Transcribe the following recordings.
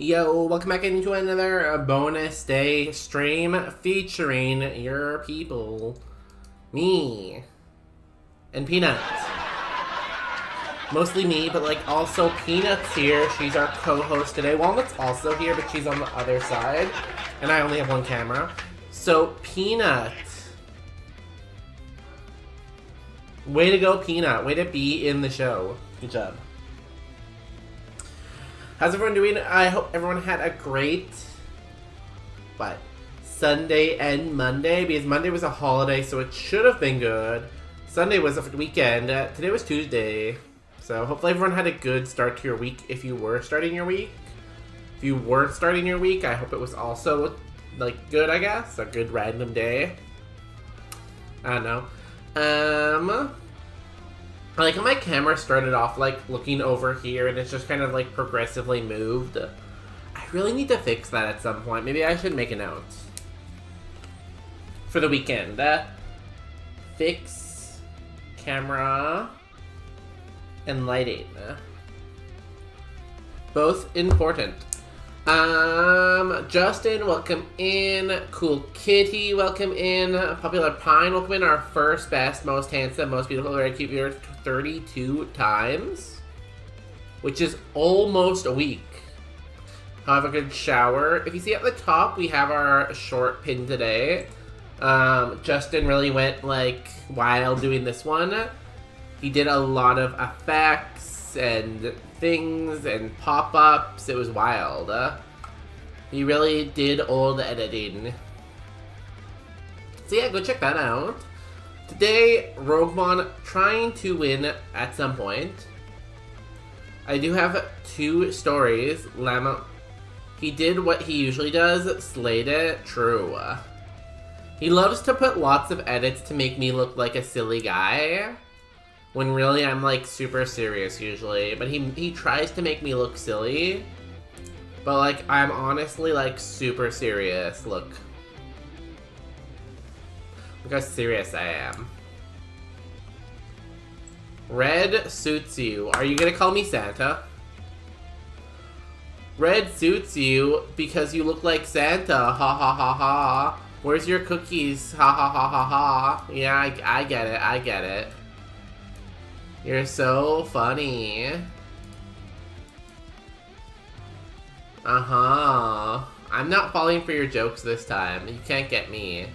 Yo, welcome back into another bonus day stream featuring your people. Me. And Peanut. Mostly me, but like also Peanut's here. She's our co-host today. Walnut's also here, but she's on the other side. And I only have one camera. So, Peanut. Way to go, Peanut. Way to be in the show. Good job. How's everyone doing? I hope everyone had a great, Sunday and Monday, because Monday was a holiday, so it should have been good. Sunday was a weekend. Today was Tuesday. So hopefully everyone had a good start to your week if you were starting your week. If you weren't starting your week, I hope it was also, good, I guess. A good random day. I don't know. I like how my camera started off, looking over here, and it's just kind of, progressively moved. I really need to fix that at some point. Maybe I should make a note. For the weekend. Fix camera and lighting. Both important. Justin, welcome in. Cool Kitty, welcome in. Popular Pine, welcome in. Our first, best, most handsome, most beautiful, very cute viewer 32 times. Which is almost a week. Have a good shower. If you see at the top, we have our short pin today. Justin really went, wild doing this one. He did a lot of effects and things and pop-ups. It was wild. He really did all the editing. So yeah, go check that out. Today, Roguemon trying to win at some point. I do have 2 stories. Llama, he did what he usually does, slayed it. True. He loves to put lots of edits to make me look like a silly guy. When really I'm super serious usually, but he tries to make me look silly. But I'm honestly super serious. Look how serious I am. Red suits you. Are you gonna call me Santa? Red suits you because you look like Santa. Ha ha ha ha. Where's your cookies? Ha ha ha ha ha. Yeah, I get it. I get it. You're so funny. Uh-huh. I'm not falling for your jokes this time. You can't get me.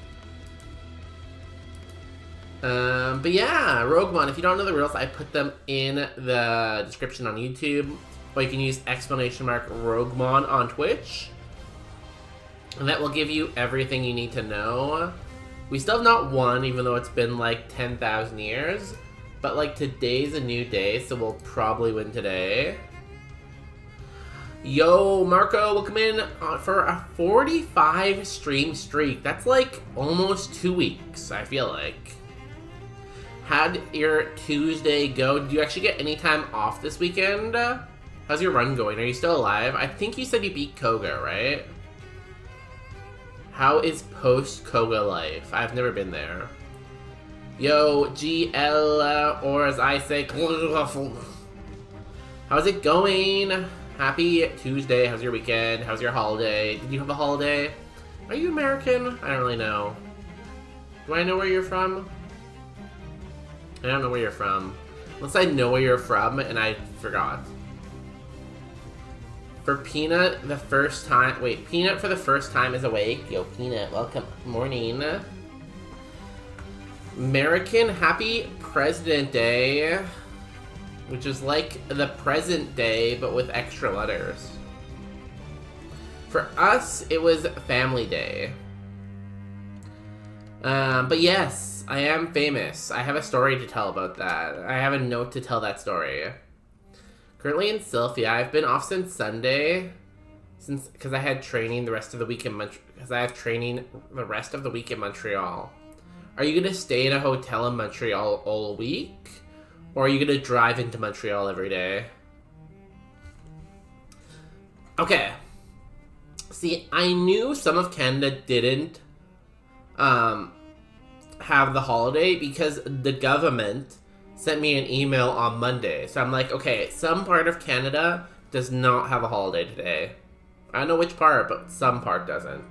But yeah, Roguemon, if you don't know the rules, I put them in the description on YouTube. Or you can use !Roguemon on Twitch. And that will give you everything you need to know. We still have not won, even though it's been like 10,000 years. But like today's a new day, so we'll probably win today. Yo, Marco, welcome in for a 45 stream streak. That's like almost 2 weeks, I feel like. How'd your Tuesday go? Did you actually get any time off this weekend? How's your run going? Are you still alive? I think you said you beat Koga, right? How is post-Koga life? I've never been there. Yo, GL, or as I say, how's it going? Happy Tuesday. How's your weekend? How's your holiday? Did you have a holiday? Are you American? I don't really know. Do I know where you're from? I don't know where you're from. Unless I know where you're from and I forgot. For Peanut, the first time... Wait, Peanut for the first time is awake. Yo, Peanut, welcome. Morning. American, happy President Day. Which is like the present day, but with extra letters. For us, it was Family Day. But yes, I am famous. I have a story to tell about that. I have a note to tell that story. Currently in Sylphia. I've been off since Sunday, because I had training the rest of the week in Montreal. Because I have training the rest of the week in Montreal. Are you gonna stay in a hotel in Montreal all week? Or are you gonna drive into Montreal every day? Okay. See, I knew some of Canada didn't have the holiday because the government sent me an email on Monday. So I'm like, okay, some part of Canada does not have a holiday today. I don't know which part, but some part doesn't.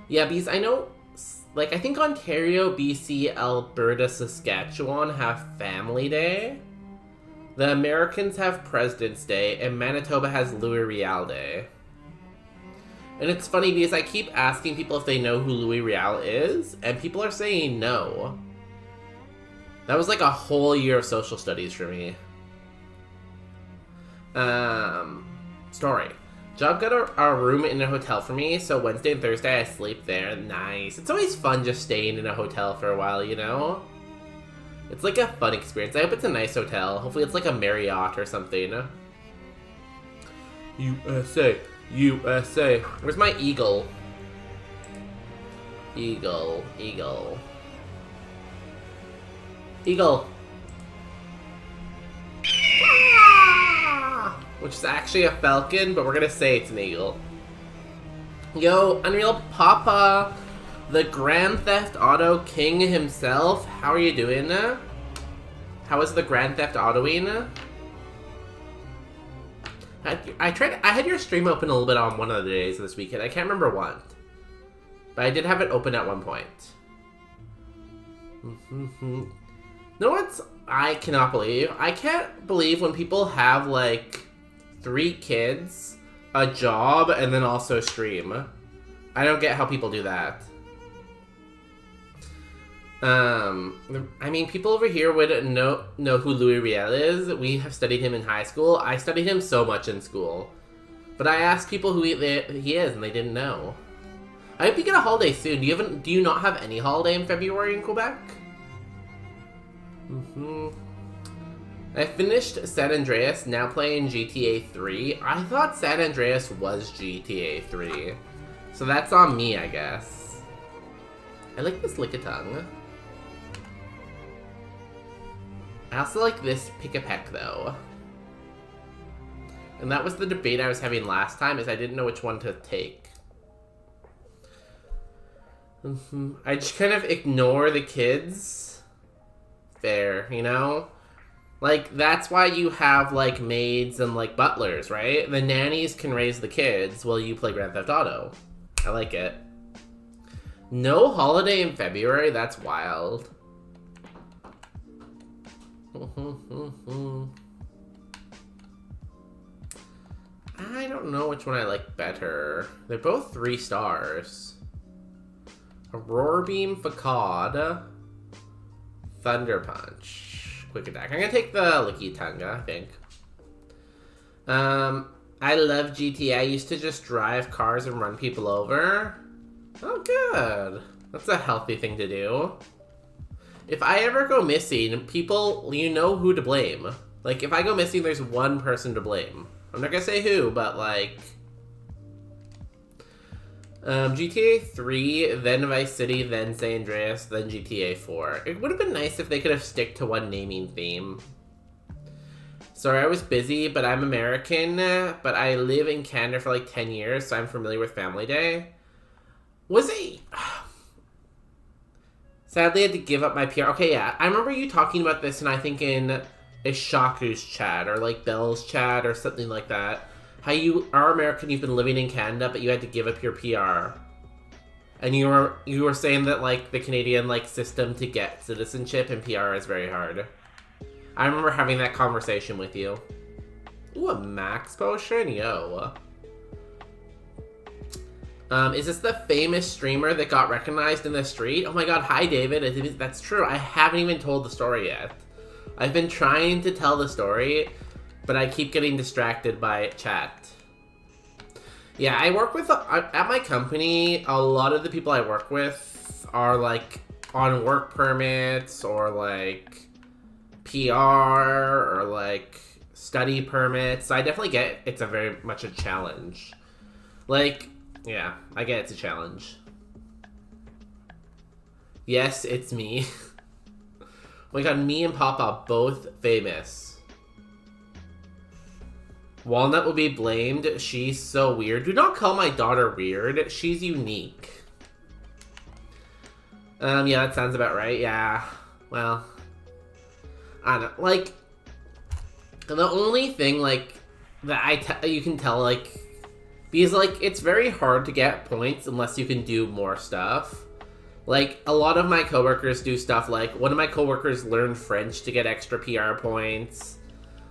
Yeah, because I know... Like, I think Ontario, BC, Alberta, Saskatchewan have Family Day. The Americans have President's Day, and Manitoba has Louis Riel Day. And it's funny because I keep asking people if they know who Louis Riel is, and people are saying no. That was like a whole year of social studies for me. Story. Job got a room in a hotel for me, so Wednesday and Thursday I sleep there. Nice. It's always fun just staying in a hotel for a while, you know? It's like a fun experience. I hope it's a nice hotel. Hopefully it's like a Marriott or something. USA. USA. Where's my eagle? Eagle. Eagle. Eagle. Which is actually a falcon, but we're gonna say it's an eagle. Yo, Unreal Papa, the Grand Theft Auto King himself. How are you doing? How is the Grand Theft Autoing? I had your stream open a little bit on one of the days this weekend. I can't remember what, but I did have it open at one point. No, what I cannot believe? I can't believe when people have like 3 kids, a job, and then also stream. I don't get how people do that. I mean, people over here would know who Louis Riel is. We have studied him in high school. I studied him so much in school. But I asked people who he is, and they didn't know. I hope you get a holiday soon. Do you not have any holiday in February in Quebec? I finished San Andreas, now playing GTA 3. I thought San Andreas was GTA 3. So that's on me, I guess. I like this lick-a-tongue. I also like this pick-a-peck, though. And that was the debate I was having last time, is I didn't know which one to take. I just kind of ignore the kids. Fair, you know? Like, that's why you have, like, maids and, like, butlers, right? The nannies can raise the kids while you play Grand Theft Auto. I like it. No holiday in February? That's wild. I don't know which one I like better. They're both 3 stars. Aurora Beam, Facade, Thunder Punch, Quick Attack. I'm gonna take the Licky Tonga, I think. I love GTA. I used to just drive cars and run people over. Oh, good. That's a healthy thing to do. If I ever go missing, people, you know who to blame. Like, if I go missing, there's one person to blame. I'm not gonna say who, but like... GTA 3, then Vice City, then San Andreas, then GTA 4. It would have been nice if they could have stick to one naming theme. Sorry, I was busy, but I'm American, but I live in Canada for like 10 years, so I'm familiar with Family Day. Was it... Sadly, I had to give up my PR. Okay, yeah, I remember you talking about this, and I think in a Shaku's chat, or like Bell's chat, or something like that. How you are American, you've been living in Canada, but you had to give up your PR. And you were saying that like the Canadian like system to get citizenship and PR is very hard. I remember having that conversation with you. Ooh, a max potion? Yo. Is this the famous streamer that got recognized in the street? Oh my god, hi David. That's true. I haven't even told the story yet. I've been trying to tell the story, but I keep getting distracted by chat. Yeah, I work with... at my company, a lot of the people I work with are, like, on work permits or, like, PR or, like, study permits. I definitely get it's a very much a challenge. Like, yeah, I get it's a challenge. Yes, it's me. Oh my god, me and Papa both famous. Walnut will be blamed. She's so weird. Do not call my daughter weird. She's unique. Yeah, that sounds about right. Yeah. Well, I don't know. Like, the only thing, like, that you can tell, like, because, like, it's very hard to get points unless you can do more stuff. Like, a lot of my coworkers do stuff like, one of my coworkers learned French to get extra PR points.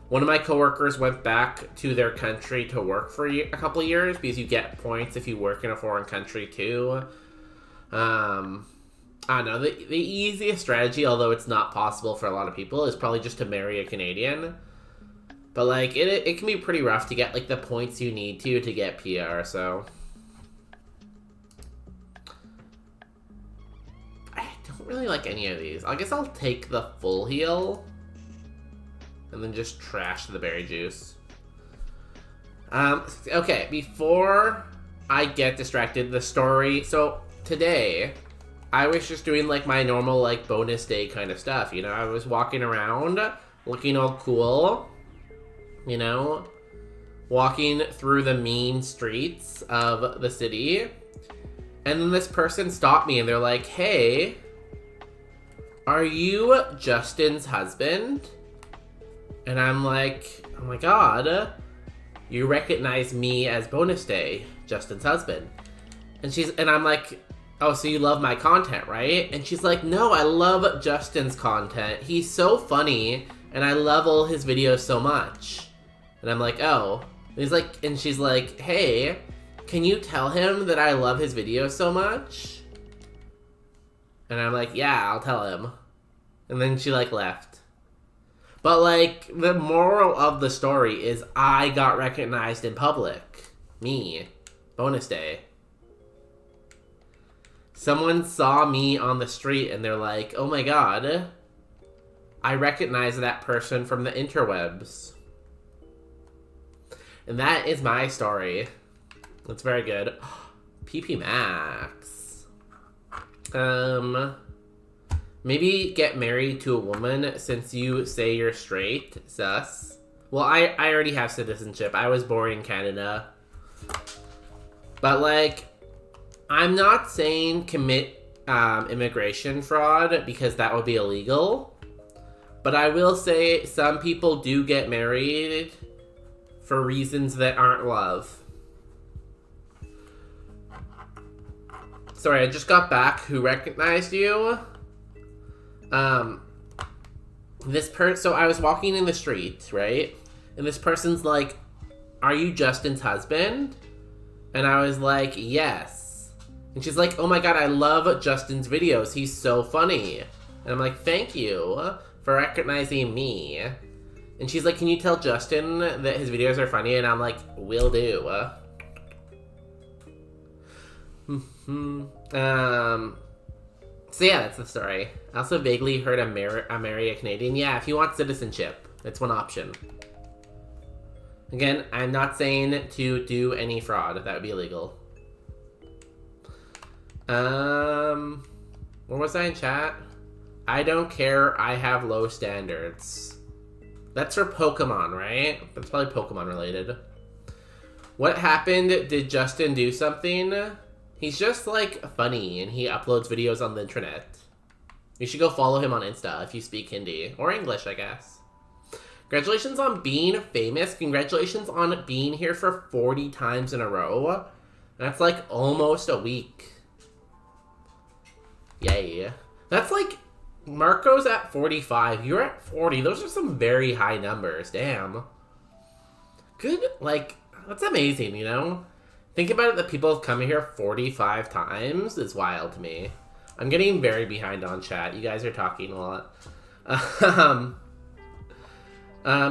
One of my coworkers went back to their country to work for a couple of years because you get points if you work in a foreign country too. I don't know. The easiest strategy, although it's not possible for a lot of people, is probably just to marry a Canadian. But like it can be pretty rough to get like the points you need to get PR. So I don't really like any of these. I guess I'll take the full heal. And then just trash the berry juice. Okay, before I get distracted, the story... So, today, I was just doing, like, my normal, like, bonus day kind of stuff, you know? I was walking around, looking all cool, you know? Walking through the mean streets of the city. And then this person stopped me, and they're like, hey, are you Justin's husband? And I'm like, oh my god, you recognize me as Bonus Day, Justin's husband. And I'm like, oh, so you love my content, right? And she's like, no, I love Justin's content. He's so funny, and I love all his videos so much. And I'm like, oh. And she's like, hey, can you tell him that I love his videos so much? And I'm like, yeah, I'll tell him. And then she, like, left. But, like, the moral of the story is I got recognized in public. Me. Bonus Day. Someone saw me on the street and they're like, oh my god, I recognize that person from the interwebs. And that is my story. That's very good. PP Max. Maybe get married to a woman since you say you're straight. Sus. Well, I already have citizenship. I was born in Canada. But, like, I'm not saying commit immigration fraud because that would be illegal. But I will say some people do get married for reasons that aren't love. Sorry, I just got back. Who recognized you? So I was walking in the street, right? And this person's like, are you Justin's husband? And I was like, yes. And she's like, oh my god, I love Justin's videos. He's so funny. And I'm like, thank you for recognizing me. And she's like, can you tell Justin that his videos are funny? And I'm like, will do. So yeah, that's the story. I also vaguely heard I marry a Canadian. Yeah, if you want citizenship, it's one option. Again, I'm not saying to do any fraud. That would be illegal. What was I in chat? I don't care, I have low standards. That's for Pokemon, right? That's probably Pokemon related. What happened? Did Justin do something? He's just, like, funny, and he uploads videos on the internet. You should go follow him on Insta if you speak Hindi. Or English, I guess. Congratulations on being famous. Congratulations on being here for 40 times in a row. That's, like, almost a week. Yay. That's, like, Marco's at 45. You're at 40. Those are some very high numbers. Damn. Good, like, that's amazing, you know? Think about it, that people have come here 45 times is wild to me. I'm getting very behind on chat. You guys are talking a lot.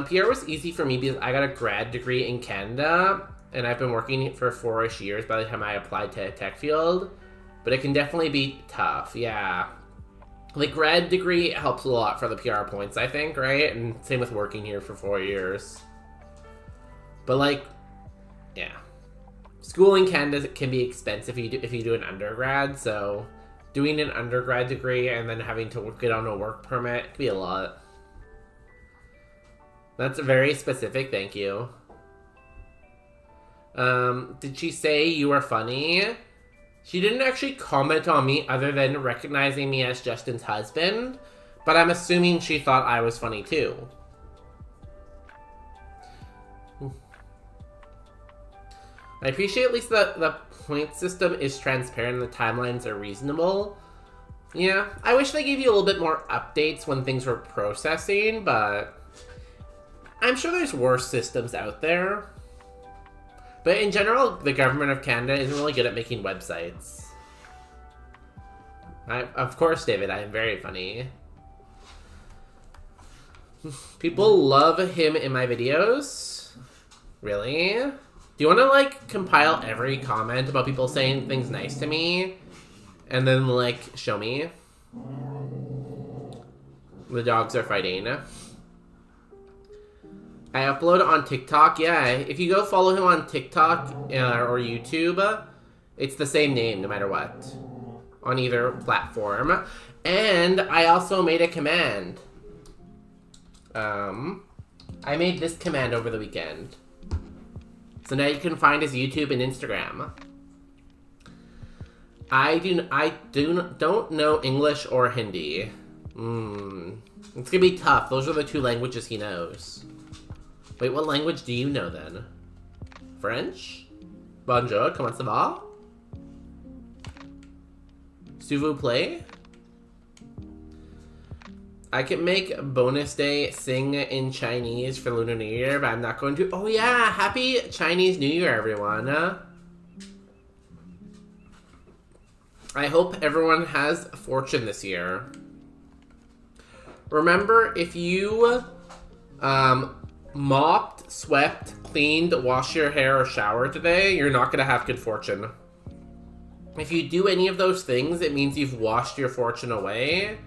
PR was easy for me because I got a grad degree in Canada, and I've been working for 4-ish years by the time I applied to a tech field. But it can definitely be tough, yeah. Like, grad degree helps a lot for the PR points, I think, right? And same with working here for 4 years. But, like, yeah. School in Canada can be expensive if you do an undergrad, so doing an undergrad degree and then having to get on a work permit can be a lot. That's very specific, thank you. Did she say you are funny? She didn't actually comment on me other than recognizing me as Justin's husband, but I'm assuming she thought I was funny too. I appreciate at least the point system is transparent and the timelines are reasonable. Yeah, I wish they gave you a little bit more updates when things were processing, but I'm sure there's worse systems out there. But in general, the government of Canada isn't really good at making websites. Of course, David, I am very funny. People love him in my videos? Really? Do you want to, like, compile every comment about people saying things nice to me? And then, like, show me? The dogs are fighting. I upload on TikTok. Yeah, if you go follow him on TikTok or YouTube, it's the same name no matter what. On either platform. And I also made a command. I made this command over the weekend. So now you can find his YouTube and Instagram. I don't know English or Hindi. It's gonna be tough. Those are the two languages he knows. Wait, what language do you know then? French? Bonjour, comment ça va? S'il vous plaît? I can make bonus day sing in Chinese for Lunar New Year, but I'm not going to. Oh yeah, happy Chinese New Year, everyone. I hope everyone has fortune this year. Remember, if you mopped, swept, cleaned, washed your hair, or showered today, you're not going to have good fortune. If you do any of those things, it means you've washed your fortune away,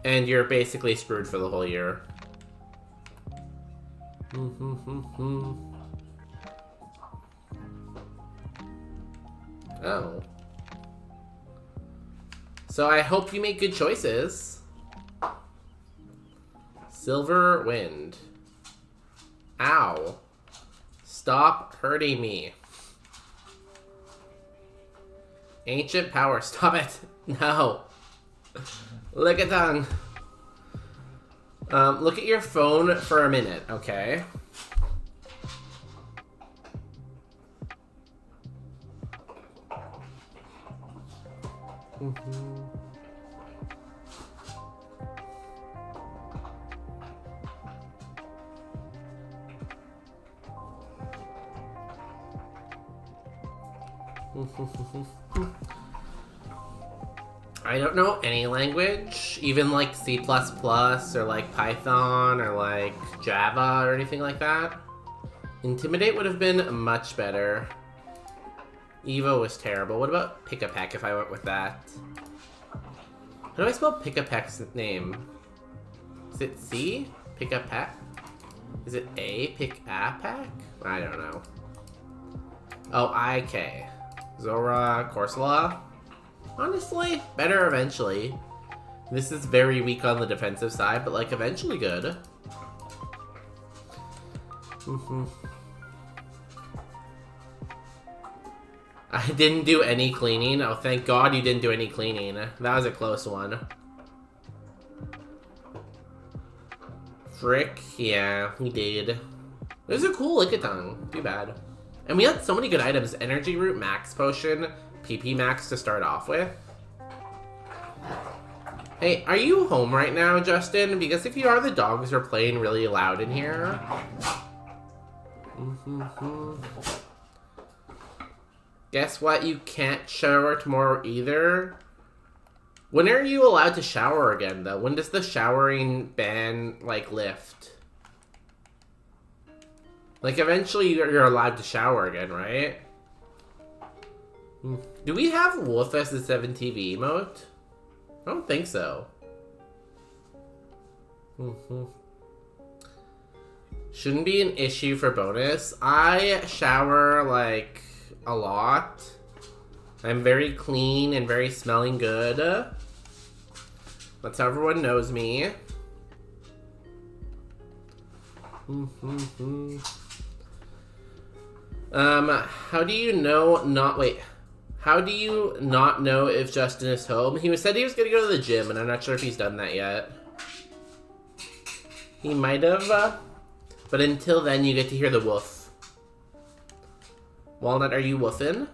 and you're basically screwed for the whole year. Oh. So I hope you make good choices. Silver Wind. Ow. Stop hurting me. Ancient Power. Stop it. No. Lick a tongue. Look at your phone for a minute, okay? I don't know any language, even like C++ or like Python or like Java or anything like that. Intimidate would have been much better. Evo was terrible. What about Pick-a-Peck if I went with that? How do I spell Pick-a-Peck's name? Is it C? Pick-a-Peck? Is it A? Pick-a-Peck? I don't know. Oh, IK. Zora, Corsola. Honestly, better eventually. This is very weak on the defensive side, but like eventually good. I didn't do any cleaning. Oh, thank God you didn't do any cleaning. That was a close one. Frick, yeah, we did. It was a cool Lickitung. Too bad. And we had so many good items. Energy Root, Max Potion, PP Max to start off with. Hey, are you home right now, Justin? Because if you are, the dogs are playing really loud in here. Guess what? You can't shower tomorrow either. When are you allowed to shower again, though? When does the showering ban, like, lift? Like, eventually you're allowed to shower again, right? Do we have Wolf as the 7TV emote? I don't think so. Shouldn't be an issue for bonus. I shower, like, a lot. I'm very clean and very smelling good. That's how everyone knows me. How do you know not... Wait. How do you not know if Justin is home? He said he was going to go to the gym, and I'm not sure if he's done that yet. He might have, but until then, you get to hear the woof. Walnut, are you woofing?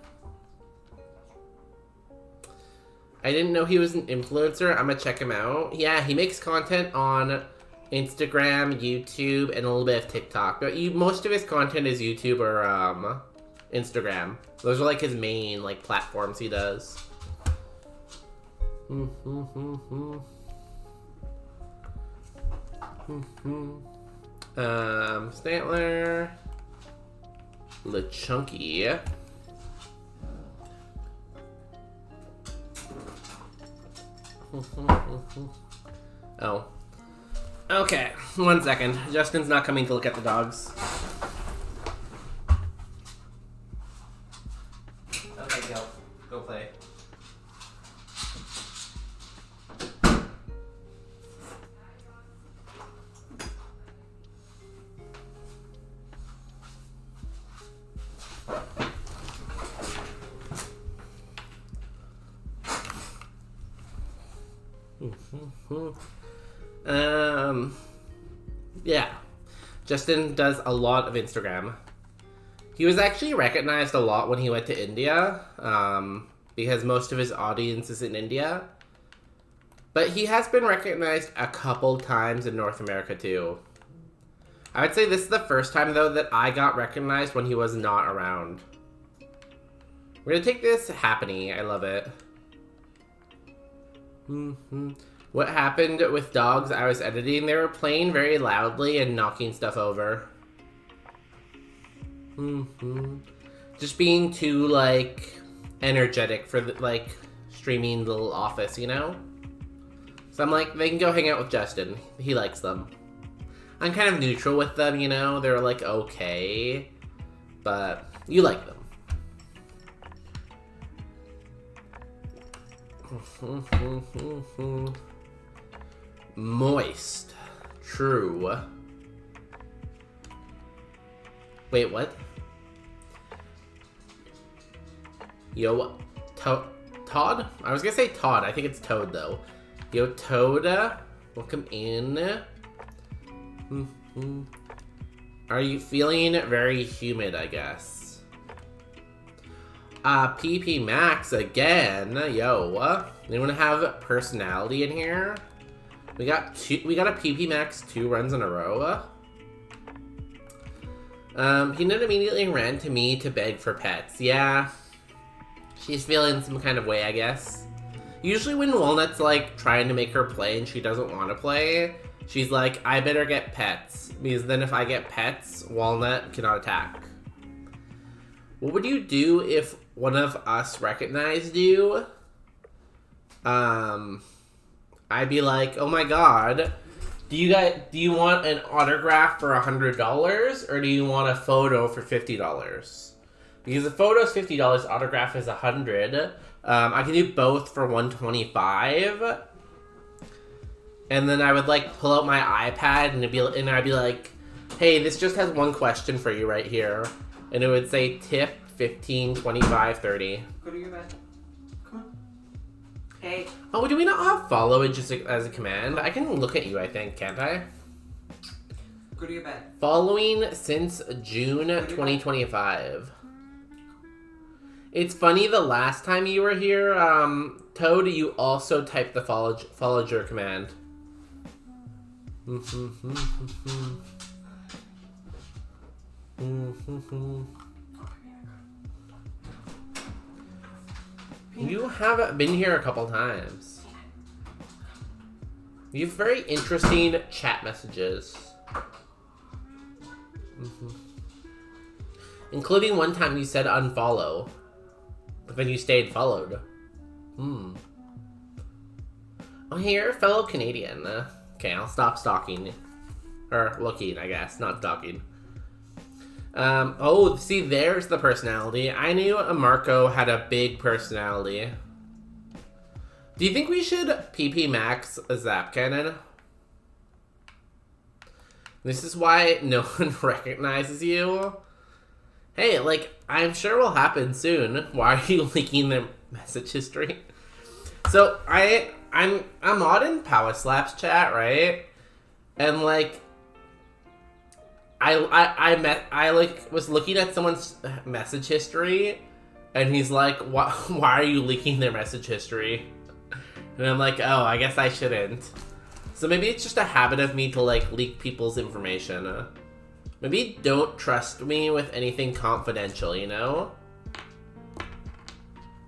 I didn't know he was an influencer. I'm gonna check him out. Yeah, he makes content on Instagram, YouTube, and a little bit of TikTok. But most of his content is YouTube or Instagram. Those are like his main like platforms he does. Stantler. LeChunky. Oh. Okay, 1 second. Justin's not coming to look at the dogs. Okay, go play. Yeah. Justin does a lot of Instagram. He was actually recognized a lot when he went to India, because most of his audience is in India. But he has been recognized a couple times in North America too. I would say this is the first time though that I got recognized when he was not around. We're gonna take this Happiny. I love it. What happened with dogs I was editing? They were playing very loudly and knocking stuff over. Just being too, like, energetic for, the, like, streaming little office, you know? So I'm like, they can go hang out with Justin. He likes them. I'm kind of neutral with them, you know? They're, like, okay. But you like them. Moist. True. Wait, what? Yo, Todd? I was gonna say Todd. I think it's Toad, though. Yo, Toad, welcome in. Are you feeling very humid, I guess? PP Max again. Yo, anyone have personality in here? We got a PP Max 2 runs in a row. Peanut immediately ran to me to beg for pets. Yeah, she's feeling some kind of way, I guess. Usually when Walnut's like trying to make her play and she doesn't want to play, she's like, I better get pets. Because then if I get pets, Walnut cannot attack. What would you do if one of us recognized you? I'd be like, oh my god, do you want an autograph for $100 or do you want a photo for $50? Because the photo is $50, autograph is $100. I can do both for $125. And then I would like pull out my iPad and I'd be like, hey, this just has one question for you right here. And it would say tip 15, 25, 30. Go to your bed. Come on. Hey. Oh, do we not have follow it just as a command? I can look at you, I think, can't I? Go to your bed. Following since June 2025. It's funny, the last time you were here, Toad, you also typed the followed your command. You have been here a couple times. You have very interesting chat messages. Including one time you said unfollow, but then you stayed followed. Oh, hey, you're a fellow Canadian. Okay, I'll stop stalking. Or looking, I guess, not stalking. Oh, see, there's the personality. I knew Marco had a big personality. Do you think we should PP Max a Zap Cannon? This is why no one recognizes you. Hey, like, I'm sure will happen soon. Why are you leaking their message history? So, I'm on in Power Slaps chat, right? And, like, I was looking at someone's message history, and he's like, why are you leaking their message history? And I'm like, oh, I guess I shouldn't. So maybe it's just a habit of me to, like, leak people's information. Maybe don't trust me with anything confidential, you know?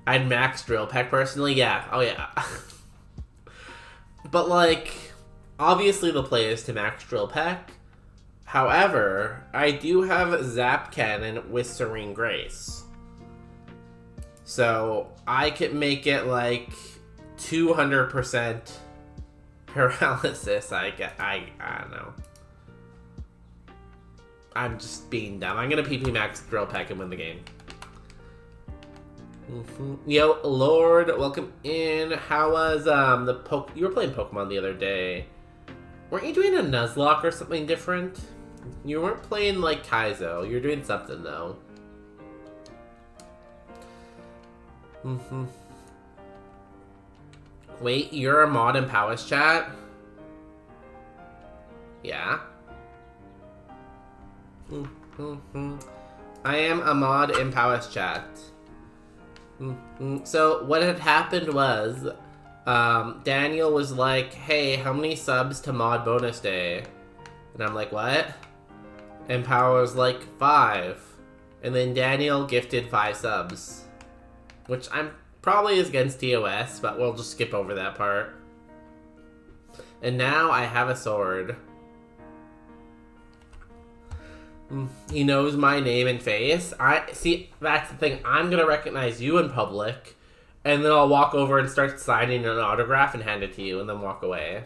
I'd max Drill Peck personally, yeah. Oh, yeah. But, like, obviously the play is to max Drill Peck. However, I do have Zap Cannon with Serene Grace. So, I could make it, like, 200% paralysis, I don't know. I'm just being dumb. I'm gonna PP Max Drill Peck and win the game. Yo, Lord, welcome in. How was, you were playing Pokemon the other day. Weren't you doing a Nuzlocke or something different? You weren't playing, like, Kaizo. You were doing something, though. Wait, you're a mod in Powers chat? Yeah. I am a mod in Powers chat. So, what had happened was, Daniel was like, hey, how many subs to mod bonus day? And I'm like, what? And Power was like, 5. And then Daniel gifted 5 subs. Which I'm probably is against TOS, but we'll just skip over that part. And now I have a sword. He knows my name and face. See, that's the thing. I'm gonna recognize you in public, and then I'll walk over and start signing an autograph and hand it to you, and then walk away.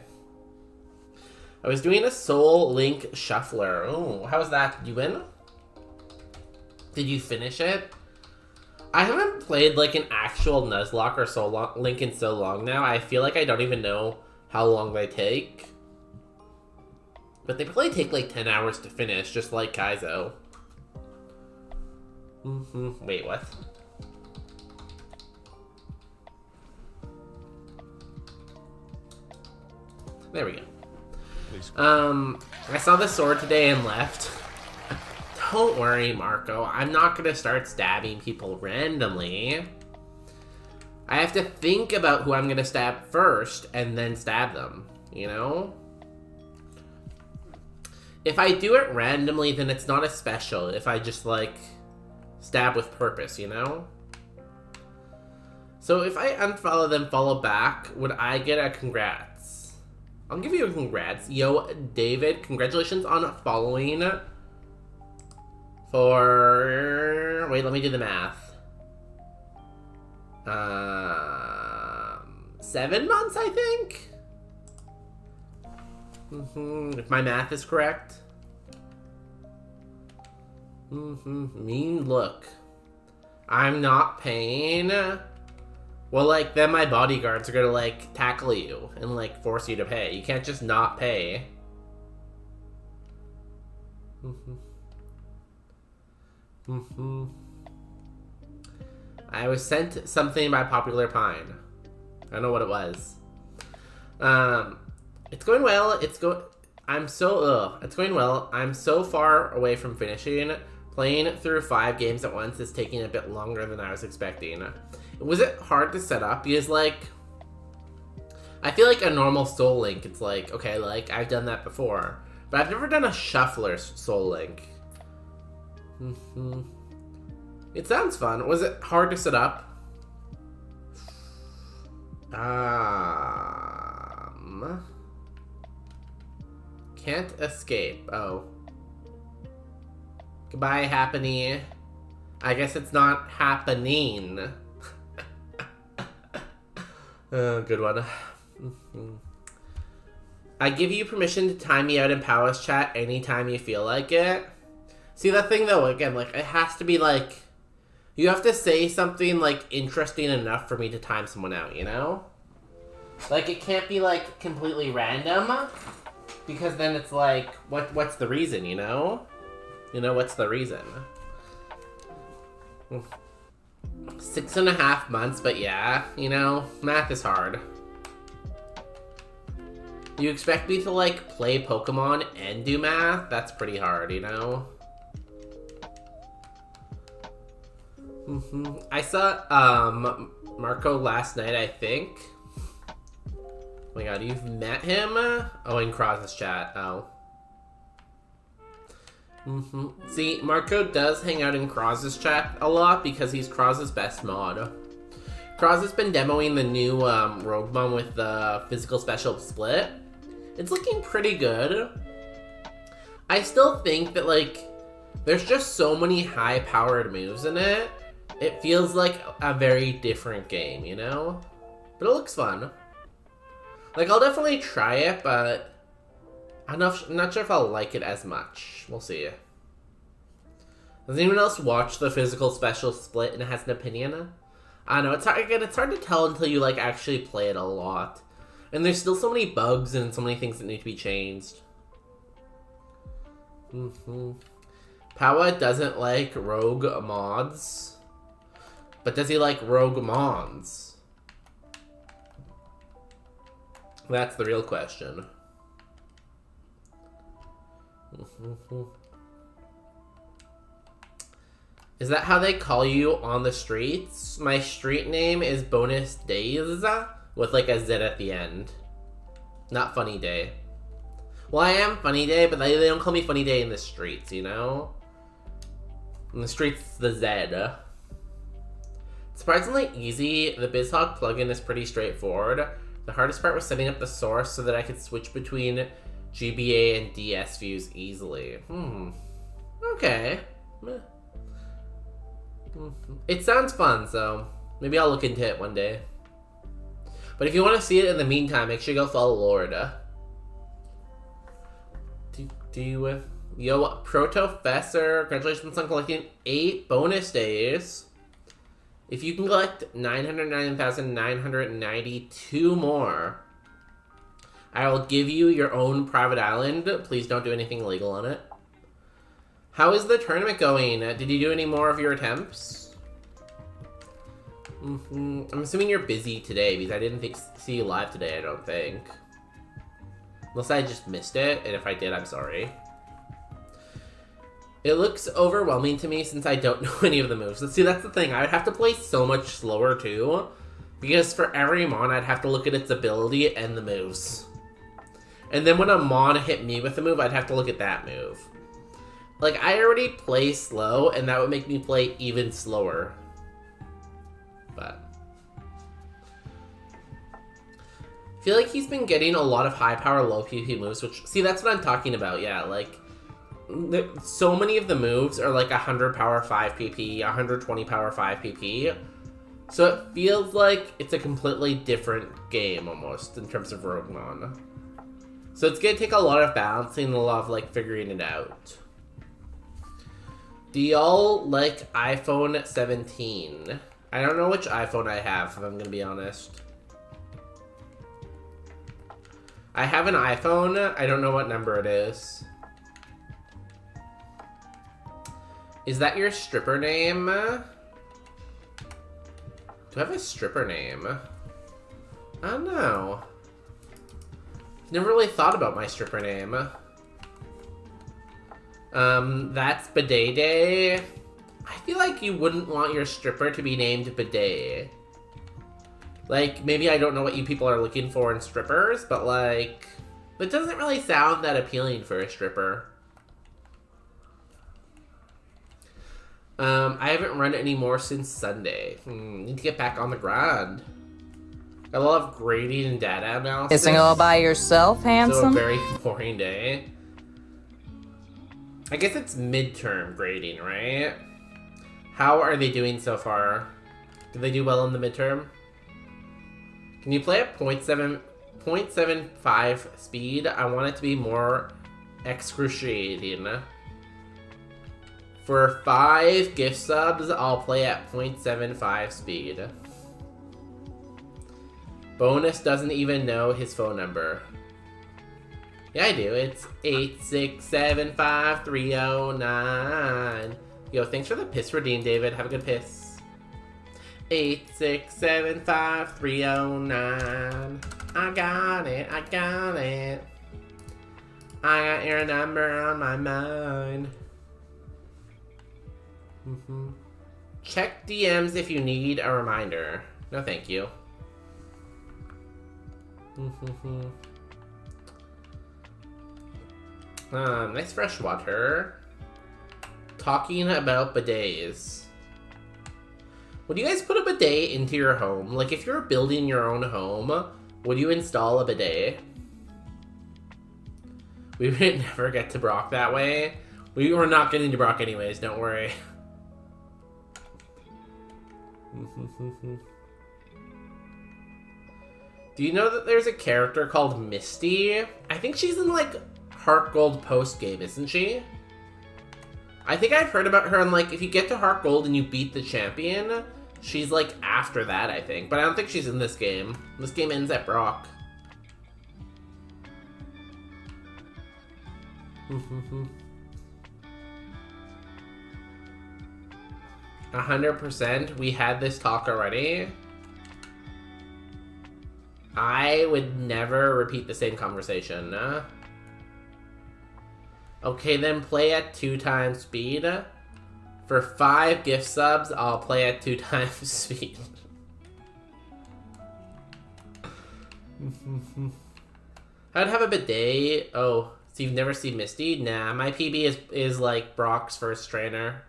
I was doing a Soul Link Shuffler. Oh, how was that? Did you win? Did you finish it? I haven't played like an actual Nuzlocke or Soul Link in so long now. I feel like I don't even know how long they take. But they probably take like 10 hours to finish, just like Kaizo. Wait, what? There we go. I saw the sword today and left. Don't worry, Marco. I'm not gonna start stabbing people randomly. I have to think about who I'm gonna stab first and then stab them, you know? If I do it randomly, then it's not as special if I just, like, stab with purpose, you know? So if I unfollow then follow back, would I get a congrats? I'll give you a congrats. Yo, David, congratulations on following for... Wait, let me do the math. 7 months, I think? If my math is correct. Mean look. I'm not paying. Well, like, then my bodyguards are gonna, like, tackle you and, like, force you to pay. You can't just not pay. I was sent something by Popular Pine. I don't know what it was. It's going well. It's going well. I'm so far away from finishing. Playing through 5 games at once is taking a bit longer than I was expecting. Was it hard to set up? Because, like, I feel like a normal Soul Link, it's like, okay, like, I've done that before. But I've never done a Shuffler Soul Link. It sounds fun. Was it hard to set up? Can't escape. Oh. Goodbye, Happening. I guess it's not happening. Good one. I give you permission to time me out in Powers chat anytime you feel like it. See, that thing, though, again, like, it has to be, like... You have to say something, like, interesting enough for me to time someone out, you know? Like, it can't be, like, completely random. Because then it's like, what's the reason, you know? You know, what's the reason? 6.5 months, but yeah, you know, math is hard. You expect me to, like, play Pokemon and do math? That's pretty hard, you know? I saw, Marco last night, I think. Oh my god, you've met him? Oh, in Croz's chat. Oh. See, Marco does hang out in Croz's chat a lot because he's Croz's best mod. Croz has been demoing the new Roguemon with the physical special split. It's looking pretty good. I still think that, like, there's just so many high-powered moves in it. It feels like a very different game, you know? But it looks fun. Like, I'll definitely try it, but I'm not sure if I'll like it as much. We'll see. Does anyone else watch the physical special split and has an opinion? I don't know, it's hard, again, it's hard to tell until you, like, actually play it a lot. And there's still so many bugs and so many things that need to be changed. Pawa doesn't like rogue mods. But does he like Roguemons? That's the real question. Is that how they call you on the streets? My street name is Bonus Days, with like a Z at the end. Not Funny Day. Well, I am Funny Day, but they don't call me Funny Day in the streets, you know? In the streets, it's the Z. Surprisingly easy. The BizHawk plugin is pretty straightforward. The hardest part was setting up the source so that I could switch between GBA and DS views easily. Okay. It sounds fun, so maybe I'll look into it one day. But if you want to see it in the meantime, make sure you go follow Lord. Yo, Protofessor, congratulations on collecting 8 bonus days. If you can collect 909,992 more, I will give you your own private island. Please don't do anything illegal on it. How is the tournament going? Did you do any more of your attempts? I'm assuming you're busy today because I didn't see you live today, I don't think. Unless I just missed it, and if I did, I'm sorry. It looks overwhelming to me since I don't know any of the moves. See, that's the thing. I would have to play so much slower, too. Because for every mon, I'd have to look at its ability and the moves. And then when a mon hit me with a move, I'd have to look at that move. Like, I already play slow, and that would make me play even slower. But feel like he's been getting a lot of high power, low PP moves, which, see, that's what I'm talking about, yeah, like, so many of the moves are like 100 power 5 PP, 120 power 5 PP, so it feels like it's a completely different game, almost, in terms of Roguemon. So it's gonna take a lot of balancing and a lot of, like, figuring it out. Do y'all like iPhone 17? I don't know which iPhone I have, if I'm gonna be honest. I have an iPhone, I don't know what number it is. Is that your stripper name? Do I have a stripper name? I don't know. Never really thought about my stripper name. That's Bidet Day. I feel like you wouldn't want your stripper to be named Bidet. Like, maybe I don't know what you people are looking for in strippers, but like, it doesn't really sound that appealing for a stripper. I haven't run anymore since Sunday. Need to get back on the grind. Got a lot of grading and data analysis. Kissing all by yourself, handsome? So a very boring day. I guess it's midterm grading, right? How are they doing so far? Did they do well in the midterm? Can you play at 0.75 speed? I want it to be more excruciating. For 5 gift subs, I'll play at 0.75 speed. Bonus doesn't even know his phone number. Yeah, I do. It's 8675309. Yo, thanks for the piss redeem, David. Have a good piss. 8675309. I got it. I got it. I got your number on my mind. Check DMs if you need a reminder. No, thank you. Nice fresh water. Talking about bidets. Would you guys put a bidet into your home? Like, if you're building your own home, would you install a bidet? We would never get to Brock that way. We were not getting to Brock anyways, don't worry. Do you know that there's a character called Misty? I think she's in, like, Heart Gold post-game, isn't she? I think I've heard about her, and, like, if you get to Heart Gold and you beat the champion, she's, like, after that, I think. But I don't think she's in this game. This game ends at Brock. 100%. We had this talk already. I would never repeat the same conversation. Okay, then play at 2 times speed. For 5 gift subs, I'll play at 2 times speed. I'd have a bidet. Oh, so you've never seen Misty? Nah, my PB is like Brock's first trainer.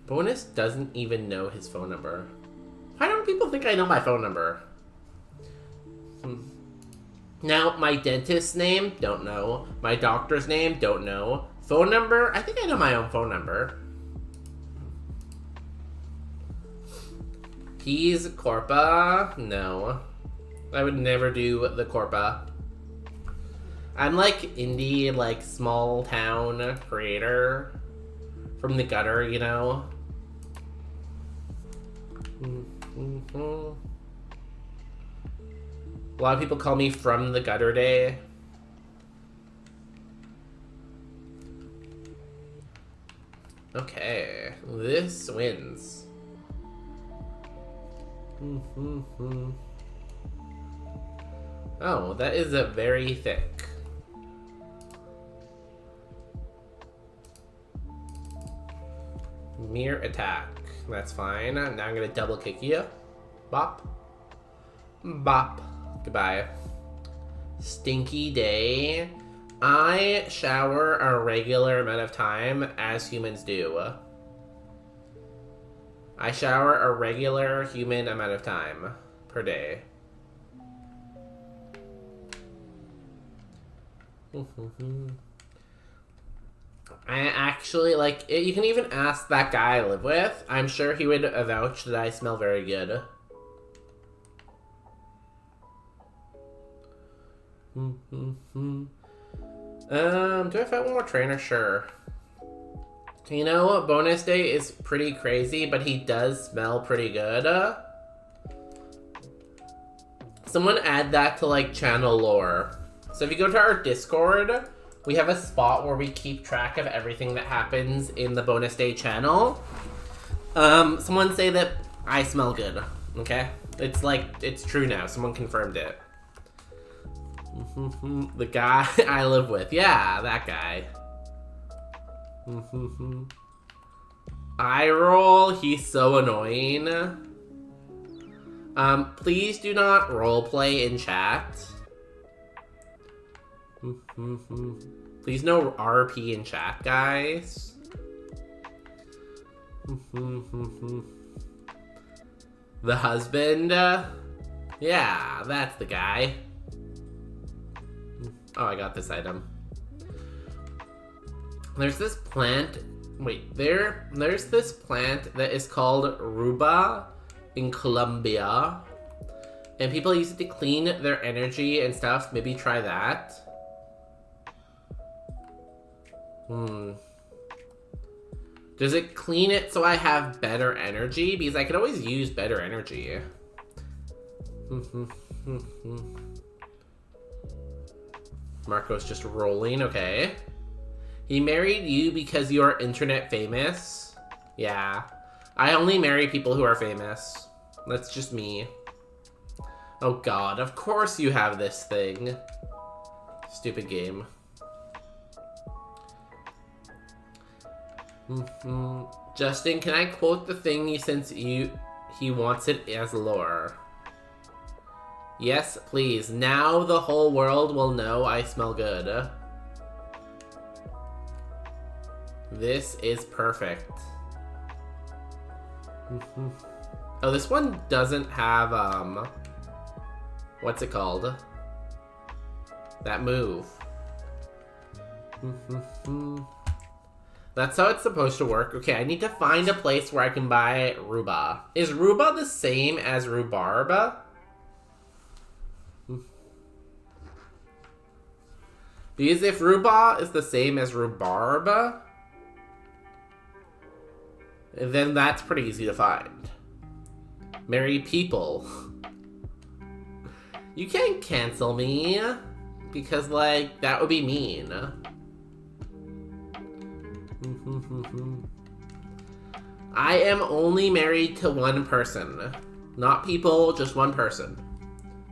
Bonus doesn't even know his phone number. Why don't people think I know my phone number? Now, my dentist's name, don't know. My doctor's name, don't know. Phone number, I think I know my own phone number. He's Corpa? No. I would never do the Corpa. I'm like indie, like small town creator from the gutter, you know? A lot of people call me From the Gutter Day. Okay, this wins. Oh, that is a very thick. Mere attack. That's fine. Now I'm gonna double kick you. Bop. Bop. Goodbye. Stinky day. I shower a regular amount of time, as humans do. I shower a regular human amount of time per day. I actually, like, you can even ask that guy I live with. I'm sure he would vouch that I smell very good. Do I find one more trainer? Sure. You know what? Bonus day is pretty crazy, but he does smell pretty good. Someone add that to, like, channel lore. So if you go to our Discord, we have a spot where we keep track of everything that happens in the bonus day channel. Someone say that I smell good, okay? It's like, it's true now. Someone confirmed it. The guy I live with. Yeah, that guy. Eye roll. He's so annoying. Please do not roleplay in chat. Please no RP in chat, guys. The husband? Yeah, that's the guy. Oh, I got this item. There's this plant. Wait, there's this plant that is called Ruba in Colombia. And people use it to clean their energy and stuff. Maybe try that. Does it clean it so I have better energy? Because I could always use better energy. Marco's just rolling, okay. He married you because you're internet famous? Yeah. I only marry people who are famous. That's just me. Oh god, of course you have this thing. Stupid game. Justin, can I quote the thing since he wants it as lore? Yes, please. Now the whole world will know I smell good. This is perfect. Oh, this one doesn't have, what's it called? That move. That's how it's supposed to work. Okay, I need to find a place where I can buy Ruba. Is Ruba the same as rhubarb? Because if Ruba is the same as rhubarb, then that's pretty easy to find. Marry people. You can't cancel me, because, like, that would be mean. I am only married to one person. Not people, just one person.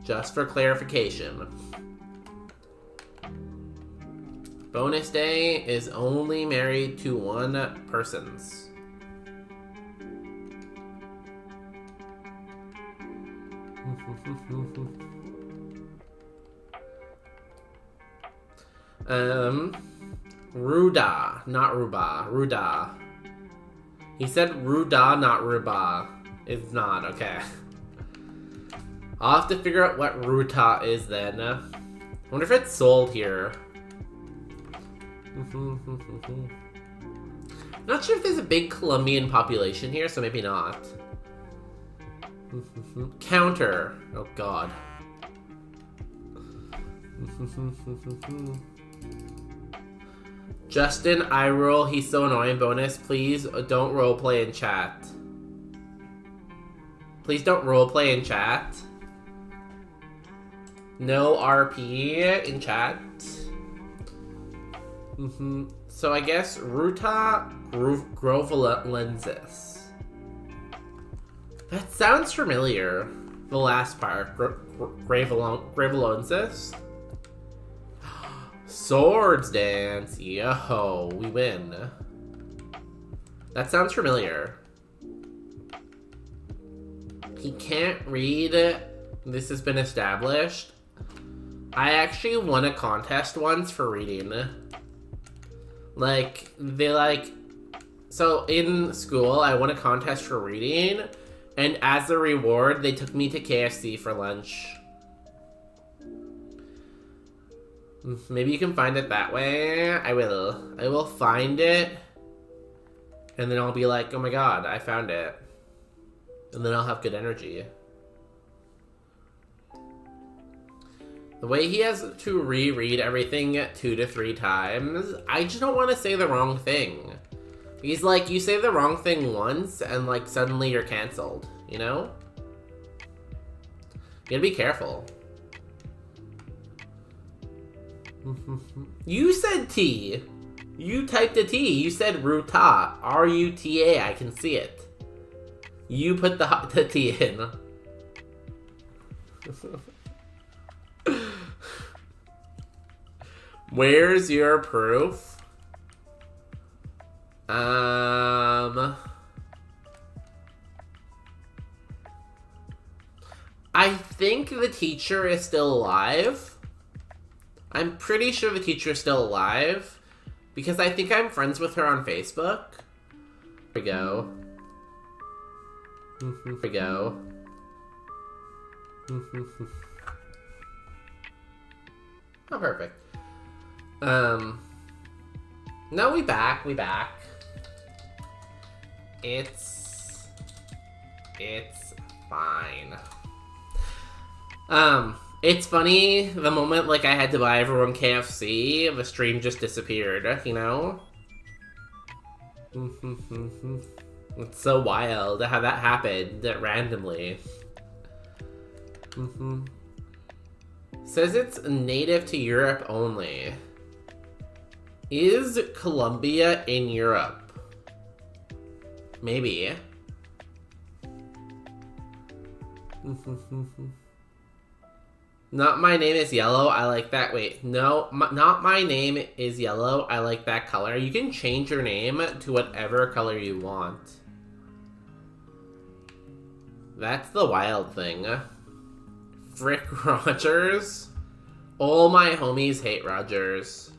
Just for clarification. Bonus day is only married to one person's. Ruda, not Ruba. Ruda. He said Ruda, not Ruba. It's not, okay. I'll have to figure out what Ruta is then. I wonder if it's sold here. Not sure if there's a big Colombian population here, so maybe not. Counter. Oh god. Justin, I roll. He's so annoying. Bonus, please don't roleplay in chat. Please don't roleplay in chat. No RP in chat. So I guess Ruta grovelensis. That sounds familiar. The last part. Graveloensis. Swords dance. Yo, we win. That sounds familiar. He can't read. This has been established. I actually won a contest once for reading. Like, they, like, So in school, I won a contest for reading, and as a reward, they took me to KFC for lunch. Maybe you can find it that way. I will find it, and then I'll be like, oh my god, I found it. And then I'll have good energy. The way he has to reread everything 2 to 3 times, I just don't want to say the wrong thing. He's like, you say the wrong thing once, and like suddenly you're canceled, you know? You gotta be careful. You said T. You typed a T. You said Ruta. R-U-T-A. I can see it. You put the T in. Where's your proof? I think the teacher is still alive. I'm pretty sure the teacher is still alive because I think I'm friends with her on Facebook. Here we go. Here we go. Oh, perfect. No, we back. It's fine. It's funny, the moment, like, I had to buy everyone KFC, the stream just disappeared, you know? It's so wild how that happened randomly. Says it's native to Europe only. Is Colombia in Europe? Maybe. Not my name is yellow, I like that. Wait, no, not my name is yellow, I like that color. You can change your name to whatever color you want. That's the wild thing. Frick Rogers. All my homies hate Rogers.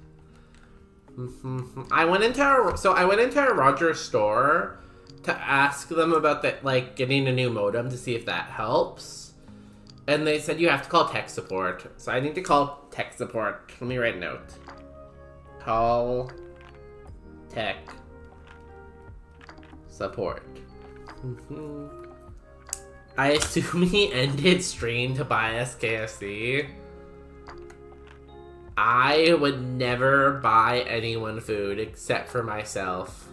I went into a Rogers store to ask them about getting a new modem to see if that helps. And they said you have to call tech support. So I need to call tech support. Let me write a note. Call tech support. I assume he ended stream to buy us KFC. I would never buy anyone food except for myself.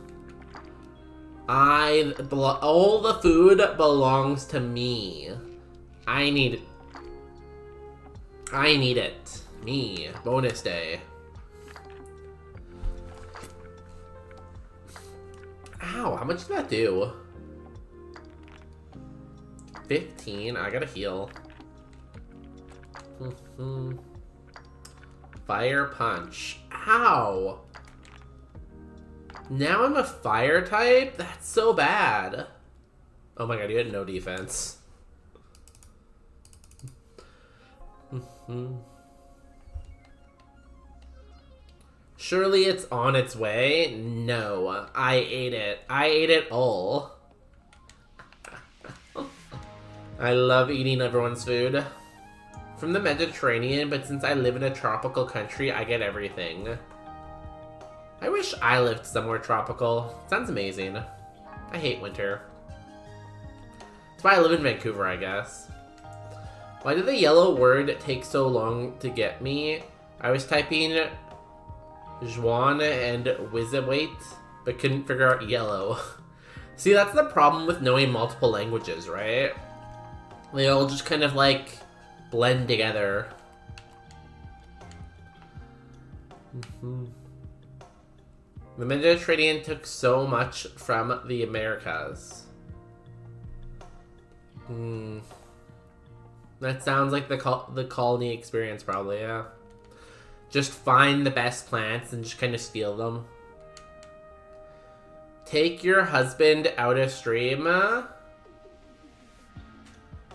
All the food belongs to me. I need it. Me. Bonus day. Ow, how much did that do? 15? I gotta heal. Fire punch. Ow! Now I'm a fire type? That's so bad. Oh my god, you had no defense. Surely it's on its way? No, I ate it. I ate it all. I love eating everyone's food. From the Mediterranean, but since I live in a tropical country, I get everything. I wish I lived somewhere tropical. Sounds amazing. I hate winter. That's why I live in Vancouver, I guess. Why did the yellow word take so long to get me? I was typing Juan and Wizawait, but couldn't figure out yellow. See, that's the problem with knowing multiple languages, right? They all just kind of blend together. The Mediterranean took so much from the Americas. That sounds like the colony experience, probably, yeah. Just find the best plants and just kind of steal them. Take your husband out of stream.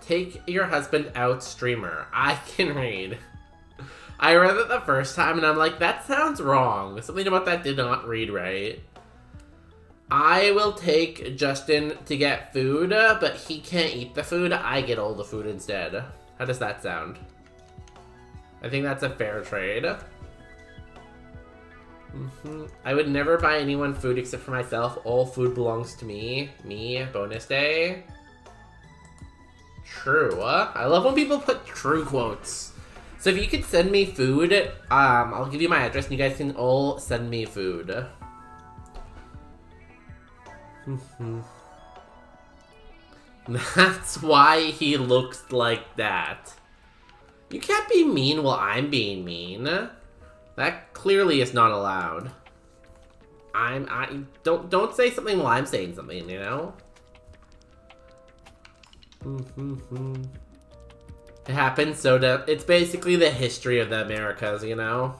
Take your husband out, streamer. I can read. I read it the first time and I'm like, that sounds wrong. Something about that did not read right. I will take Justin to get food, but he can't eat the food. I get all the food instead. How does that sound? I think that's a fair trade. I would never buy anyone food except for myself. All food belongs to me. Me, bonus day. True. I love when people put true quotes. So if you could send me food, I'll give you my address and you guys can all send me food. That's why he looks like that. You can't be mean while I'm being mean. That clearly is not allowed. Don't say something while I'm saying something, you know? It happens it's basically the history of the Americas, you know?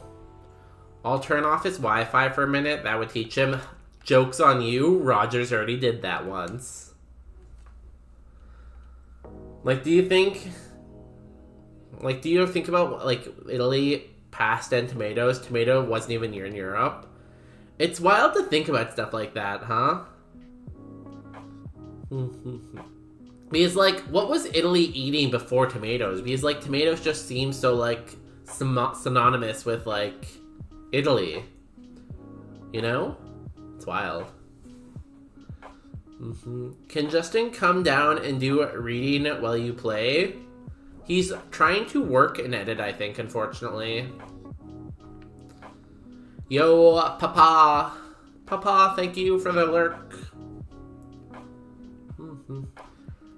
I'll turn off his Wi-Fi for a minute. That would teach him. Joke's on you. Rogers already did that once. Like, do you think about, like, Italy, pasta and tomatoes? Tomato wasn't even here in Europe. It's wild to think about stuff like that, huh? Because, like, what was Italy eating before tomatoes? Because, like, tomatoes just seem so, like, synonymous with, like, Italy. You know? It's wild. Can Justin come down and do reading while you play? He's trying to work and edit, I think, unfortunately. Yo, Papa. Papa, thank you for the lurk.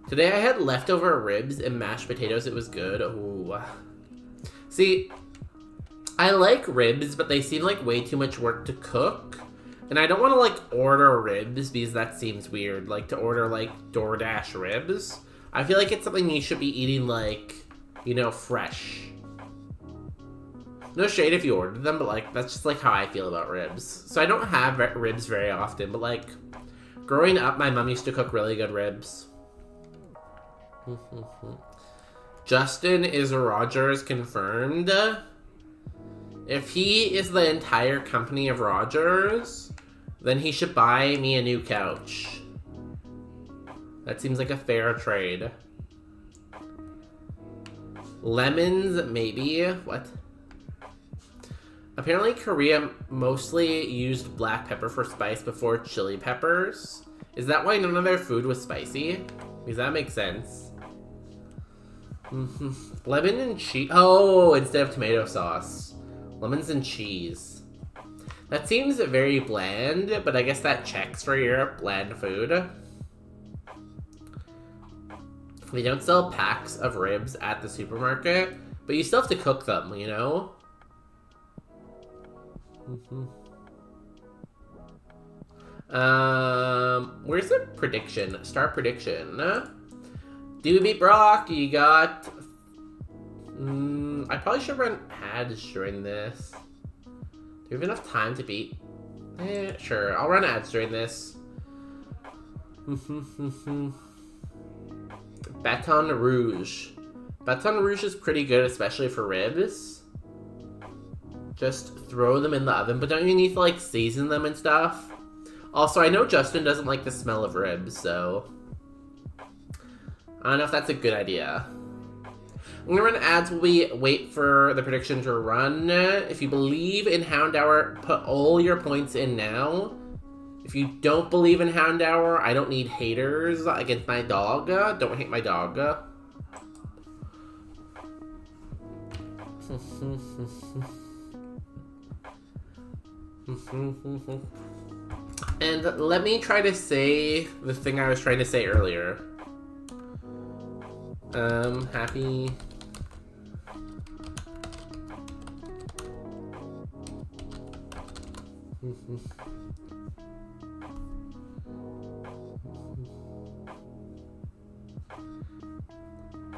Today I had leftover ribs and mashed potatoes. It was good. Ooh. See, I like ribs, but they seem like way too much work to cook. And I don't want to, like, order ribs because that seems weird. Like, to order, like, DoorDash ribs. I feel like it's something you should be eating, like, you know, fresh. No shade if you ordered them, but, like, that's just, like, how I feel about ribs. So I don't have ribs very often, but, like, growing up, my mom used to cook really good ribs. Justin is Rogers confirmed. If he is the entire company of Rogers, then he should buy me a new couch. That seems like a fair trade. Lemons, maybe. What? Apparently Korea mostly used black pepper for spice before chili peppers. Is that why none of their food was spicy? Because that makes sense. Lemon and cheese. Oh, instead of tomato sauce. Lemons and cheese. That seems very bland, but I guess that checks for Europe. Bland food. They don't sell packs of ribs at the supermarket, but you still have to cook them, you know? Where's the prediction? Star prediction. Do we beat Brock? You got... I probably should run ads during this. Do we have enough time to beat? Sure. I'll run ads during this. Baton Rouge. Baton Rouge is pretty good, especially for ribs. Just throw them in the oven, but don't you need to, like, season them and stuff? Also, I know Justin doesn't like the smell of ribs, so... I don't know if that's a good idea. I'm gonna run ads while we wait for the prediction to run. If you believe in Hound Hour, put all your points in now. If you don't believe in Hound Hour, I don't need haters against my dog. Don't hate my dog. And let me try to say the thing I was trying to say earlier. Happy...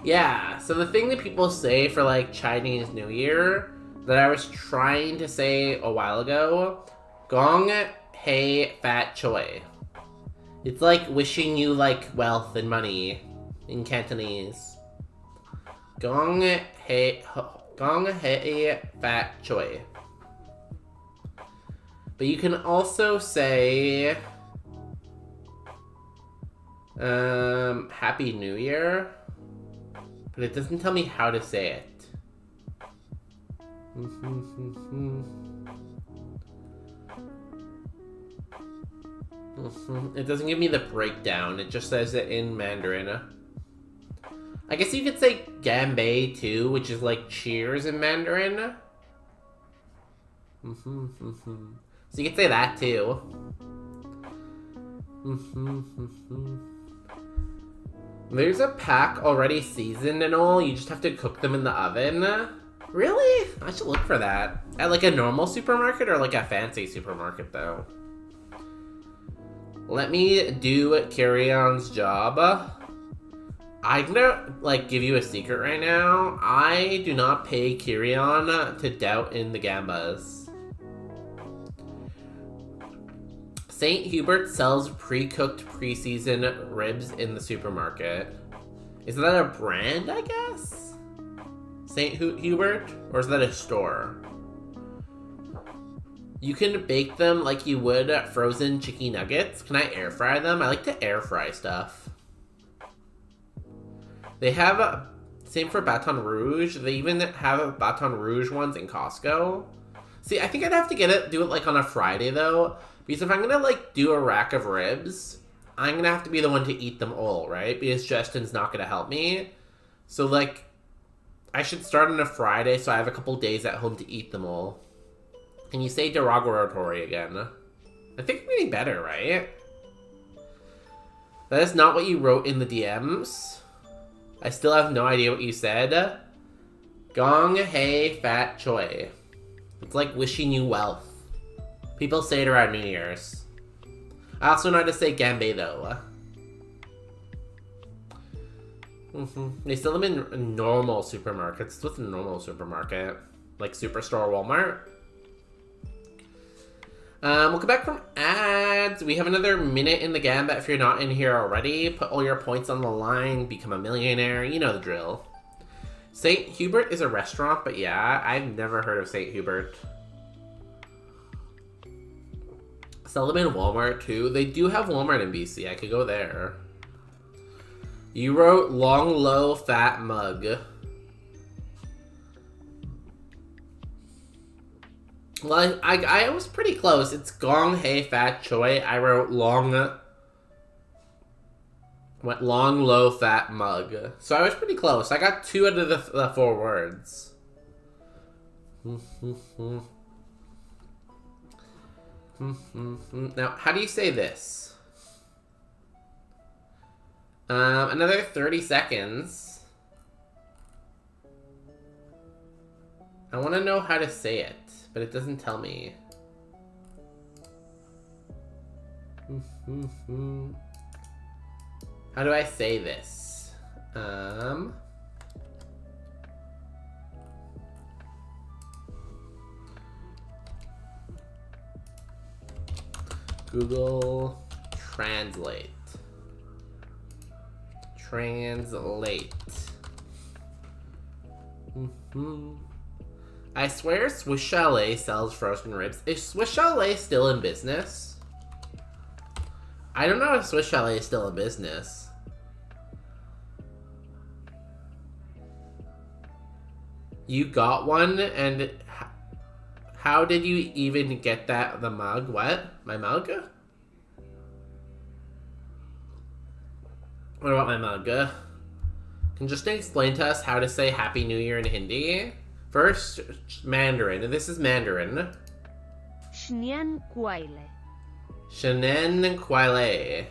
Yeah, so the thing that people say for, like, Chinese New Year that I was trying to say a while ago, Gong Hei Fat Choi. It's like wishing you, like, wealth and money in Cantonese. Gong Hei Fat Choi. But you can also say Happy New Year. But it doesn't tell me how to say it. It doesn't give me the breakdown. It just says it in Mandarin. I guess you could say Ganbei too, which is like cheers in Mandarin. So you could say that too. There's a pack already seasoned and all. You just have to cook them in the oven. Really? I should look for that. At like a normal supermarket or like a fancy supermarket though. Let me do Carry-On's job. I'm gonna like give you a secret right now. I do not pay Carry-On to doubt in the gambas. St. Hubert sells pre-cooked pre-seasoned ribs in the supermarket. Is that a brand, I guess? St. Hubert? Or is that a store? You can bake them like you would frozen chicken nuggets. Can I air fry them? I like to air fry stuff. They have same for Baton Rouge. They even have Baton Rouge ones in Costco. See, I think I'd have to do it like on a Friday though. Because if I'm gonna like do a rack of ribs, I'm gonna have to be the one to eat them all, right? Because Justin's not gonna help me. So like, I should start on a Friday so I have a couple days at home to eat them all. Can you say derogatory again? I think I'm getting better, right? That is not what you wrote in the DMs. I still have no idea what you said. Gong hei fat choi. It's like wishing you wealth. People say it around New Year's. I also know how to say Ganbei though. They sell them in normal supermarkets. What's a normal supermarket? Like Superstore or Walmart? We'll come back from ads. We have another minute in the gambit if you're not in here already. Put all your points on the line. Become a millionaire. You know the drill. St. Hubert is a restaurant, but yeah, I've never heard of St. Hubert. Sell them in Walmart too. They do have Walmart in BC. I could go there. You wrote long, low, fat mug. Well, I was pretty close. It's gong hei fat choi. I wrote long, low, fat mug. So I was pretty close. I got 2 out of the 4 words. Now, how do you say this? Another 30 seconds. I want to know how to say it, but it doesn't tell me. How do I say this? Google Translate. I swear Swiss Chalet sells frozen ribs. Is Swiss Chalet still in business? I don't know if Swiss Chalet is still in business. You got one, and how did you even get that? The mug? What? My mug? What about my mug? Can Justin explain to us how to say Happy New Year in Hindi? First, Mandarin. This is Mandarin. Shnyan Kwaile. Shenen Kwale.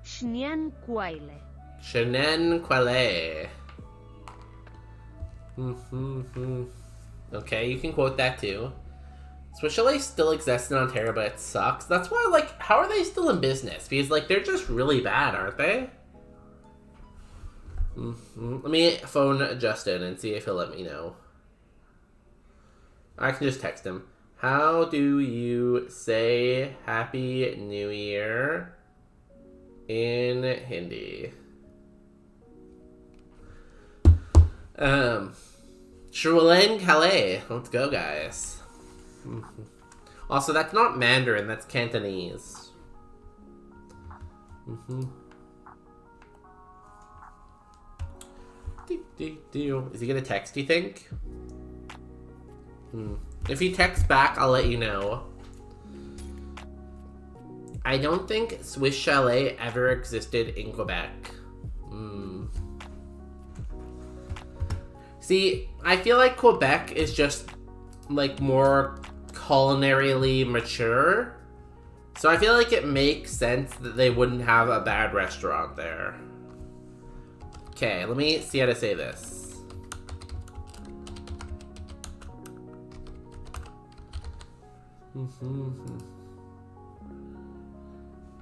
Shnyan Kwaile. Shenen Kwale. Okay, you can quote that too. Swiss Chalet still exists in Ontario, but it sucks. That's why, like, how are they still in business? Because, like, they're just really bad, aren't they? Let me phone Justin and see if he'll let me know. I can just text him. How do you say Happy New Year in Hindi? Shrulen Calais. Let's go, guys. Also, that's not Mandarin, that's Cantonese. Is he gonna text, do you think? If he texts back, I'll let you know. I don't think Swiss Chalet ever existed in Quebec. See, I feel like Quebec is just, like, more culinarily mature. So I feel like it makes sense that they wouldn't have a bad restaurant there. Okay, let me see how to say this.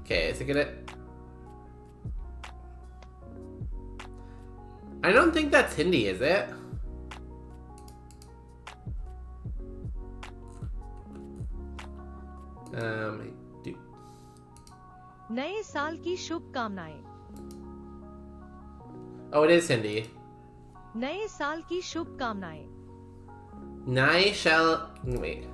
Okay, is it gonna... I don't think that's Hindi, is it? नए साल की शुभकामनाएं Oh, it is Hindi. नए साल की शुभकामनाएं Nai shall... Wait.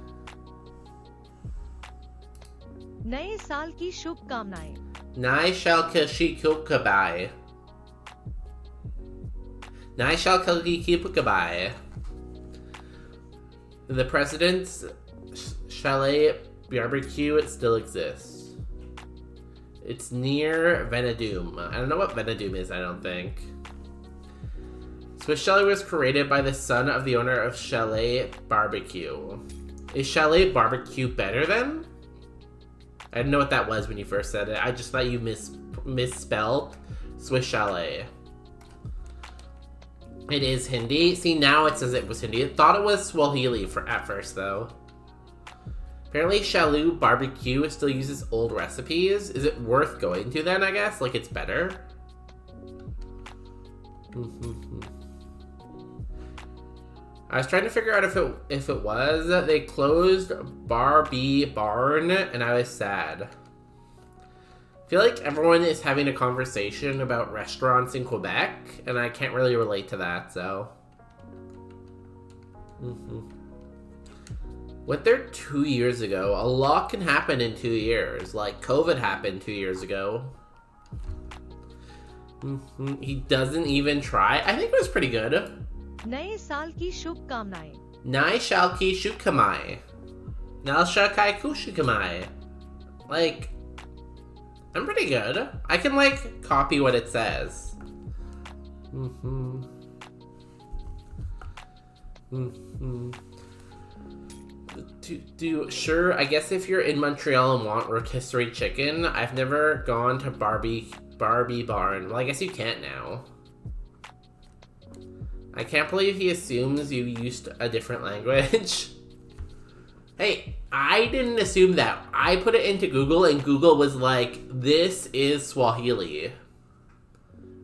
नए साल की शुभकामनाएं Nai shall kishikukabai. Nai shall kishikukabai. The President's Chalet Barbecue, it still exists. It's near Venadoom. I don't know what Venadoom is, I don't think. Swiss Chalet was created by the son of the owner of Chalet Barbecue. Is Chalet Barbecue better then? I didn't know what that was when you first said it. I just thought you misspelled Swiss Chalet. It is Hindi. See, now it says it was Hindi. I thought it was Swahili at first, though. Apparently, Chalet Barbecue still uses old recipes. Is it worth going to then, I guess? Like, it's better? I was trying to figure out if it was. They closed Barbie Barn, and I was sad. I feel like everyone is having a conversation about restaurants in Quebec, and I can't really relate to that, so... Went there 2 years ago. A lot can happen in 2 years. Like, COVID happened 2 years ago. He doesn't even try. I think it was pretty good. नए साल की शुभकामनाएं Nai shalki shukamai. Nal shakai kushukamai. Like, I'm pretty good. I can, like, copy what it says. Sure, I guess if you're in Montreal and want rotisserie chicken, I've never gone to Barbie Barn. Well, I guess you can't now. I can't believe he assumes you used a different language. Hey, I didn't assume that. I put it into Google and Google was like, this is Swahili.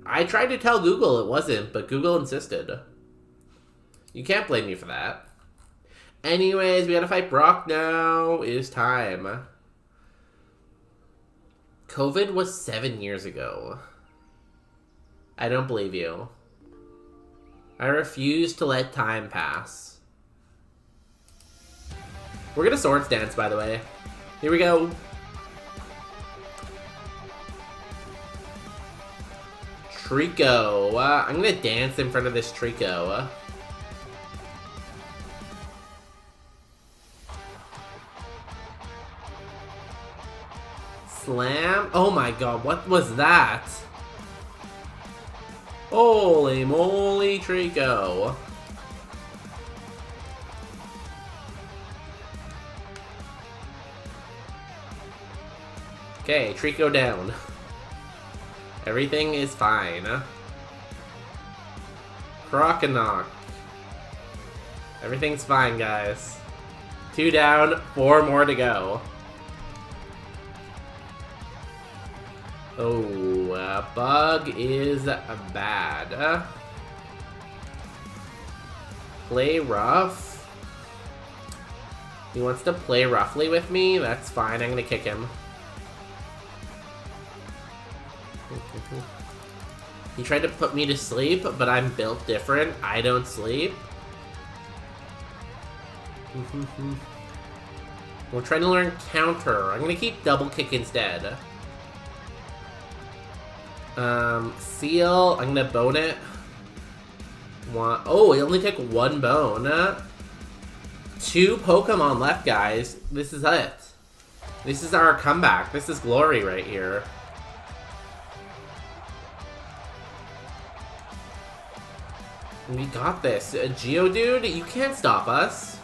I tried to tell Google it wasn't, but Google insisted. You can't blame me for that. Anyways, we gotta fight Brock now. It is time. COVID was 7 years ago. I don't believe you. I refuse to let time pass. We're gonna swords dance, by the way. Here we go. Trico. I'm gonna dance in front of this Trico. Slam. Oh my god, what was that? Holy moly, Trico. Okay, Trico down. Everything is fine. Croconock. Everything's fine, guys. 2 down, 4 more to go. Oh, Bug is bad. Play rough. He wants to play roughly with me? That's fine, I'm gonna kick him. He tried to put me to sleep, but I'm built different. I don't sleep. We're trying to learn counter. I'm gonna keep double kick instead. Seal, I'm gonna bone it. One. Oh, we only took one bone. 2 Pokemon left, guys. This is it. This is our comeback. This is glory right here. We got this. Geodude, you can't stop us.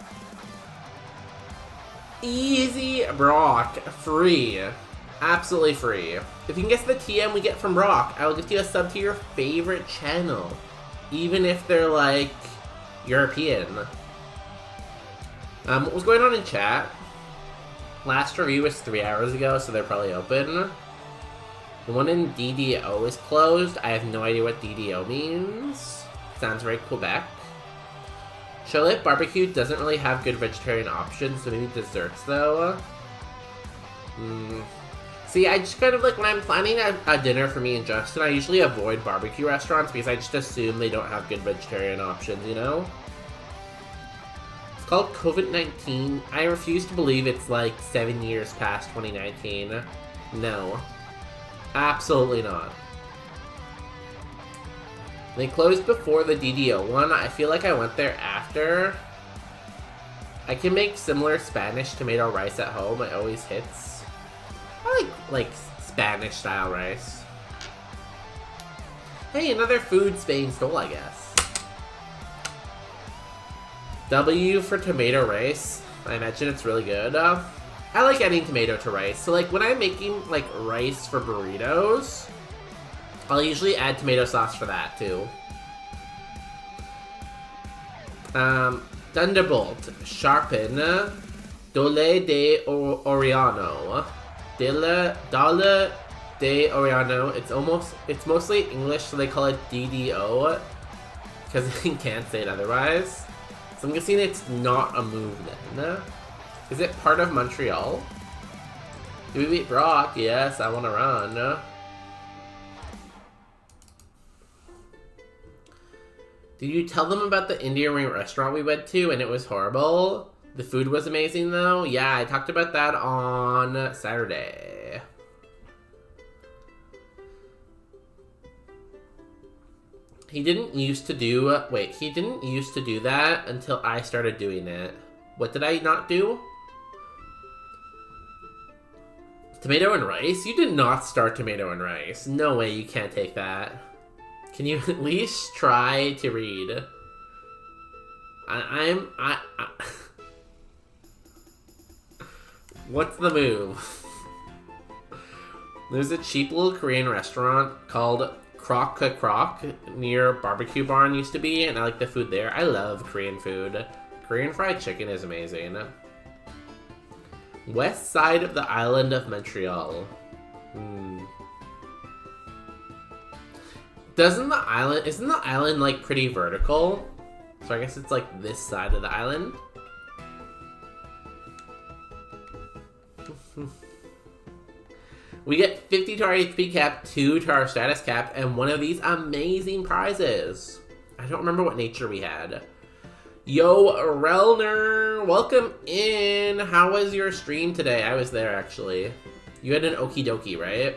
Easy Brock. Free. Absolutely free. If you can guess the TM we get from Brock, I will gift you a sub to your favorite channel. Even if they're, like, European. What was going on in chat? Last review was 3 hours ago, so they're probably open. The one in DDO is closed. I have no idea what DDO means. Sounds very Quebec. Charlotte Barbecue doesn't really have good vegetarian options, so maybe desserts, though. See, I just kind of like, when I'm planning a dinner for me and Justin, I usually avoid barbecue restaurants because I just assume they don't have good vegetarian options, you know? It's called COVID-19. I refuse to believe it's like 7 years past 2019. No. Absolutely not. They closed before the DDO one. I feel like I went there after. I can make similar Spanish tomato rice at home. It always hits. I like Spanish style rice. Hey, another food Spain stole, I guess. W for tomato rice. I imagine it's really good. I like adding tomato to rice. So like when I'm making like rice for burritos, I'll usually add tomato sauce for that too. Thunderbolt, Sharpen, Dole de Oriano. Dole de Oriano. It's mostly English, so they call it DDO. Because they can't say it otherwise. So I'm guessing it's not a move then. Is it part of Montreal? Do we beat Brock? Yes, I want to run. Did you tell them about the Indian Ring restaurant we went to and it was horrible? The food was amazing though? Yeah, I talked about that on Saturday. He didn't used to do that until I started doing it. What did I not do? Tomato and rice? You did not start tomato and rice. No way, you can't take that. Can you at least try to read? What's the move? There's a cheap little Korean restaurant called Croc Croc near Barbecue Barn used to be, and I like the food there. I love Korean food. Korean fried chicken is amazing. West side of the island of Montreal. Isn't the island like pretty vertical? So I guess it's like this side of the island. We get 50 to our HP cap, 2 to our status cap, and one of these amazing prizes. I don't remember what nature we had. Yo, Relner, welcome in. How was your stream today? I was there, actually. You had an okie dokie, right?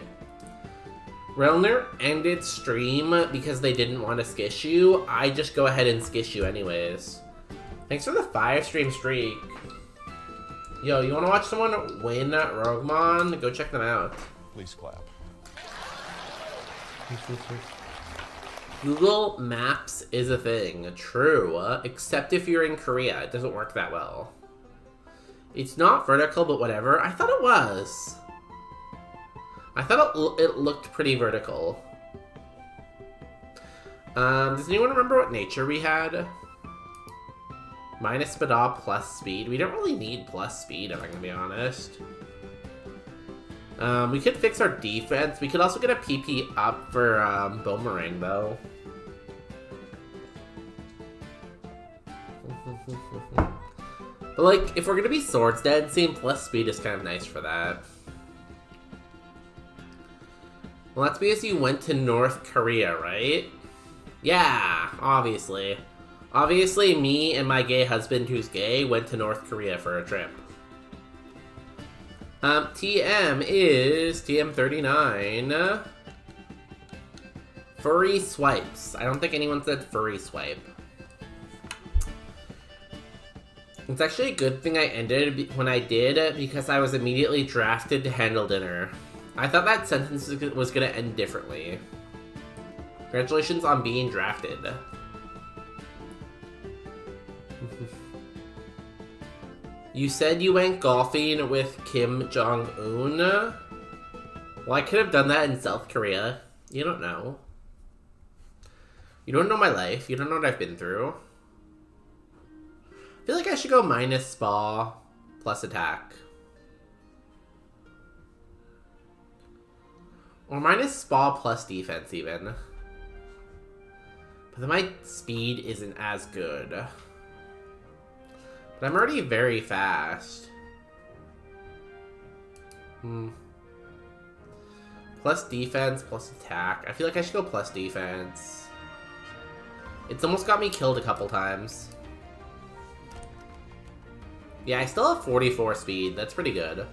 Relner ended stream because they didn't want to skish you. I just go ahead and skish you anyways. Thanks for the 5-stream streak. Yo, you want to watch someone win Roguemon? Go check them out. Please clap. Google Maps is a thing. True. Except if you're in Korea. It doesn't work that well. It's not vertical, but whatever. I thought it was. I thought it looked pretty vertical. Does anyone remember what nature we had? Minus Spadab plus speed. We don't really need plus speed, if I'm gonna be honest. We could fix our defense. We could also get a PP up for Boomerang, though. But, like, if we're gonna be Swords Dancing, plus speed is kind of nice for that. Well, that's because you went to North Korea, right? Yeah, obviously. Obviously, me and my gay husband, who's gay, went to North Korea for a trip. TM is TM39. Furry swipes. I don't think anyone said furry swipe. It's actually a good thing I ended when I did, because I was immediately drafted to handle dinner. I thought that sentence was gonna end differently. Congratulations on being drafted. You said you went golfing with Kim Jong-un? Well, I could have done that in South Korea. You don't know. You don't know my life. You don't know what I've been through. I feel like I should go minus spa plus attack. Or minus spa plus defense even. But then my speed isn't as good. But I'm already very fast. Plus defense, plus attack. I feel like I should go plus defense. It's almost got me killed a couple times. Yeah, I still have 44 speed. That's pretty good.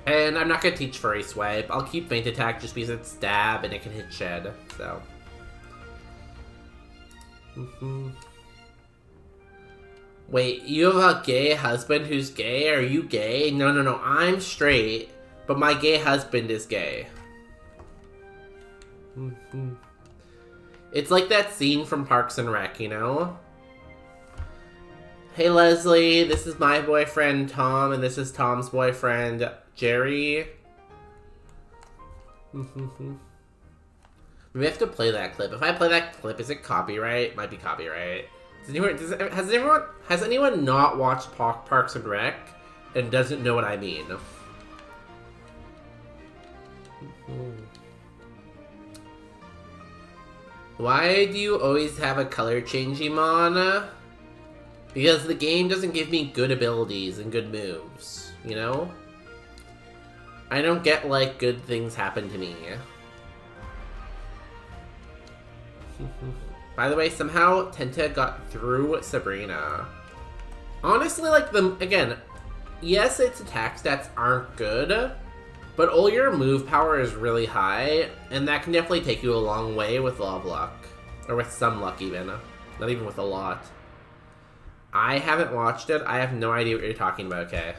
And I'm not going to teach Furry Swipe. I'll keep Feint Attack just because it's stab and it can hit Shed. So. Wait, you have a gay husband who's gay? Are you gay? No. I'm straight, but my gay husband is gay. It's like that scene from Parks and Rec, you know? Hey Leslie, this is my boyfriend Tom, and this is Tom's boyfriend Jerry. Maybe I have to play that clip. If I play that clip, is it copyright? Might be copyright. Has anyone not watched Parks and Rec and doesn't know what I mean? Why do you always have a color change, Iman? Because the game doesn't give me good abilities and good moves, you know? I don't get, like, good things happen to me. By the way, somehow Tenta got through Sabrina. Honestly, like, again, yes, its attack stats aren't good, but all your move power is really high, and that can definitely take you a long way with a lot of luck. Or with some luck, even. Not even with a lot. I haven't watched it. I have no idea what you're talking about, okay?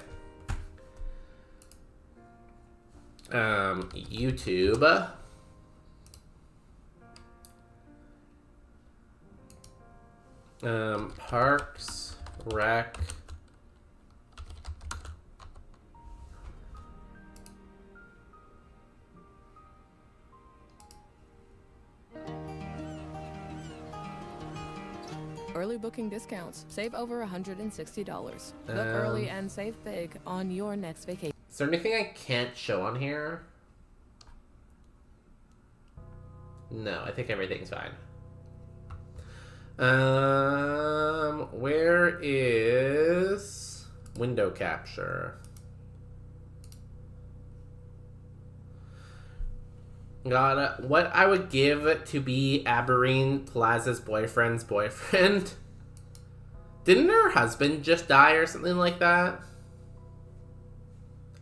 YouTube. Parks, Rec. Early booking discounts. Save over $160. Book early and save big on your next vacation. Is there anything I can't show on here? No, I think everything's fine. Where is window capture? Got it. What I would give to be Aberreen Plaza's boyfriend's boyfriend? Didn't her husband just die or something like that?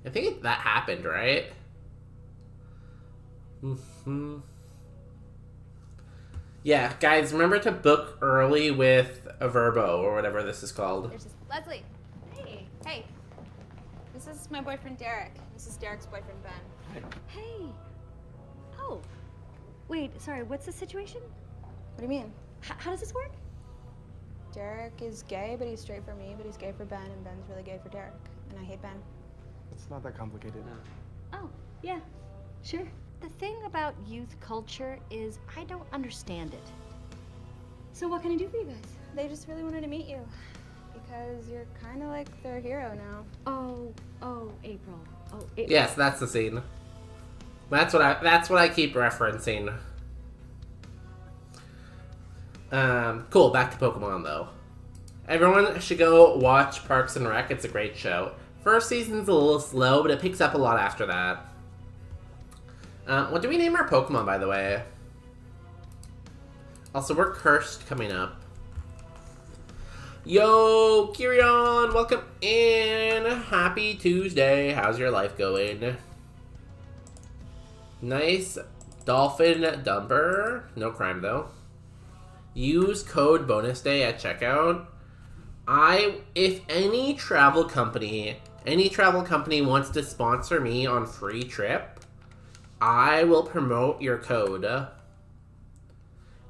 I think that happened, right? Yeah, guys, remember to book early with a Verbo or whatever this is called. Leslie. Hey. This is my boyfriend Derek. This is Derek's boyfriend Ben. Hey. Oh. Wait, sorry, what's the situation? What do you mean? How does this work? Derek is gay, but he's straight for me, but he's gay for Ben, and Ben's really gay for Derek. And I hate Ben. It's not that complicated. Oh, yeah, sure. The thing about youth culture is I don't understand it. So what can I do for you guys? They just really wanted to meet you. Because you're kind of like their hero now. Oh, April. Oh, April. Yes, that's the scene. That's what I keep referencing. Cool, back to Pokemon though. Everyone should go watch Parks and Rec, it's a great show. First season's a little slow, but it picks up a lot after that. What do we name our Pokemon, by the way? Also, we're cursed coming up. Yo, Kirion, welcome in. Happy Tuesday. How's your life going? Nice Dolphin Dumper. No crime, though. Use code bonus day at checkout. If any travel company wants to sponsor me on free trip, I will promote your code. I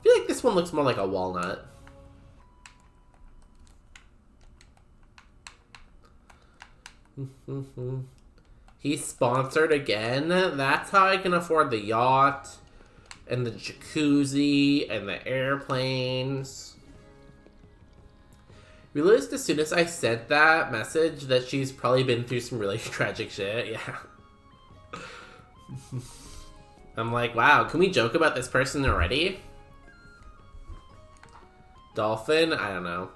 feel like this one looks more like a walnut. He's sponsored again. That's how I can afford the yacht and the jacuzzi and the airplanes. Realized as soon as I sent that message that she's probably been through some really tragic shit. Yeah. I'm like, wow, can we joke about this person already? Dolphin? I don't know.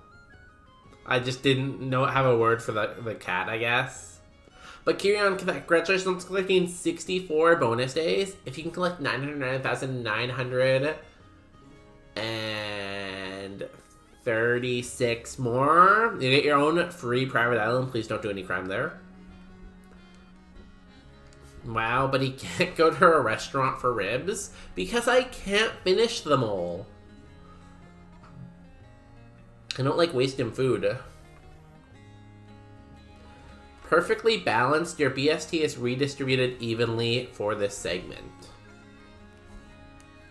I just didn't have a word for the cat, I guess. But Kirion, congratulations on collecting 64 bonus days. If you can collect 909,936 more, you get your own free private island. Please don't do any crime there. Wow, but he can't go to a restaurant for ribs because I can't finish them all. I don't like wasting food. Perfectly balanced, your BST is redistributed evenly for this segment.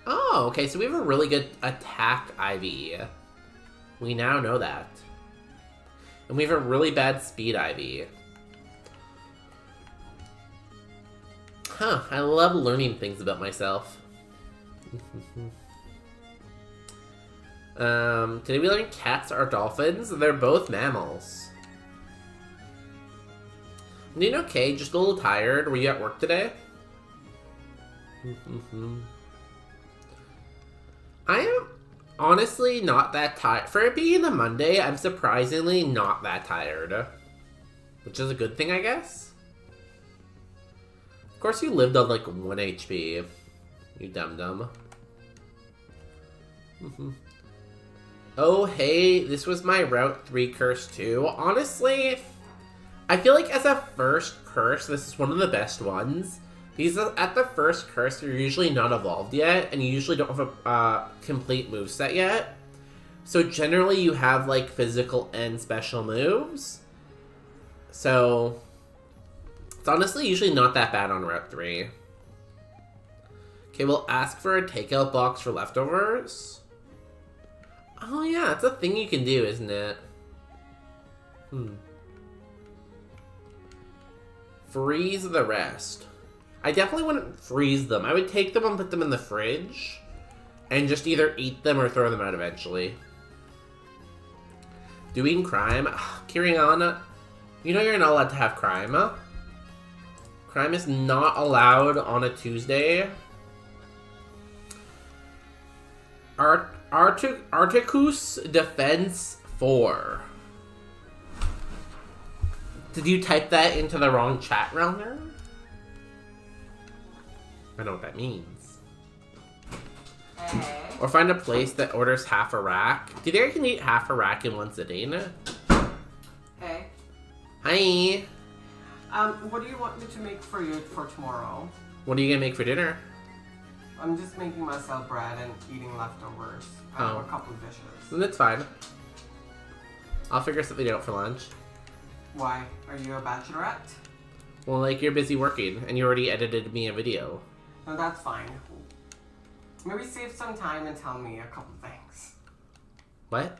Oh, okay, so we have a really good attack IV. We now know that. And we have a really bad speed IV. Huh, I love learning things about myself. Today we learned cats are dolphins. They're both mammals. I'm doing okay, just a little tired. Were you at work today? I am honestly not that tired. For it being a Monday, I'm surprisingly not that tired. Which is a good thing, I guess. Of course you lived on like 1 HP. You dum-dum. Oh, hey, this was my Route 3 curse too. Honestly, I feel like as a first curse, this is one of the best ones. Because at the first curse, you're usually not evolved yet, and you usually don't have a complete moveset yet. So generally you have like physical and special moves. So it's honestly usually not that bad on Route 3. Okay, we'll ask for a takeout box for leftovers. Oh yeah, it's a thing you can do, isn't it? Freeze the rest. I definitely wouldn't freeze them. I would take them and put them in the fridge and just either eat them or throw them out eventually. Doing crime? Kiriana, you know you're not allowed to have crime. Crime is not allowed on a Tuesday. Articus Defense 4. Did you type that into the wrong chat round there? I know what that means. Hey. Or find a place that orders half a rack. Do you think I can eat half a rack in one sitting? Hey. Hi. What do you want me to make for you for tomorrow? What are you gonna make for dinner? I'm just making myself bread and eating leftovers. I have a couple of dishes. That's fine. I'll figure something out for lunch. Why? Are you a bachelorette? Well, like, you're busy working, and you already edited me a video. No, that's fine. Maybe save some time and tell me a couple things. What?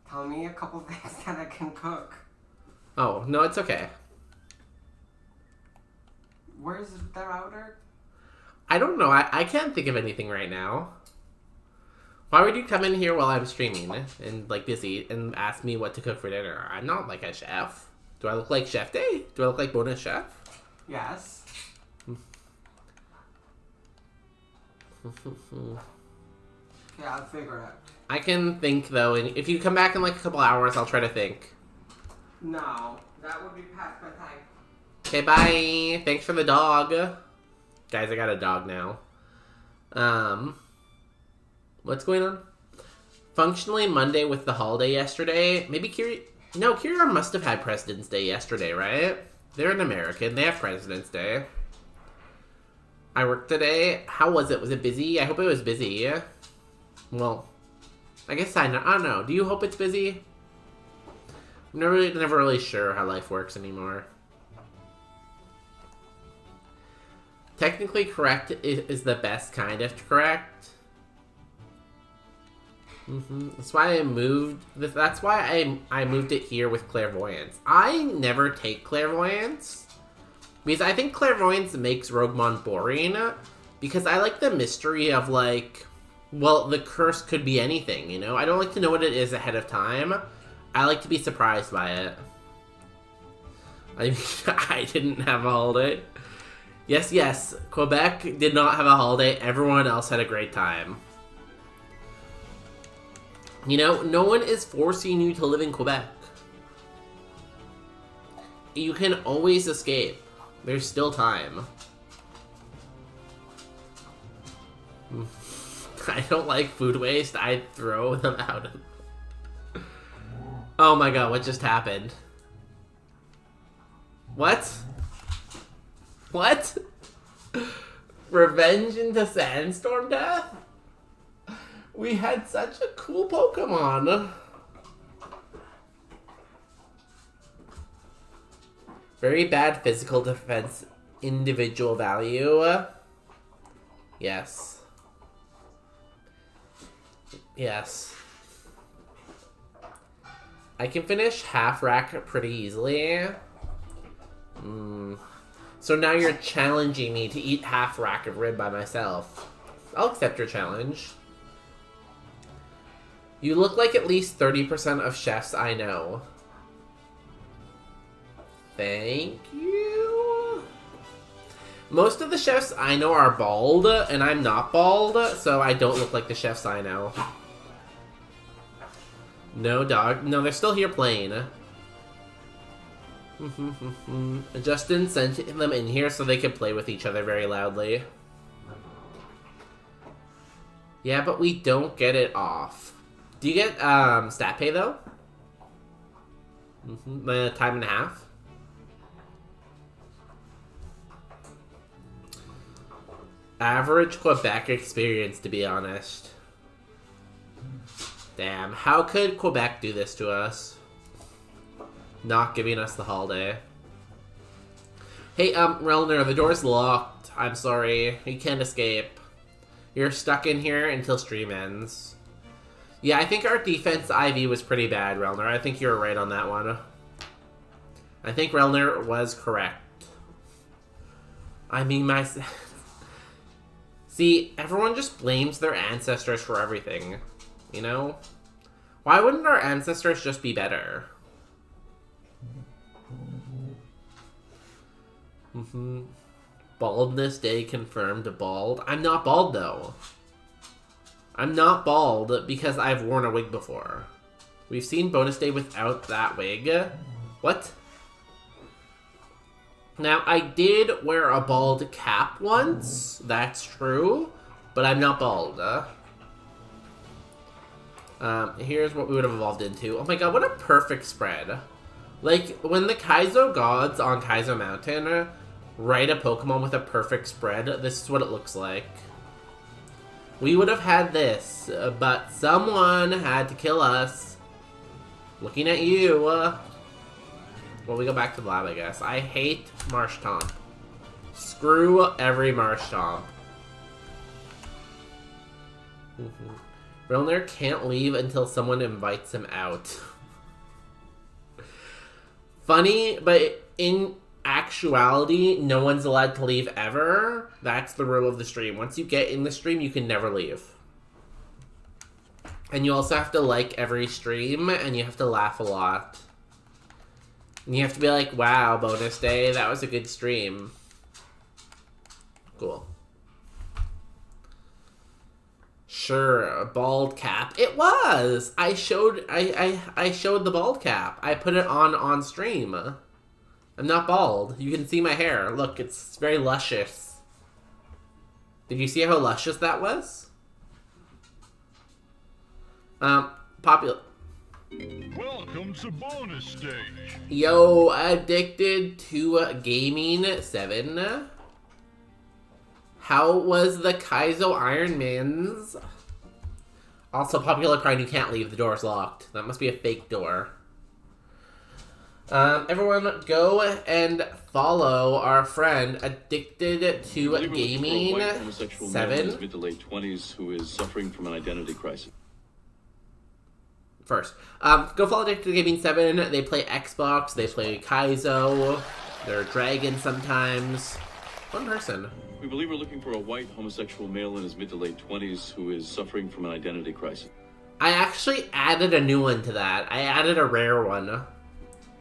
Tell me a couple things that I can cook. Oh, no, it's okay. Where's the router? I don't know. I can't think of anything right now. Why would you come in here while I'm streaming and, like, busy and ask me what to cook for dinner? I'm not, like, a chef. Do I look like Chef Day? Do I look like Bonus Chef? Yes. Okay, I'll figure it out. I can think, though, and if you come back in, like, a couple hours, I'll try to think. No, that would be past my time. Okay, bye! Thanks for the dog. Guys, I got a dog now. What's going on? Functionally Monday with the holiday yesterday. Maybe Kira must have had President's Day yesterday, right? They're an American. They have President's Day. I worked today. How was it? Was it busy? I hope it was busy. Well, I guess I don't know. Do you hope it's busy? I'm never really sure how life works anymore. Technically correct is the best kind of correct. That's why I moved. That's why I moved it here with clairvoyance. I never take clairvoyance because I think clairvoyance makes Roguemon boring. Because I like the mystery of like, well, the curse could be anything. You know, I don't like to know what it is ahead of time. I like to be surprised by it. I didn't have a holiday. Yes, Quebec did not have a holiday. Everyone else had a great time. You know, no one is forcing you to live in Quebec. You can always escape. There's still time. I don't like food waste. I'd throw them out. Oh my god, what just happened? What? What? Revenge into Sandstorm Death? We had such a cool Pokemon. Very bad physical defense, individual value. Yes. Yes. I can finish half rack pretty easily. So now you're challenging me to eat half rack of rib by myself. I'll accept your challenge. You look like at least 30% of chefs I know. Thank you. Most of the chefs I know are bald, and I'm not bald, so I don't look like the chefs I know. No, dog. No, they're still here playing. Justin sent them in here so they could play with each other very loudly. Yeah, but we don't get it off. Do you get stat pay though? Time and a half. Average Quebec experience, to be honest. Damn, how could Quebec do this to us? Not giving us the holiday. Hey, Relner, the door's locked. I'm sorry. You can't escape. You're stuck in here until stream ends. Yeah, I think our defense IV was pretty bad, Relner. I think you're right on that one. I think Relner was correct. I mean, See, everyone just blames their ancestors for everything. You know? Why wouldn't our ancestors just be better? Baldness day confirmed bald. I'm not bald though. I'm not bald because I've worn a wig before. We've seen bonus day without that wig. What? Now, I did wear a bald cap once. That's true. But I'm not bald. Here's what we would have evolved into. Oh my god, what a perfect spread. Like, when the Kaizo gods on Kaizo Mountain write a Pokemon with a perfect spread, this is what it looks like. We would have had this, but someone had to kill us. Looking at you. Well, we go back to the lab, I guess. I hate Marshtomp. Screw every Marshtomp. Rilner can't leave until someone invites him out. Funny, but in actuality, no one's allowed to leave ever. That's the rule of the stream. Once you get in the stream, you can never leave. And you also have to like every stream, and you have to laugh a lot. And you have to be like, wow, bonus day, that was a good stream. Cool. Sure, a bald cap. It was! I showed the bald cap. I put it on stream. I'm not bald. You can see my hair. Look, it's very luscious. Did you see how luscious that was? Popular. Welcome to bonus stage. Yo, addicted to gaming 7. How was the Kaizo Iron Man's? Also, Popular Pride, you can't leave. The door's locked. That must be a fake door. Everyone, go and follow our friend Addicted to Gaming 7. Mid to late 20s who is suffering from an identity crisis. First, go follow Addicted to Gaming 7. They play Xbox. They play Kaizo. They're dragons sometimes. One person. We believe we're looking for a white homosexual male in his mid to late 20s who is suffering from an identity crisis. I actually added a new one to that. I added a rare one.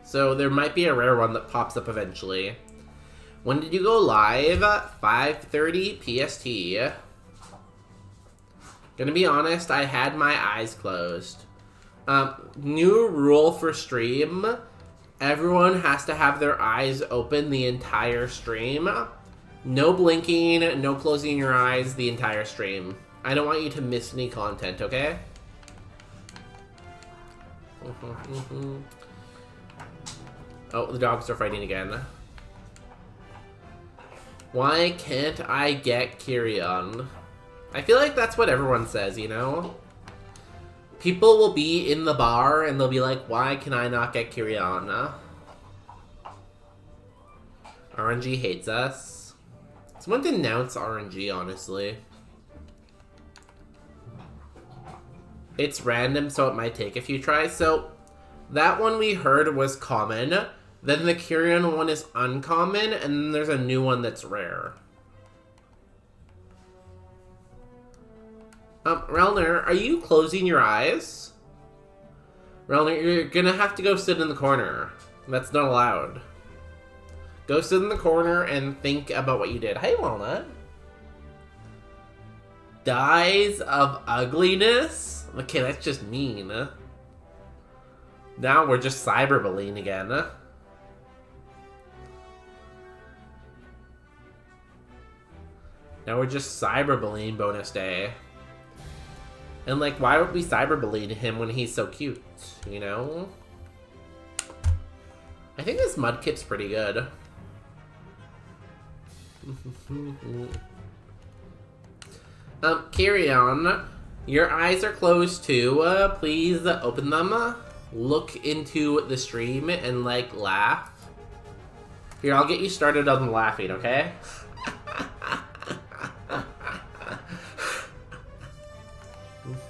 So there might be a rare one that pops up eventually. When did you go live? 5:30 PST. Gonna be honest, I had my eyes closed. New rule for stream. Everyone has to have their eyes open the entire stream. No blinking, no closing your eyes the entire stream. I don't want you to miss any content, okay? Oh, the dogs are fighting again. Why can't I get Kyrian? I feel like that's what everyone says, you know? People will be in the bar and they'll be like, why can I not get Kyrian? RNG hates us. Someone denounce RNG, honestly. It's random, so it might take a few tries. So, that one we heard was common. Then the Kyrian one is uncommon, and then there's a new one that's rare. Relner, are you closing your eyes? Relner, you're gonna have to go sit in the corner. That's not allowed. Go sit in the corner and think about what you did. Hey, Walnut. Dyes of ugliness? Okay, that's just mean. Now we're just cyberbullying again. Now we're just cyberbullying bonus day. And like, why would we cyberbully him when he's so cute, you know? I think this Mudkip's pretty good. Kyrian, your eyes are closed too. Please open them. Look into the stream and like laugh. Here, I'll get you started on the laughing, okay?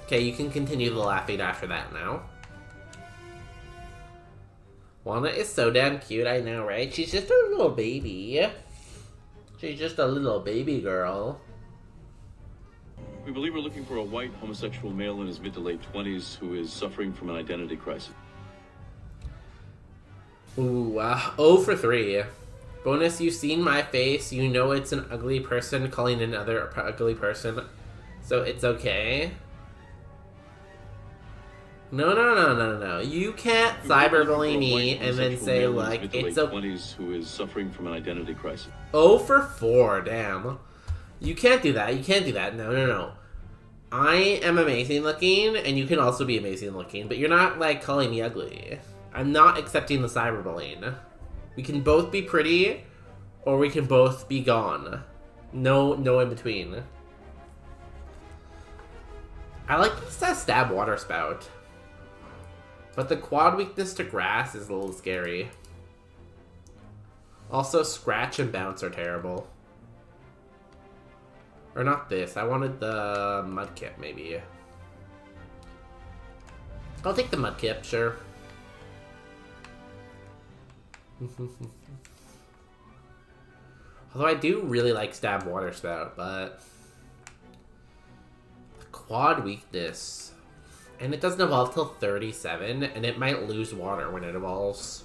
Okay, you can continue the laughing after that now. Walnut is so damn cute, I know, right? She's just a little baby. She's just a little baby girl. We believe we're looking for a white homosexual male in his mid to late 20s who is suffering from an identity crisis. Ooh, 0 for 3. Bonus, you've seen my face. You know it's an ugly person calling another ugly person. So it's okay. No. You can't cyberbully me and then say, like, it's okay. 20s who is suffering from an identity crisis. 0 for 4, damn. You can't do that. You can't do that. No. I am amazing looking, and you can also be amazing looking, but you're not, like, calling me ugly. I'm not accepting the cyberbullying. We can both be pretty, or we can both be gone. No in between. I like this stab water spout. But the quad weakness to grass is a little scary. Also, scratch and bounce are terrible. Or not this. I wanted the Mudkip, maybe. I'll take the Mudkip, sure. Although I do really like stab water spout, but the quad weakness. And it doesn't evolve till 37, and it might lose water when it evolves.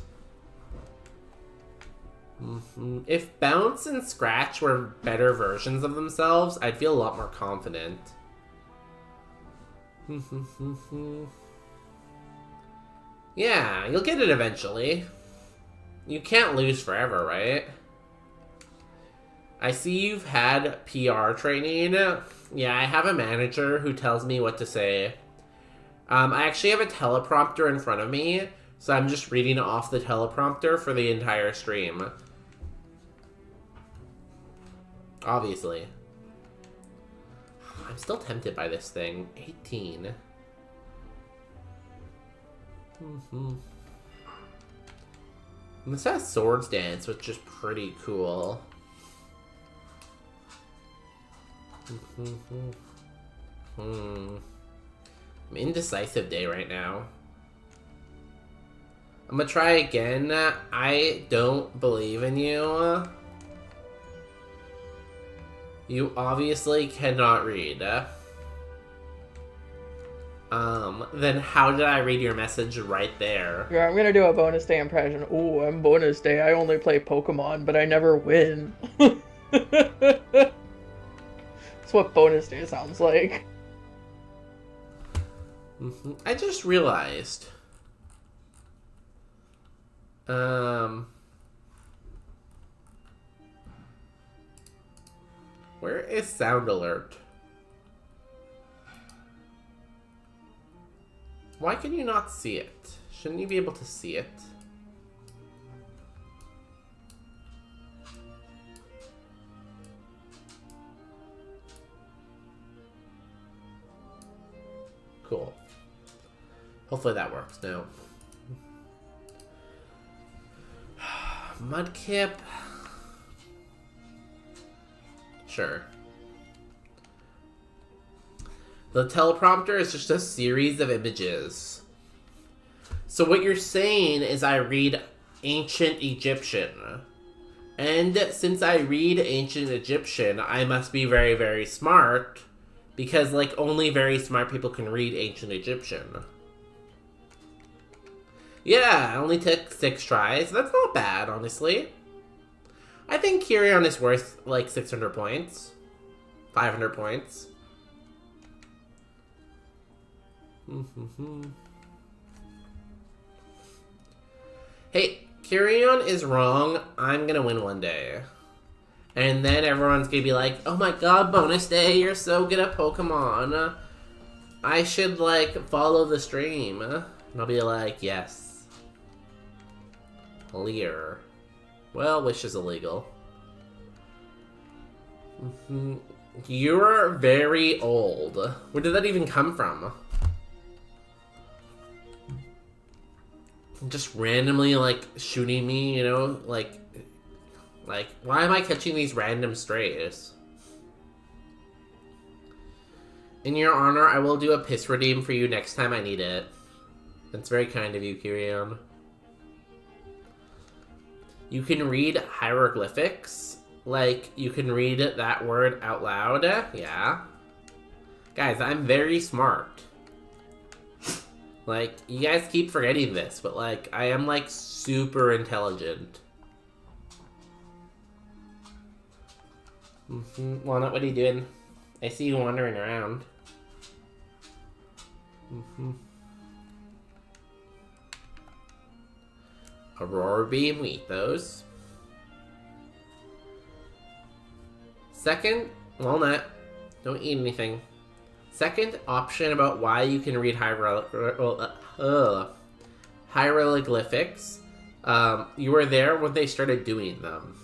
If Bounce and Scratch were better versions of themselves, I'd feel a lot more confident. Yeah, you'll get it eventually. You can't lose forever, right? I see you've had PR training. Yeah, I have a manager who tells me what to say. I actually have a teleprompter in front of me, so I'm just reading off the teleprompter for the entire stream. Obviously. I'm still tempted by this thing. 18. And this has Swords Dance, which is pretty cool. I'm indecisive day right now. I'm gonna try again. I don't believe in you. You obviously cannot read. Then how did I read your message right there? Yeah, I'm gonna do a bonus day impression. Ooh, I'm bonus day. I only play Pokemon, but I never win. That's what bonus day sounds like. I just realized. Where is Sound Alert? Why can you not see it? Shouldn't you be able to see it? Cool. Hopefully that works now. Mudkip. Sure. The teleprompter is just a series of images. So what you're saying is I read Ancient Egyptian. And since I read Ancient Egyptian, I must be very, very smart. Because, like, only very smart people can read Ancient Egyptian. Yeah, it only took 6 tries. That's not bad, honestly. I think Kyrion is worth, like, 600 points. 500 points. Hey, Kyrion is wrong. I'm gonna win one day. And then everyone's gonna be like, oh my god, bonus day, you're so good at Pokemon. I should, like, follow the stream. And I'll be like, yes. Lear. Well, Wish is illegal. You're very old. Where did that even come from? Just randomly, like, shooting me, you know? Like, why am I catching these random strays? In your honor, I will do a piss redeem for you next time I need it. That's very kind of you, Kyrion. You can read hieroglyphics. Like, you can read that word out loud. Yeah. Guys, I'm very smart. Like, you guys keep forgetting this, but, like, I am, like, super intelligent. Walnut, what are you doing? I see you wandering around. Aurora Beam, we eat those. Second, Walnut, don't eat anything. Second option about why you can read hieroglyphics. You were there when they started doing them.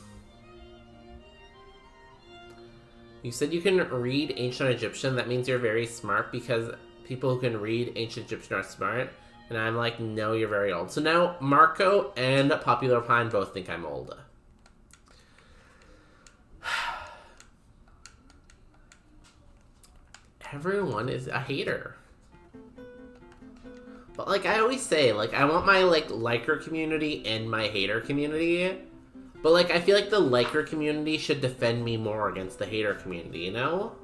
You said you can read Ancient Egyptian. That means you're very smart because people who can read Ancient Egyptian are smart. And I'm like, no, you're very old. So now Marco and Popular Pine both think I'm old. Everyone is a hater. But, like, I always say, like, I want my, like, liker community and my hater community. But, like, I feel like the liker community should defend me more against the hater community, you know?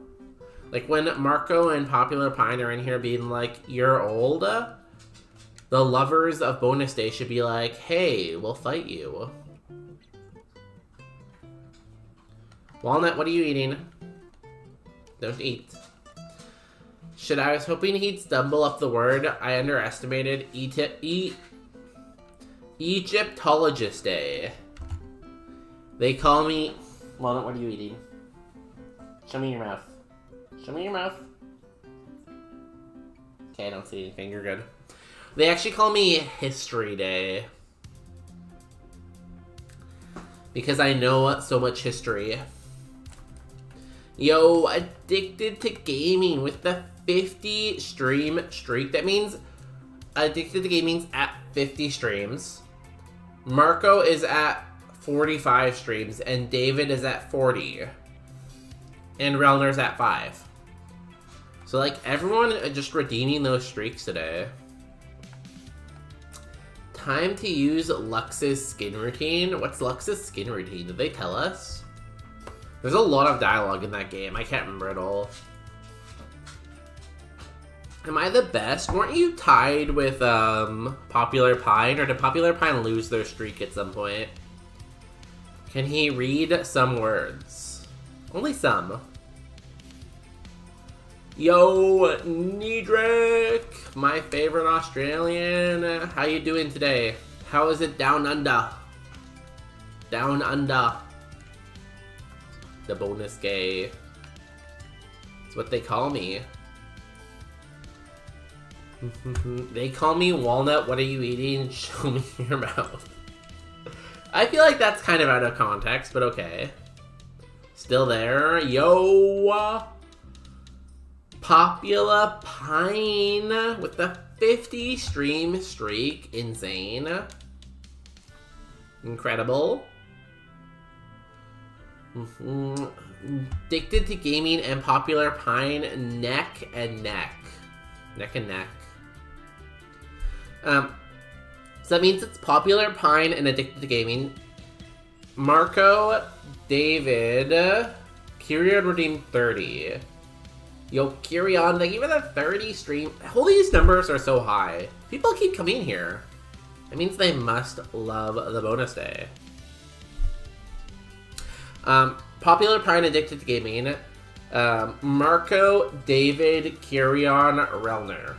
Like, when Marco and Popular Pine are in here being like, you're old, the lovers of Bonus Day should be like, hey, we'll fight you. Walnut, what are you eating? Don't eat. I was hoping he'd stumble up the word. I underestimated Egyptologist Day. They call me... Walnut, what are you eating? Show me your mouth. Show me your mouth. Okay, I don't see anything. You're good. They actually call me History Day. Because I know so much history. Yo, addicted to gaming with the 50 stream streak. That means Addicted to Gaming's at 50 streams. Marco is at 45 streams, and David is at 40. And Relner's at 5. So, like, everyone just redeeming those streaks today. Time to use Lux's skin routine. What's Lux's skin routine? Did they tell us? There's a lot of dialogue in that game. I can't remember it all. Am I the best? Weren't you tied with Popular Pine? Or did Popular Pine lose their streak at some point? Can he read some words? Only some. Yo, Nedrick, my favorite Australian. How you doing today? How is it down under? Down under. The bonus gay. That's what they call me. They call me Walnut. What are you eating? Show me your mouth. I feel like that's kind of out of context, but okay. Still there. Yo. Popular Pine with the 50 stream streak. Insane. Incredible. Addicted to Gaming and Popular Pine neck and neck. Neck and neck. So that means it's Popular Pine and Addicted to Gaming. Marco, David, Kyrion redeemed 30. Yo, Kyrion, thank you for the 30 stream. All these numbers are so high. People keep coming here. It means they must love the bonus day. Popular Pine, Addicted to Gaming. Marco, David, Kyrion, Relner.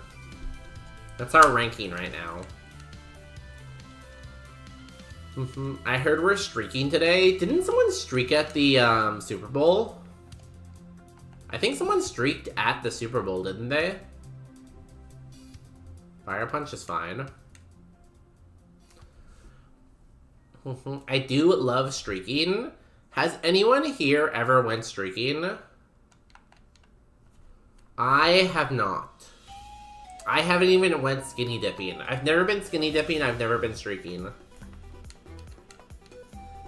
That's our ranking right now. I heard we're streaking today. Didn't someone streak at the Super Bowl? I think someone streaked at the Super Bowl, didn't they? Fire Punch is fine. I do love streaking. Has anyone here ever went streaking? I have not. I haven't even went skinny dipping. I've never been skinny dipping. I've never been streaking.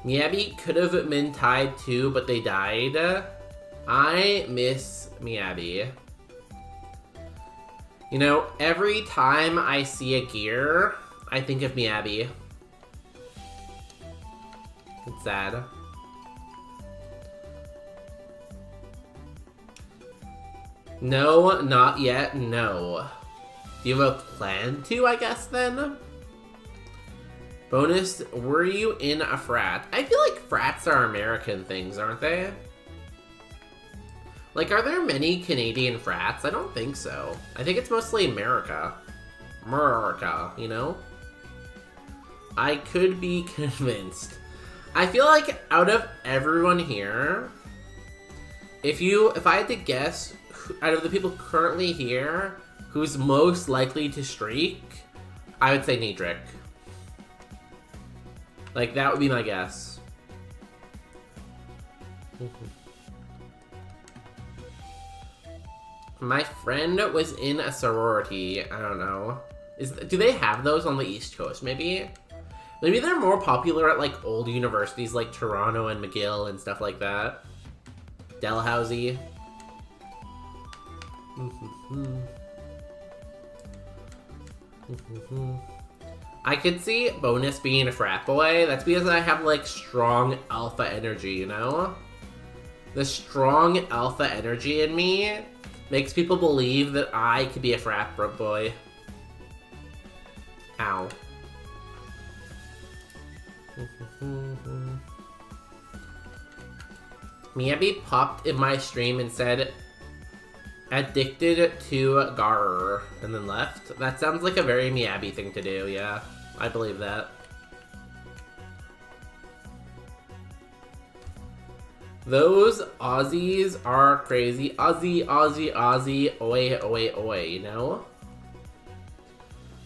Miyabi could have been tied too, but they died. I miss Miyabi. You know, every time I see a gear, I think of Miyabi. It's sad. No, not yet, no. Do you have a plan to, I guess, then? Bonus, were you in a frat? I feel like frats are American things, aren't they? Like, are there many Canadian frats? I don't think so. I think it's mostly America. America, you know? I could be convinced. I feel like out of everyone here, if I had to guess, out of the people currently here, who's most likely to streak, I would say Nedrick. Like, that would be my guess. My friend was in a sorority. I don't know. Do they have those on the East Coast, maybe? Maybe they're more popular at, like, old universities like Toronto and McGill and stuff like that. Dalhousie. I could see Bonus being a frat boy. That's because I have, like, strong alpha energy, you know? The strong alpha energy in me makes people believe that I could be a frat boy. Ow. Miyabi popped in my stream and said, addicted to Gar, and then left. That sounds like a very Miyabi thing to do, yeah. I believe that. Those Aussies are crazy. Aussie, Aussie, Aussie, oi, oi, oi, you know?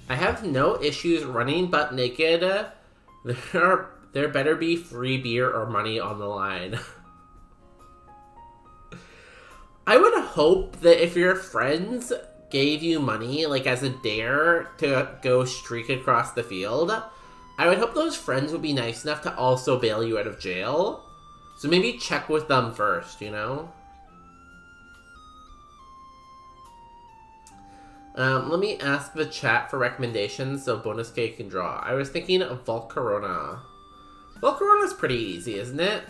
I have no issues running butt naked. There better be free beer or money on the line. I would hope that if your friends gave you money, like, as a dare to go streak across the field, I would hope those friends would be nice enough to also bail you out of jail. So maybe check with them first, you know? Let me ask the chat for recommendations so Bonus K can draw. I was thinking of Volcarona. Volcarona's pretty easy, isn't it?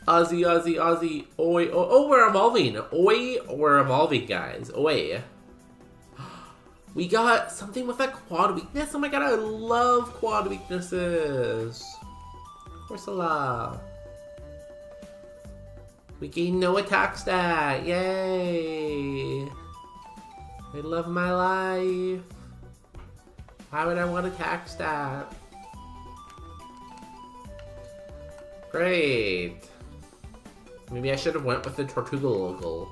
Ozzy, Ozzy, Ozzy. Oi, oh, oh, we're evolving. Oi, we're evolving, guys. Oi. We got something with a quad weakness. Oh my god, I love quad weaknesses. Ursula. We gain no attack stat. Yay. I love my life. Why would I want attack stat? Great. Maybe I should have went with the Tortuga local.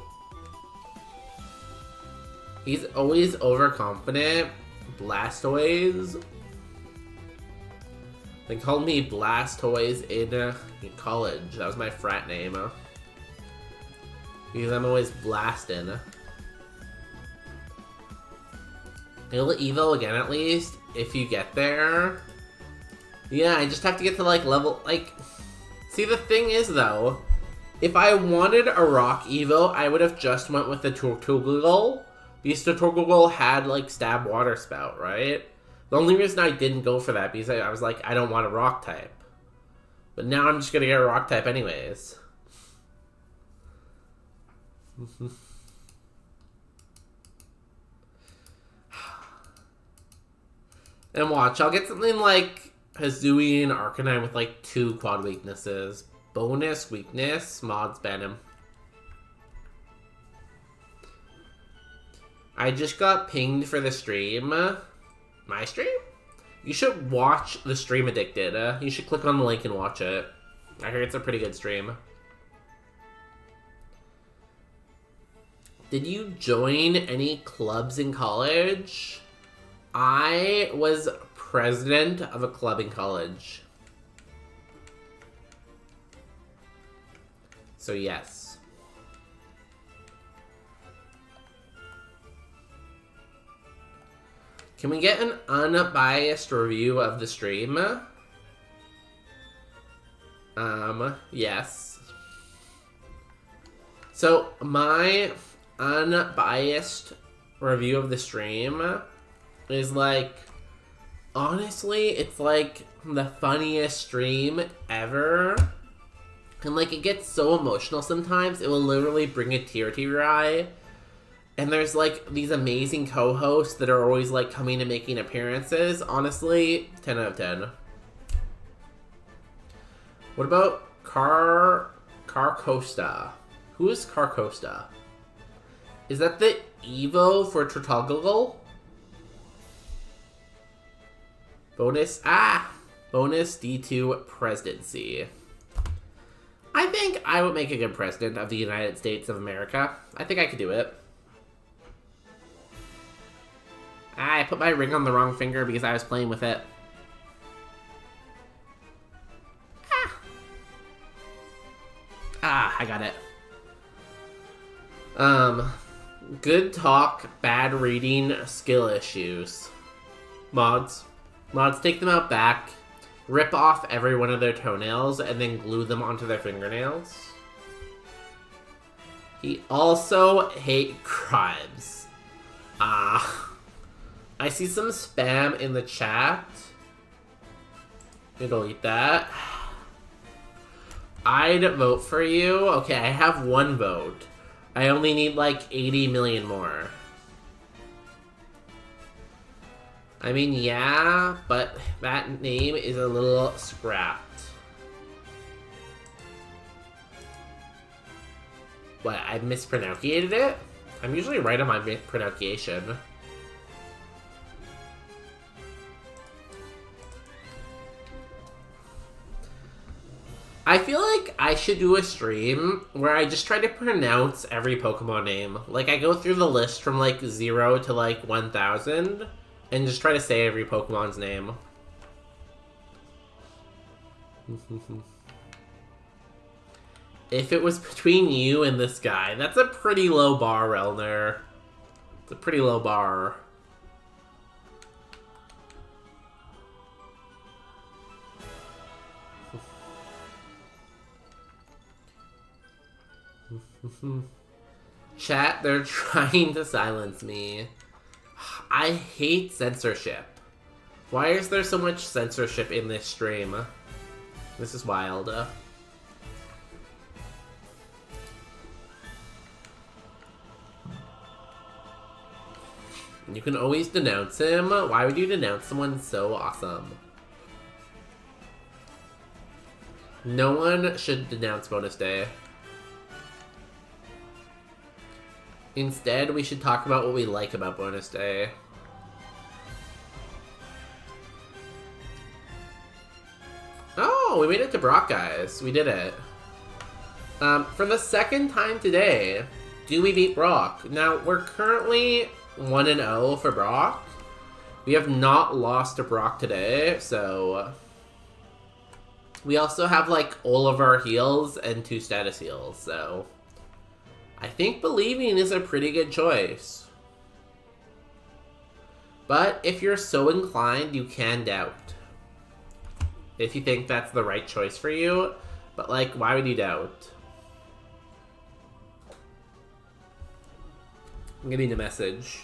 He's always overconfident. Blastoise. They called me Blastoise in college. That was my frat name. Because I'm always blasting. It'll evo again at least, if you get there. Yeah, I just have to get to like level, like... See, the thing is though, if I wanted a rock evo, I would have just went with the Tortugal. Because the Tortugal had like stab water spout, right? The only reason I didn't go for that, because I was like, I don't want a rock type. But now I'm just gonna get a rock type anyways. And watch, I'll get something like Hisuian Arcanine with like 2 quad weaknesses. Bonus weakness, mods ban him. I just got pinged for the stream. My stream? You should watch the stream Addicted. You should click on the link and watch it. I heard it's a pretty good stream. Did you join any clubs in college? I was president of a club in college. So yes. Can we get an unbiased review of the stream? Yes. So my unbiased review of the stream is like, honestly, it's like the funniest stream ever. And like, it gets so emotional sometimes, it will literally bring a tear to your eye. And there's like these amazing co-hosts that are always like coming and making appearances. Honestly, 10 out of 10. What about Carcosta? Who is Carcosta? Is that the Evo for Tortugal? Bonus D2 presidency. I think I would make a good president of the United States of America. I think I could do it. I put my ring on the wrong finger because I was playing with it. I got it. Good talk, bad reading, skill issues. Mods, take them out back, rip off every one of their toenails, and then glue them onto their fingernails. He also hate crimes. I see some spam in the chat. Delete that. I'd vote for you. Okay, I have 1 vote. I only need like 80 million more. I mean, yeah, but that name is a little scrapped. What, I mispronunciated it? I'm usually right on my pronunciation. I feel like I should do a stream where I just try to pronounce every Pokemon name. Like, I go through the list from, like, 0 to, like, 1,000, and just try to say every Pokemon's name. If it was between you and this guy, that's a pretty low bar, Relner. It's a pretty low bar. Chat, they're trying to silence me. I hate censorship. Why is there so much censorship in this stream? This is wild. You can always denounce him. Why would you denounce someone so awesome? No one should denounce bonus day. Instead, we should talk about what we like about bonus day. Oh, we made it to Brock, guys. We did it. For the second time today, do we beat Brock? Now, we're currently 1-0 for Brock. We have not lost to Brock today, so... We also have, like, all of our heals and 2 status heals, so... I think believing is a pretty good choice. But if you're so inclined, you can doubt. If you think that's the right choice for you. But, like, why would you doubt? I'm getting a message.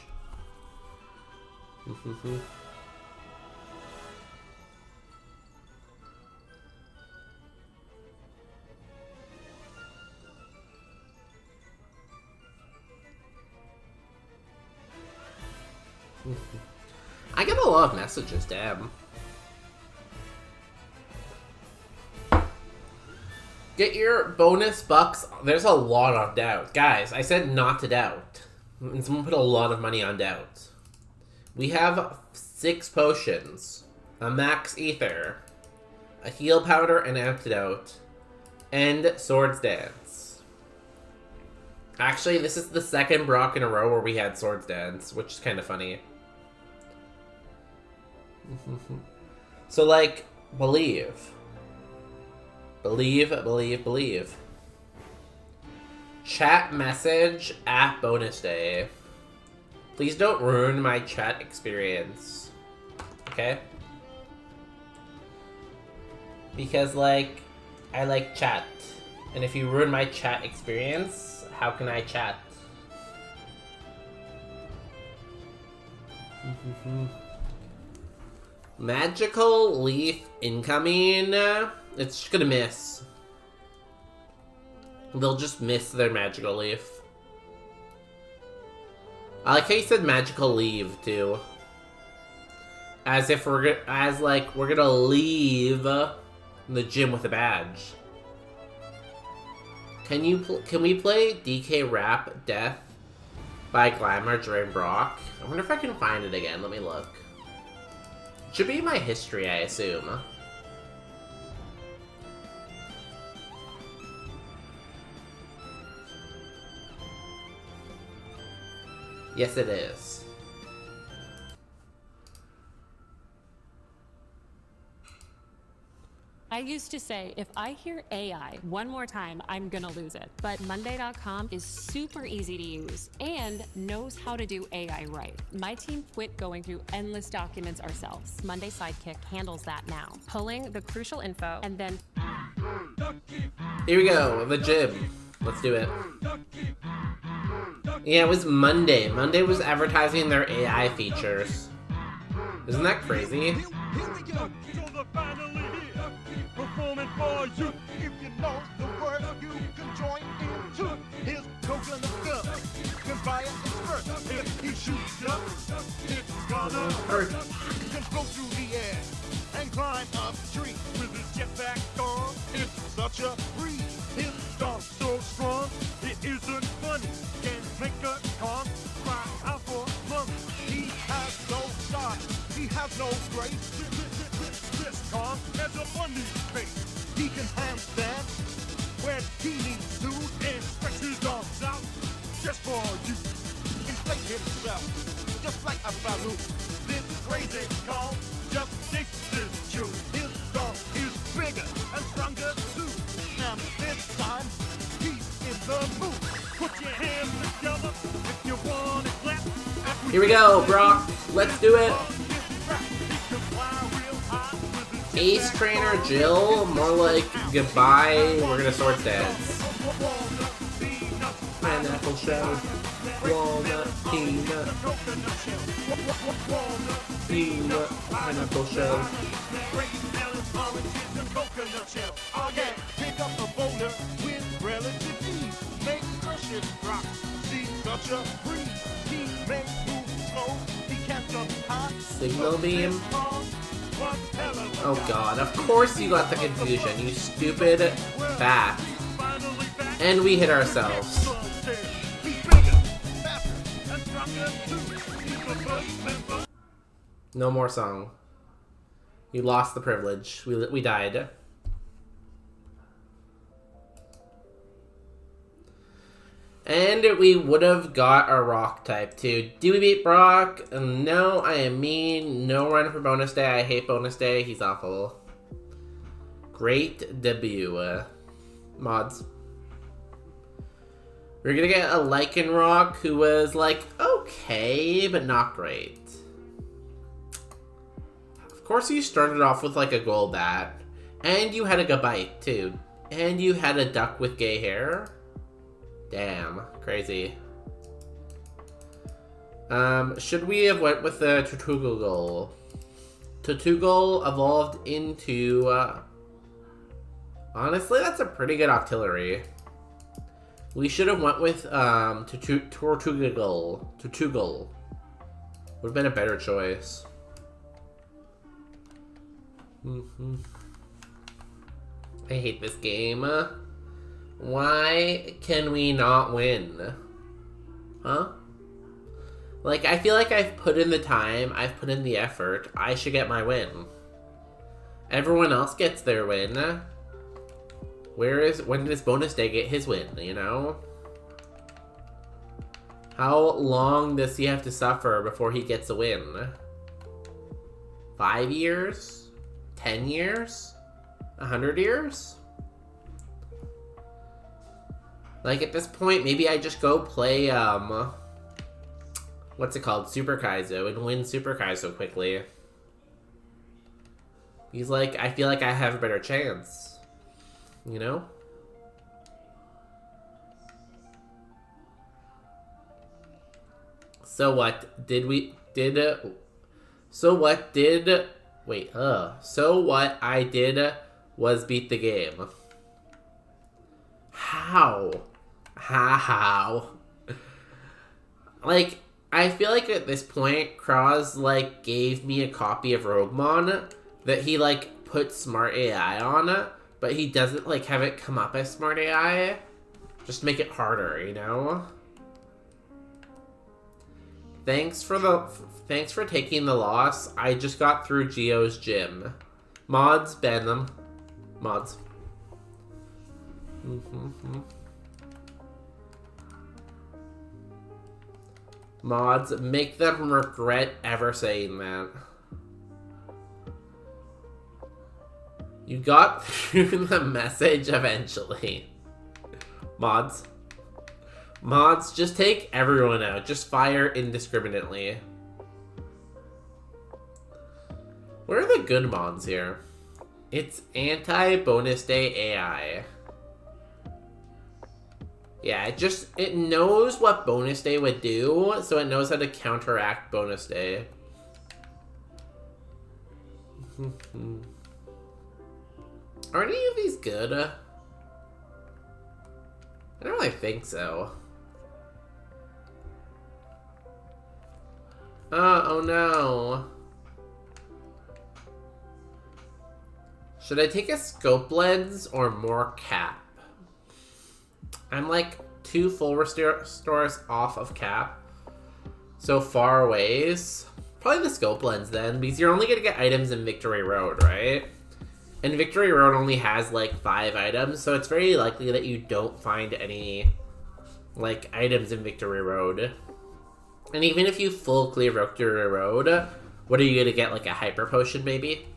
I get a lot of messages, damn. Get your bonus bucks. There's a lot on doubt. Guys, I said not to doubt. And someone put a lot of money on doubt. We have 6 potions, a max ether, a heal powder, an antidote, and Swords Dance. Actually, this is the second Brock in a row where we had Swords Dance, which is kind of funny. So, like, believe. Believe, believe, believe. Chat message at bonus day. Please don't ruin my chat experience. Okay? Because, like, I like chat. And if you ruin my chat experience, how can I chat? Magical leaf incoming. It's just gonna miss. They'll just miss their magical leaf. I like how you said magical leave too. As if we're gonna leave the gym with a badge. Can we play DK Rap Death by Glamour during Brock? I wonder if I can find it again. Let me look. Should be in my history, I assume. Yes, it is. I used to say, if I hear AI one more time, I'm gonna lose it. But Monday.com is super easy to use and knows how to do AI right. My team quit going through endless documents ourselves. Monday Sidekick handles that now, pulling the crucial info and then... Here we go, the gym. Let's do it. Yeah, it was Monday. Monday was advertising their AI features. Isn't that crazy? Here we go. So the finally here, performing for you. If you know the words, you can join in too. Here's token of gun. You can buy it first. If he shoots up, it's gonna hurt. You can go through the air and climb up trees with his jetpack on. It's such a breeze. His stomp's so strong, it isn't funny. Can make a con cry out for money. He has no style, he has no grace. This con has a funny face. He can handstand when he needs to and stretch his arms out just for you. Inflate himself just like a balloon. This crazy con just takes his tune. His dog is bigger and stronger too. And this time, he's in the mood. Put your hands together if you want to clap. Here we go, Brock. Let's do it. Ace Trainer Jill, more like goodbye. We're gonna sword dance. Pineapple shell, walnut, peanut, pineapple shell. Oh yeah, pick up a boulder with relative ease. Make crushing rock, see such a breeze. He makes move slow, he catch up hot. Signal beam. Oh god, of course you got the confusion, you stupid bat. And we hit ourselves. No more song. You lost the privilege. We died. And we would have got a rock type too. Do we beat Brock? No, I am mean. No run for bonus day. I hate bonus day. He's awful. Great debut. Mods. We're gonna get a Lycanroc who was like, okay, but not great. Of course you started off with like a Golbat. And you had a Gabite too. And you had a duck with gay hair. Damn, crazy. Should we have went with the Tortugal? Tortugal evolved into... honestly, that's a pretty good Octillery. We should have went with Tortugal. Tortugal. Would have been a better choice. I hate this game. Why can we not win? Huh? Like, I feel like I've put in the time, I've put in the effort, I should get my win. Everyone else gets their win. When does bonus day get his win, you know? How long does he have to suffer before he gets a win? 5 years? 10 years? 100 years? Like, at this point, maybe I just go play, what's it called? Super Kaizo, and win Super Kaizo quickly. He's like, I feel like I have a better chance. You know? So what I did was beat the game. How? How? Like, I feel like at this point, Kraz, like, gave me a copy of Roguemon that he, like, put Smart AI on, but he doesn't, like, have it come up as Smart AI. Just make it harder, you know? Thanks for taking the loss. I just got through Geo's gym. Mods, ban them. Mods. Mods, make them regret ever saying that. You got through the message eventually. Mods. Mods, just take everyone out. Just fire indiscriminately. What are the good mods here? It's anti-bonus day AI. Yeah, it knows what bonus day would do, so it knows how to counteract bonus day. Are any of these good? I don't really think so. Oh no. Should I take a scope lens or more cap? I'm like 2 full restores off of cap. So far ways. Probably the scope lens then, because you're only gonna get items in Victory Road, right? And Victory Road only has like 5 items, so it's very likely that you don't find any like items in Victory Road. And even if you full clear Victory Road, what are you gonna get, like a hyper potion maybe?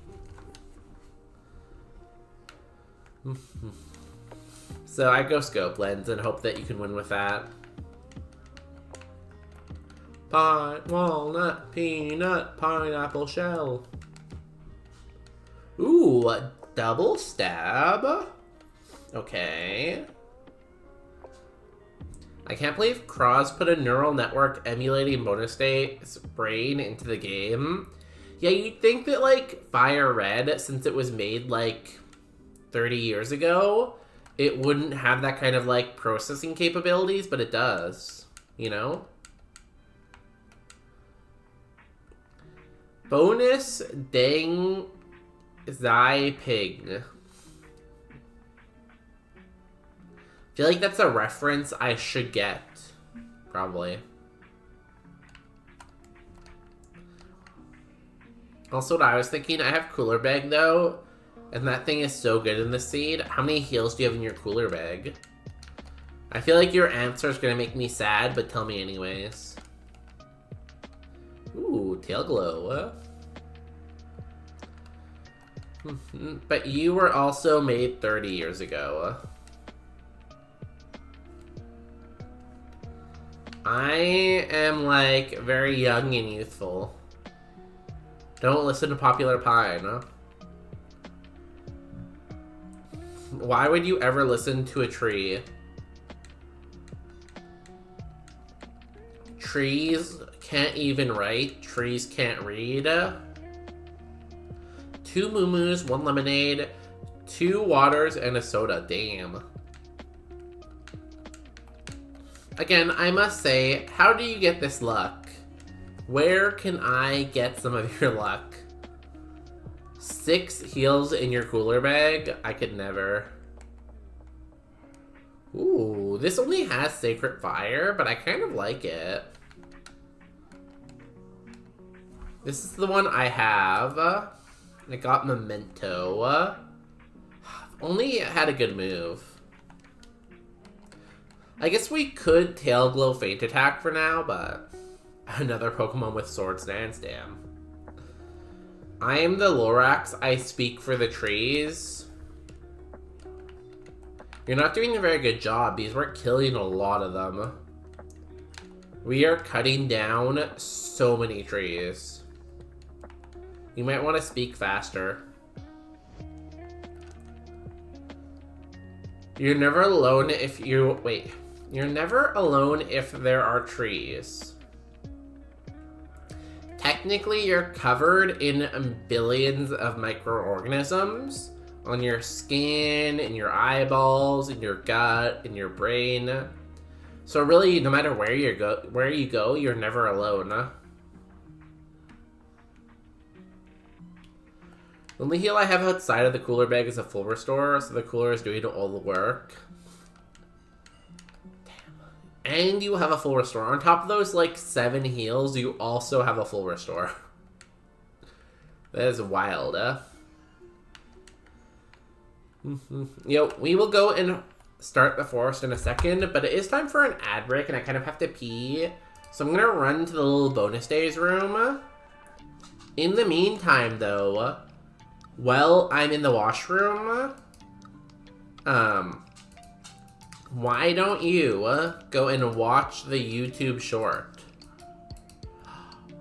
So I go scope lens and hope that you can win with that. pie, walnut, peanut, pineapple shell. Ooh, a double stab. Okay. I can't believe Cross put a neural network emulating bonus state's brain into the game. Yeah, you'd think that, like, Fire Red, since it was made, like, 30 years ago, it wouldn't have that kind of, like, processing capabilities, but it does, you know? Bonus Dang Zai Pig. I feel like that's a reference I should get. Probably. Also, what I was thinking, I have Cooler Bag, though. And that thing is so good in the seed. How many heals do you have in your Cooler Bag? I feel like your answer is going to make me sad, but tell me anyways. Ooh, Tail Glow. But you were also made 30 years ago. I am, like, very young and youthful. Don't listen to Popular Pine. Why would you ever listen to a tree? Trees can't even write. Trees can't read. 2 moo-moos, 1 lemonade, 2 waters, and a soda. Damn. Again, I must say, how do you get this luck? Where can I get some of your luck? 6 heals in your Cooler Bag? I could never. Ooh, this only has Sacred Fire, but I kind of like it. This is the one I have. I got Memento. Only had a good move. I guess we could Tail Glow Faint Attack for now, but another Pokemon with Sword Stance, damn. I am the Lorax, I speak for the trees. You're not doing a very good job because we're killing a lot of them. We are cutting down so many trees. You might want to speak faster. You're never alone if you... Wait. You're never alone if there are trees. Technically, you're covered in billions of microorganisms on your skin, in your eyeballs, in your gut, in your brain. So really, no matter where you go, you're never alone. The only heal I have outside of the Cooler Bag is a full restore, so the cooler is doing all the work. Damn. And you have a full restore. On top of those, like, 7 heals, you also have a full restore. That is wild, Yo, we will go and start the forest in a second, but it is time for an ad break, and I kind of have to pee. So I'm gonna run to the little bonus days room. In the meantime, though... Well, I'm in the washroom. Why don't you go and watch the YouTube short?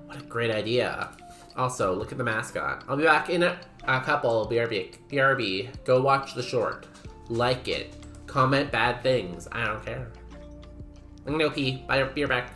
What a great idea. Also, look at the mascot. I'll be back in a couple. BRB. Go watch the short. Like it. Comment bad things. I don't care. I'm gonna go pee. Bye. Be right back.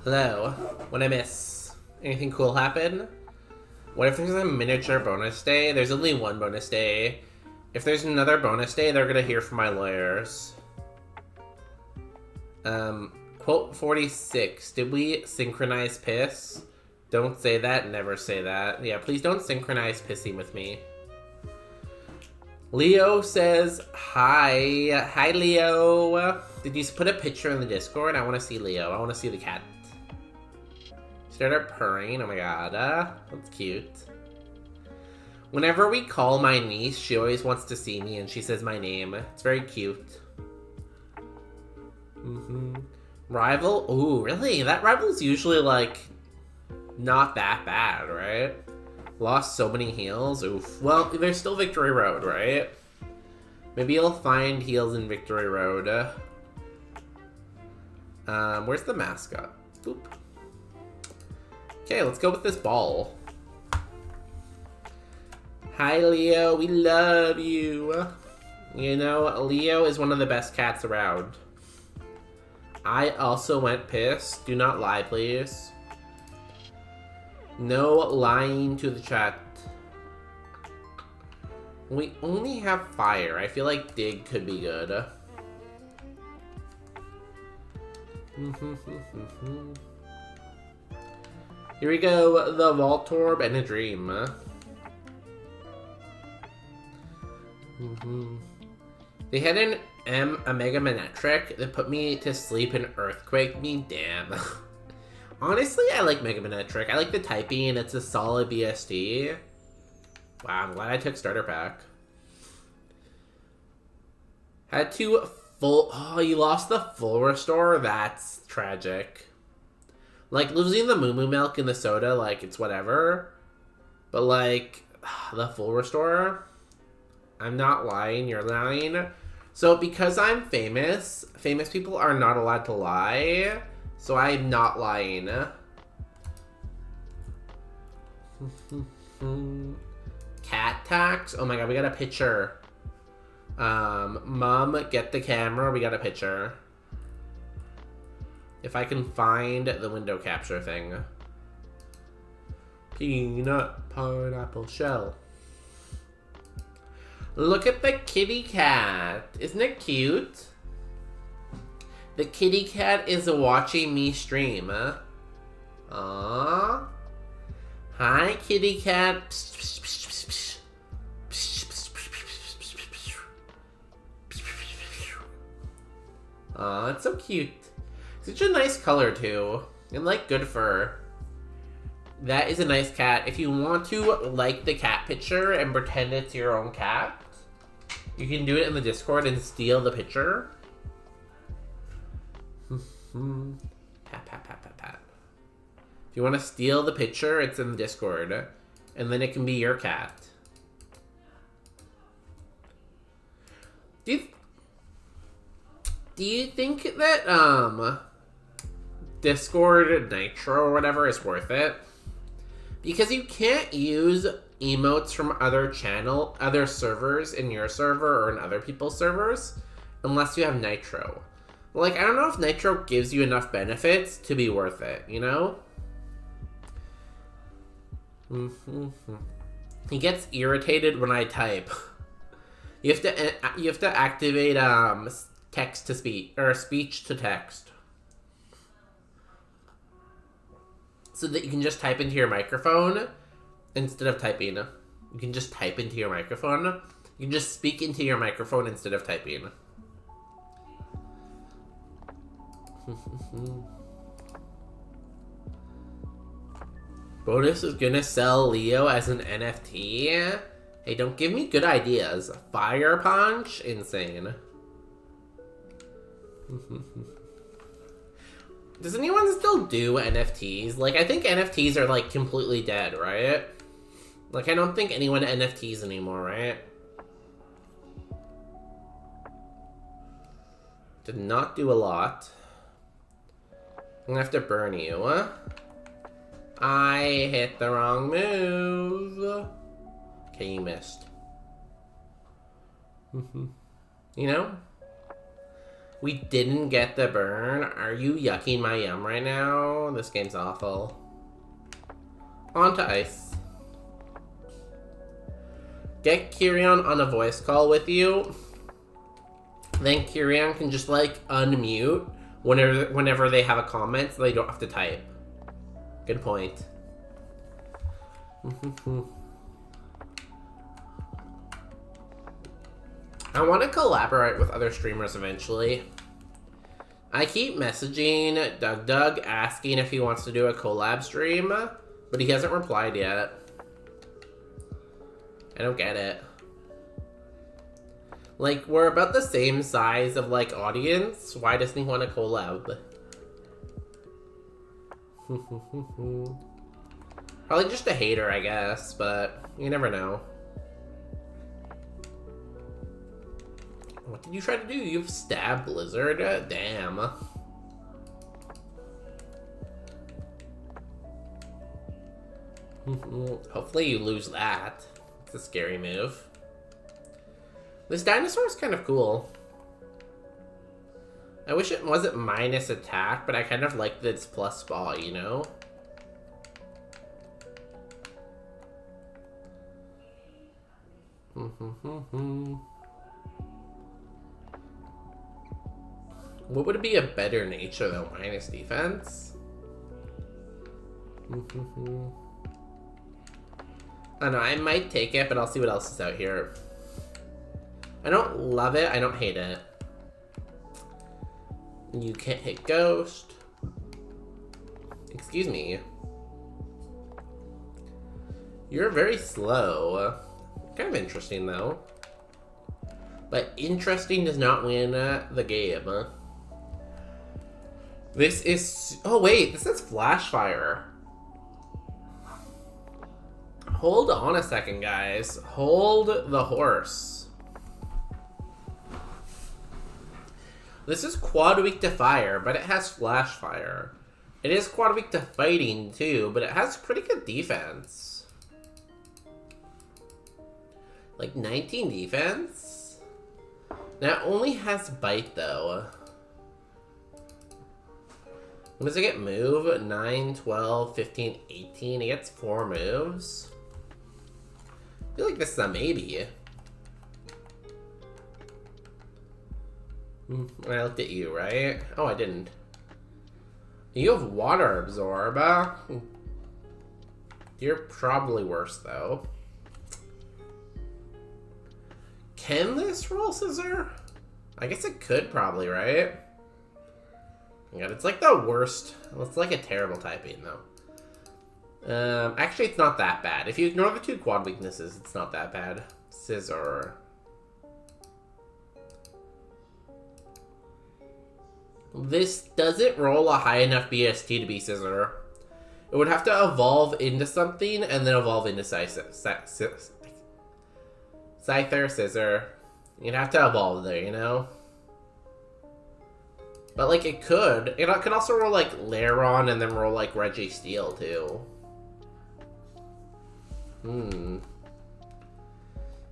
Hello. What'd I miss? Anything cool happen? What if there's a miniature bonus day? There's only one bonus day. If there's another bonus day, they're gonna hear from my lawyers. Quote 46. Did we synchronize piss? Don't say that, never say that. Yeah, please don't synchronize pissing with me. Leo says, hi. Hi, Leo. Did you put a picture in the Discord? I want to see Leo. I want to see the cat. Started purring. Oh my god. That's cute. Whenever we call my niece, she always wants to see me and she says my name. It's very cute. Rival? Ooh, really? That rival's usually, like, not that bad, right? Lost so many heals? Oof. Well, there's still Victory Road, right? Maybe you'll find heals in Victory Road. Where's the mascot? Boop. Okay, let's go with this ball. Hi, Leo. We love you. You know, Leo is one of the best cats around. I also went pissed. Do not lie, please. No lying to the chat. We only have fire. I feel like dig could be good. Here we go. The Voltorb and a dream. They had a Mega Manectric that put me to sleep and earthquake me. Damn. Honestly, I like Mega Manectric. I like the typing. It's a solid BSD. Wow, I'm glad I took starter pack. Had to full... Oh, you lost the full restore? That's tragic. Like, losing the Moo Moo Milk in the soda, like, it's whatever. But, like, the full restore? I'm not lying, you're lying. So, because I'm famous, famous people are not allowed to lie. So, I'm not lying. Cat tax? Oh my god, we got a picture. Mom, get the camera, we got a picture. If I can find the window capture thing. Peanut, pineapple, shell. Look at the kitty cat. Isn't it cute? The kitty cat is watching me stream. Aww. Hi, kitty cat. Aw, it's so cute. Such a nice color, too. And, like, good fur. That is a nice cat. If you want to like the cat picture and pretend it's your own cat, you can do it in the Discord and steal the picture. Pat, pat, pat, pat, pat. If you want to steal the picture, it's in the Discord. And then it can be your cat. Do you think that, Discord Nitro or whatever is worth it? Because you can't use emotes from other servers in your server or in other people's servers unless you have Nitro. Like, I don't know if Nitro gives you enough benefits to be worth it, you know? He gets irritated when I type. You have to activate text to speech or speech to text, so that you can just type into your microphone instead of typing. You can just type into your microphone. You can just speak into your microphone instead of typing. Bonus is gonna sell Leo as an NFT. Hey, don't give me good ideas. Fire Punch? Insane. Does anyone still do NFTs? Like, I think NFTs are, like, completely dead, right? Like, I don't think anyone NFTs anymore, right? Did not do a lot. I'm gonna have to burn you. I hit the wrong move. Okay, you missed. You know? We didn't get the burn. Are you yucking my yum right now? This game's awful. On to ice. Get Kyrian on a voice call with you. Then Kyrian can just like unmute whenever they have a comment so they don't have to type. Good point. I want to collaborate with other streamers eventually. I keep messaging Doug asking if he wants to do a collab stream, but he hasn't replied yet. I don't get it. Like, we're about the same size of, like, audience. Why doesn't he want to collab? Probably just a hater, I guess, but you never know. What did you try to do? You've stabbed Blizzard? Damn. Hopefully you lose that. It's a scary move. This dinosaur is kind of cool. I wish it wasn't minus attack, but I kind of like that it's plus ball, you know? What would be a better nature though? Minus defense? I don't know, I might take it, but I'll see what else is out here. I don't love it, I don't hate it. You can't hit Ghost. Excuse me. You're very slow. Kind of interesting though. But interesting does not win the game. This is... Oh wait, this is Flash Fire. Hold on a second, guys. Hold the horse. This is quad weak to fire, but it has Flash Fire. It is quad weak to fighting too, but it has pretty good defense. Like 19 defense? Now it only has bite though. When does it get move? 9, 12, 15, 18. It gets 4 moves. I feel like this is a maybe. I looked at you, right? Oh, I didn't. You have water absorb. You're probably worse though. Can this roll scissor? I guess it could probably, right? God, it's like the worst. It's like a terrible typing though. Actually, it's not that bad. If you ignore the 2 quad weaknesses, it's not that bad. Scissor. This doesn't roll a high enough BST to be scissor. It would have to evolve into something and then evolve into Scyther, scissor. You'd have to evolve there, you know? But, like, it could. It could also roll, like, Laron and then roll, like, Reggie Steel, too.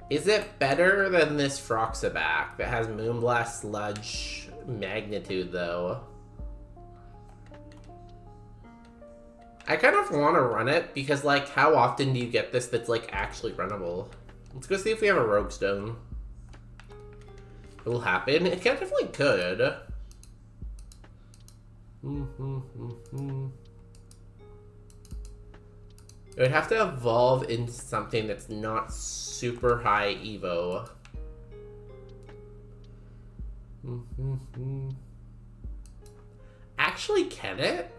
Is it better than this Froxaback that has Moonblast, Sludge, Magnitude, though? I kind of want to run it because, like, how often do you get this that's, like, actually runnable? Let's go see if we have a Rogue Stone. It will happen. It definitely could. It would have to evolve into something that's not super high Evo. Actually, can it?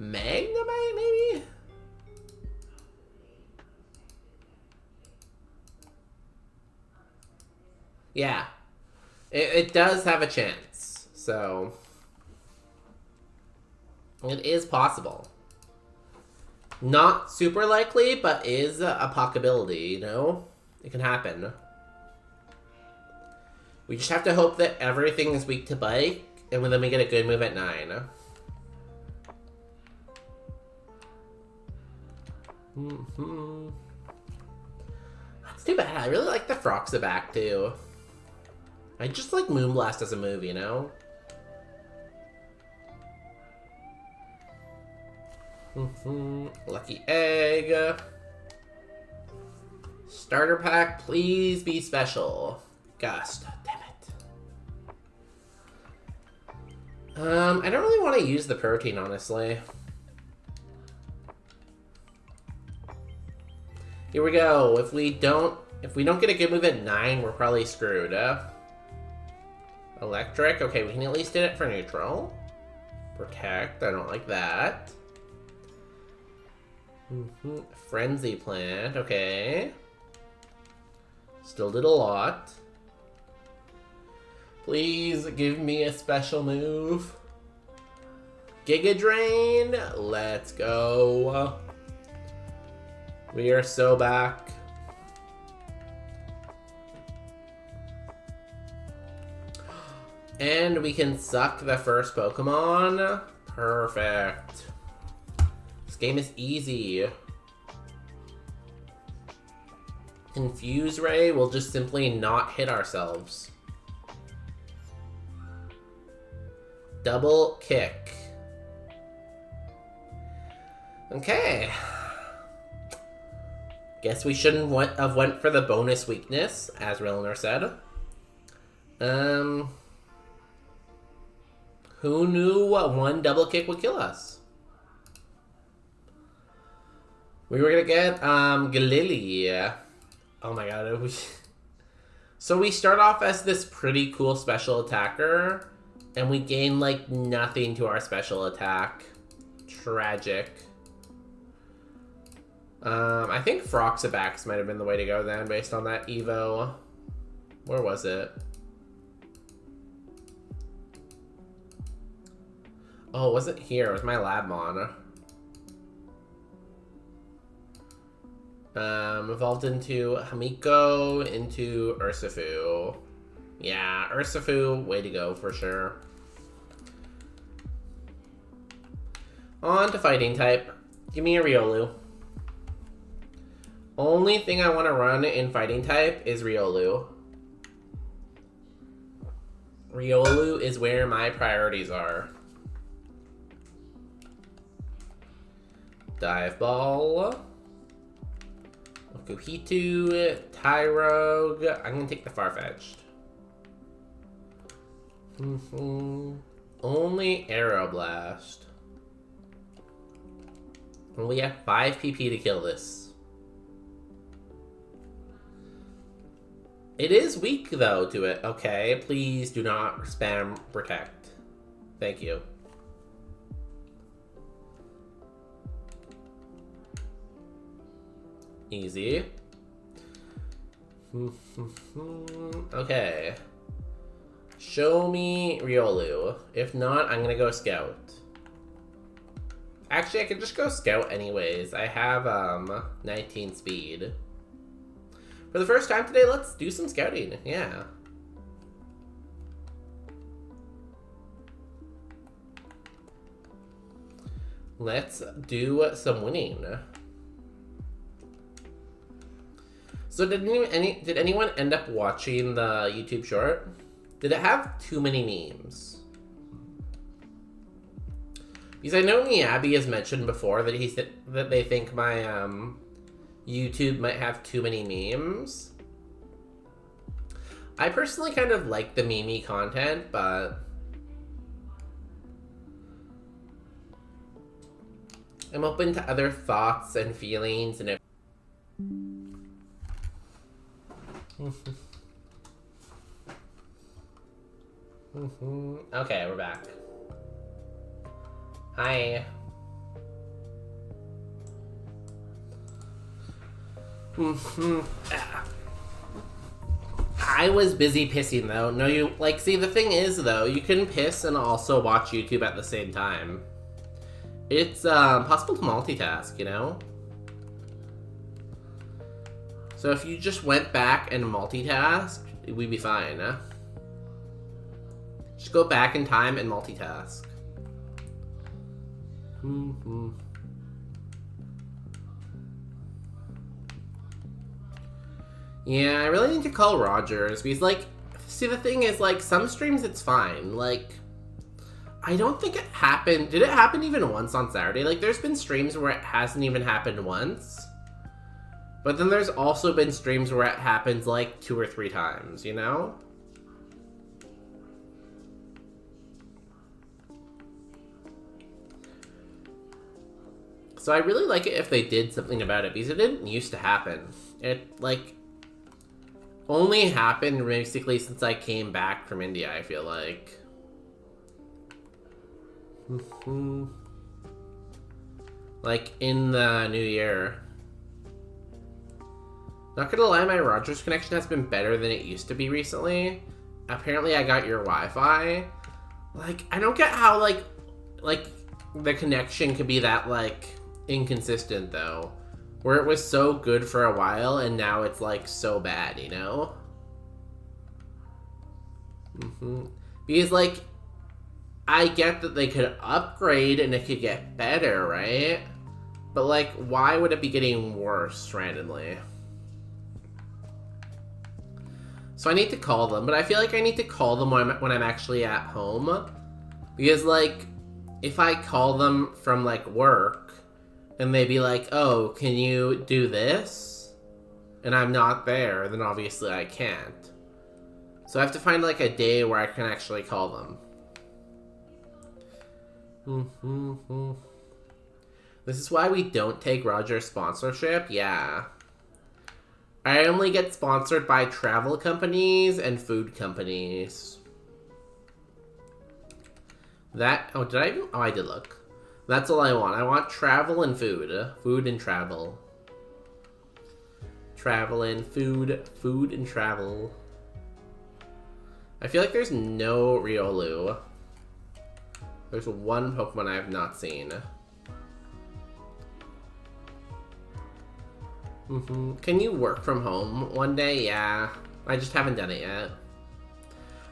Magnemite, maybe? Yeah. It does have a chance, so... It is possible. Not super likely, but is a possibility, you know? It can happen. We just have to hope that everything is weak to bite, and then we get a good move at 9. Let's too bad. I really like the Froxaback too. I just like Moonblast as a move, you know? Lucky egg. Starter pack, please be special. Gust, damn it. I don't really want to use the protein, honestly. Here we go. If we don't get a good move at 9, we're probably screwed. Electric, okay, we can at least hit it for neutral. Protect, I don't like that. Frenzy Plant, okay. Still did a lot. Please give me a special move. Giga Drain, let's go. We are so back. And we can suck the first Pokemon. Perfect. This game is easy. Confuse Ray will just simply not hit ourselves. Double kick. Okay. Guess we shouldn't have went for the bonus weakness, as Rilner said. Who knew one double kick would kill us? We were gonna get Galili. Oh my god. So we start off as this pretty cool special attacker, and we gain like nothing to our special attack. Tragic. I think Froxabax might have been the way to go then, based on that Evo. Where was it? Oh, it wasn't here. It was my Labmon. Evolved into Hamiko, into Urshifu. Yeah, Urshifu, way to go for sure. On to fighting type. Give me a Riolu. Only thing I want to run in fighting type is Riolu. Riolu is where my priorities are. Dive Ball. Okuhitu. Tyrogue. I'm going to take the Farfetch'd. Only Aeroblast. And we have 5 PP to kill this. It is weak, though, to it. Okay, please do not spam Protect. Thank you. Easy. Okay. Show me Riolu. If not, I'm gonna go Scout. Actually, I could just go Scout anyways. I have 19 speed. For the first time today, let's do some scouting. Yeah. Let's do some winning. So did anyone end up watching the YouTube short? Did it have too many memes? Because I know Miyabi has mentioned before that that they think my YouTube might have too many memes. I personally kind of like the meme content, but I'm open to other thoughts and feelings and Okay, we're back. Hi. I was busy pissing though. No, you like see the thing is though, you can piss and also watch YouTube at the same time. It's possible to multitask, you know? So if you just went back and multitask, we'd be fine, huh? Just go back in time and multitask. Yeah, I really need to call Rogers because, like, see, the thing is, like, some streams it's fine. Like, I don't think it happened. Did it happen even once on Saturday? Like, there's been streams where it hasn't even happened once. But then there's also been streams where it happens, like, 2 or 3 times, you know? So I really like it if they did something about it, because it didn't used to happen. It, like, only happened basically since I came back from India, I feel like. Like, in the new year. Not gonna lie, my Rogers connection has been better than it used to be recently. Apparently I got your Wi-Fi. Like, I don't get how, like, the connection could be that, like, inconsistent, though. Where it was so good for a while, and now it's, like, so bad, you know? Because, like, I get that they could upgrade and it could get better, right? But, like, why would it be getting worse randomly? So I need to call them, but I feel like I need to call them when I'm actually at home. Because, like, if I call them from, like, work, and they be like, oh, can you do this? And I'm not there, then obviously I can't. So I have to find, like, a day where I can actually call them. This is why we don't take Roger's sponsorship? Yeah. I only get sponsored by travel companies and food companies. Oh, did I even? Oh, I did look. That's all I want. I want travel and food. Food and travel. Travel and food. Food and travel. I feel like there's no Riolu. There's one Pokemon I have not seen. Can you work from home one day? Yeah. I just haven't done it yet.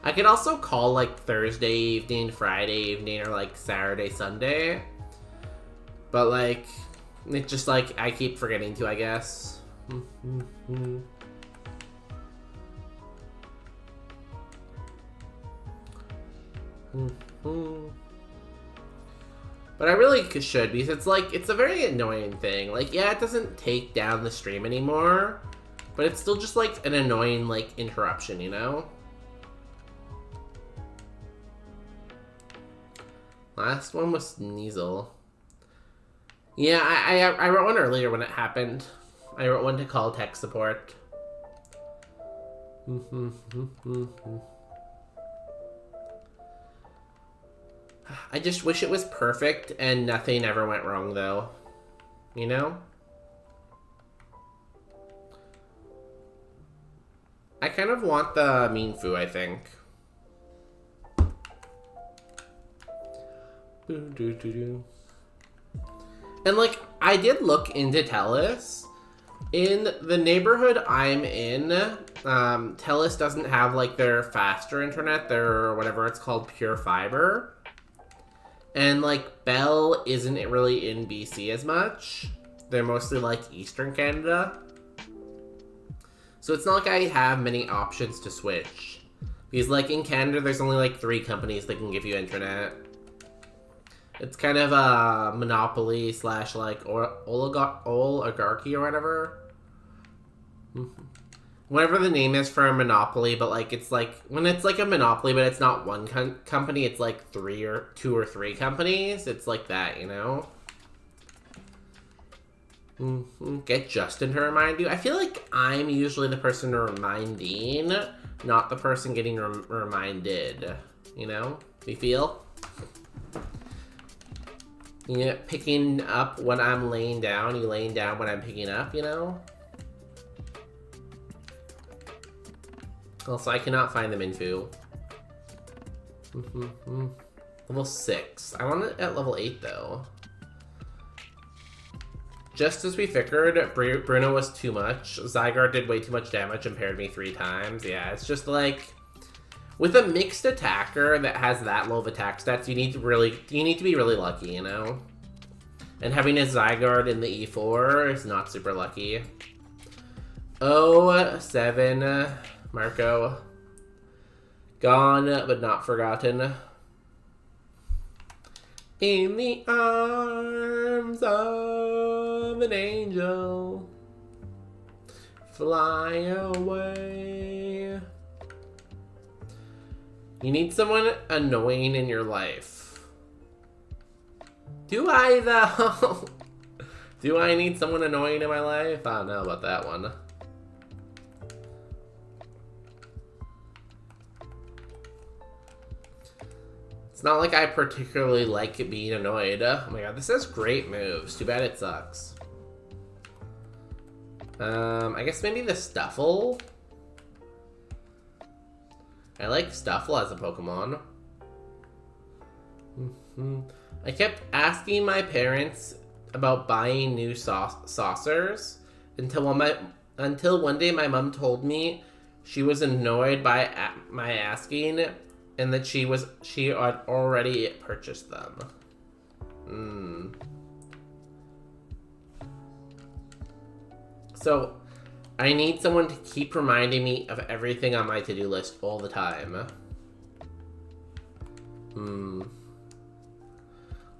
I could also call, like, Thursday evening, Friday evening, or, like, Saturday, Sunday. But, like, it's just, like, I keep forgetting to, I guess. But I really should, because it's, like, it's a very annoying thing. Like, yeah, it doesn't take down the stream anymore, but it's still just, like, an annoying, like, interruption, you know? Last one was Sneasel. Yeah, I wrote one earlier when it happened. I wrote one to call tech support. I just wish it was perfect and nothing ever went wrong, though. You know? I kind of want the Minfu, I think. And, like, I did look into Telus. In the neighborhood I'm in, Telus doesn't have, like, their faster internet, their whatever it's called, pure fiber. And, like, Bell isn't really in BC as much. They're mostly, like, Eastern Canada. So it's not like I have many options to switch. Because, like, in Canada, there's only, like, 3 companies that can give you internet. It's kind of a monopoly slash, like, oligarchy or whatever. Whatever the name is for a monopoly, but, like, it's like, when it's like a monopoly, but it's not one company, it's like 2 or 3 companies. It's like that, you know? Get Justin to remind you. I feel like I'm usually the person reminding, not the person getting reminded. You know? You feel? You know, picking up when I'm laying down, you laying down when I'm picking up, you know? Also, I cannot find the Minfu. Level 6. I want it at level 8, though. Just as we figured, Bruno was too much. Zygarde did way too much damage and paired me 3 times. Yeah, it's just like... With a mixed attacker that has that low of attack stats, you need to be really lucky, you know? And having a Zygarde in the E4 is not super lucky. Oh, 7, Marco. Gone, but not forgotten. In the arms of an angel, fly away. You need someone annoying in your life. Do I, though? Do I need someone annoying in my life? I don't know about that one. It's not like I particularly like being annoyed. Oh my god, this has great moves. Too bad it sucks. I guess maybe the Stuffle? I like Stuffle as a Pokemon. I kept asking my parents about buying new saucers until one day my mom told me she was annoyed by my asking and that she had already purchased them. So I need someone to keep reminding me of everything on my to-do list all the time.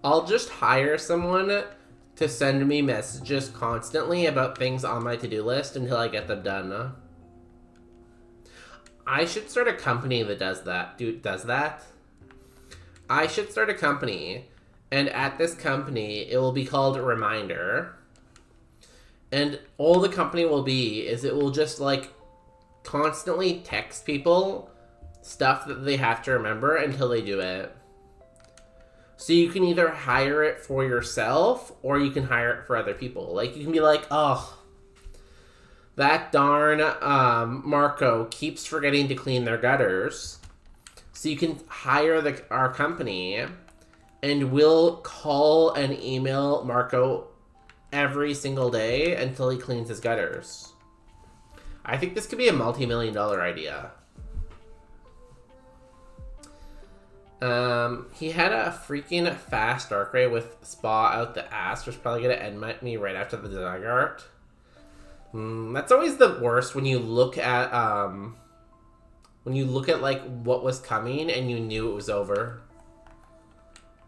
I'll just hire someone to send me messages constantly about things on my to-do list until I get them done. I should start a company that does that. I should start a company, and at this company, it will be called Reminder. And all the company will be is it will just, like, constantly text people stuff that they have to remember until they do it. So you can either hire it for yourself, or you can hire it for other people. Like, you can be like, oh, that darn Marco keeps forgetting to clean their gutters. So you can hire our company, and we'll call and email Marco every single day until he cleans his gutters. I think this could be a multi-million-dollar idea. He had a freaking fast Darkrai with Spa out the ass, which is probably gonna end me right after the Zygarde. That's always the worst when you look at like what was coming and you knew it was over.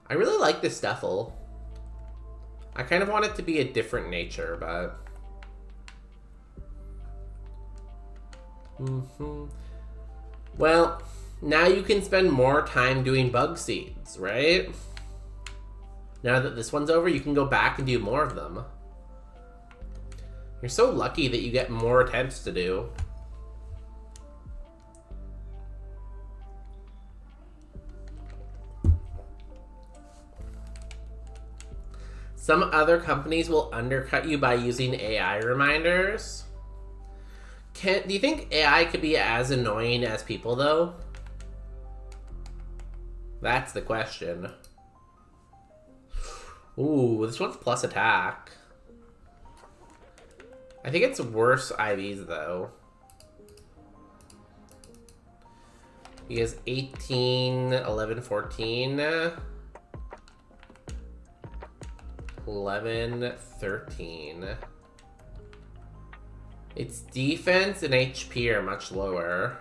I really like this Stuffle. I kind of want it to be a different nature, but well, now you can spend more time doing bug seeds, right? Now that this one's over, you can go back and do more of them. You're so lucky that you get more attempts to do. Some other companies will undercut you by using AI reminders. Do you think AI could be as annoying as people, though? That's the question. Ooh, this one's plus attack. I think it's worse IVs, though. He has 18, 11, 14. 11, 13. Its defense and HP are much lower.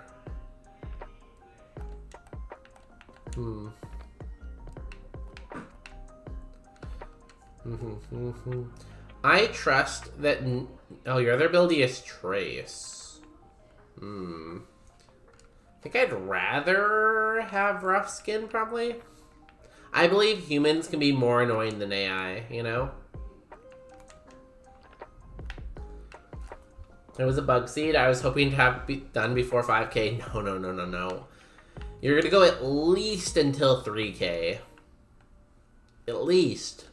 I trust that... Oh, your other ability is Trace. I think I'd rather have Rough Skin, probably. I believe humans can be more annoying than AI, you know? There was a bug seed I was hoping to have done before 5K. No. You're gonna go at least until 3K. At least.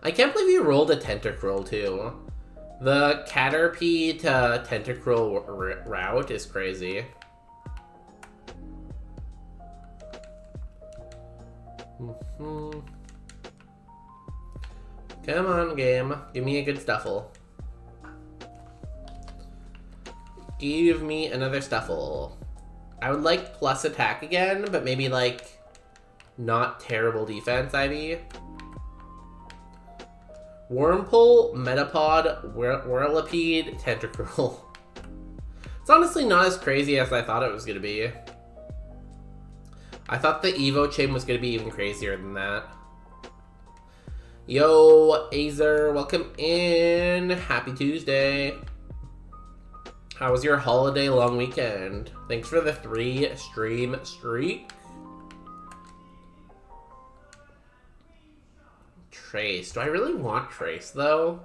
I can't believe you rolled a Tentacruel, too. The Caterpie to Tentacruel route is crazy. Come on, game. Give me a good Stuffle. Give me another Stuffle. I would like plus attack again, but maybe like not terrible defense, Ivy. Wormpole, Metapod, Whirlipede, Tentacruel. It's honestly not as crazy as I thought it was going to be. I thought the Evo chain was going to be even crazier than that. Yo, Azer, welcome in. Happy Tuesday. How was your holiday long weekend? Thanks for the 3 stream streak. Trace. Do I really want Trace, though?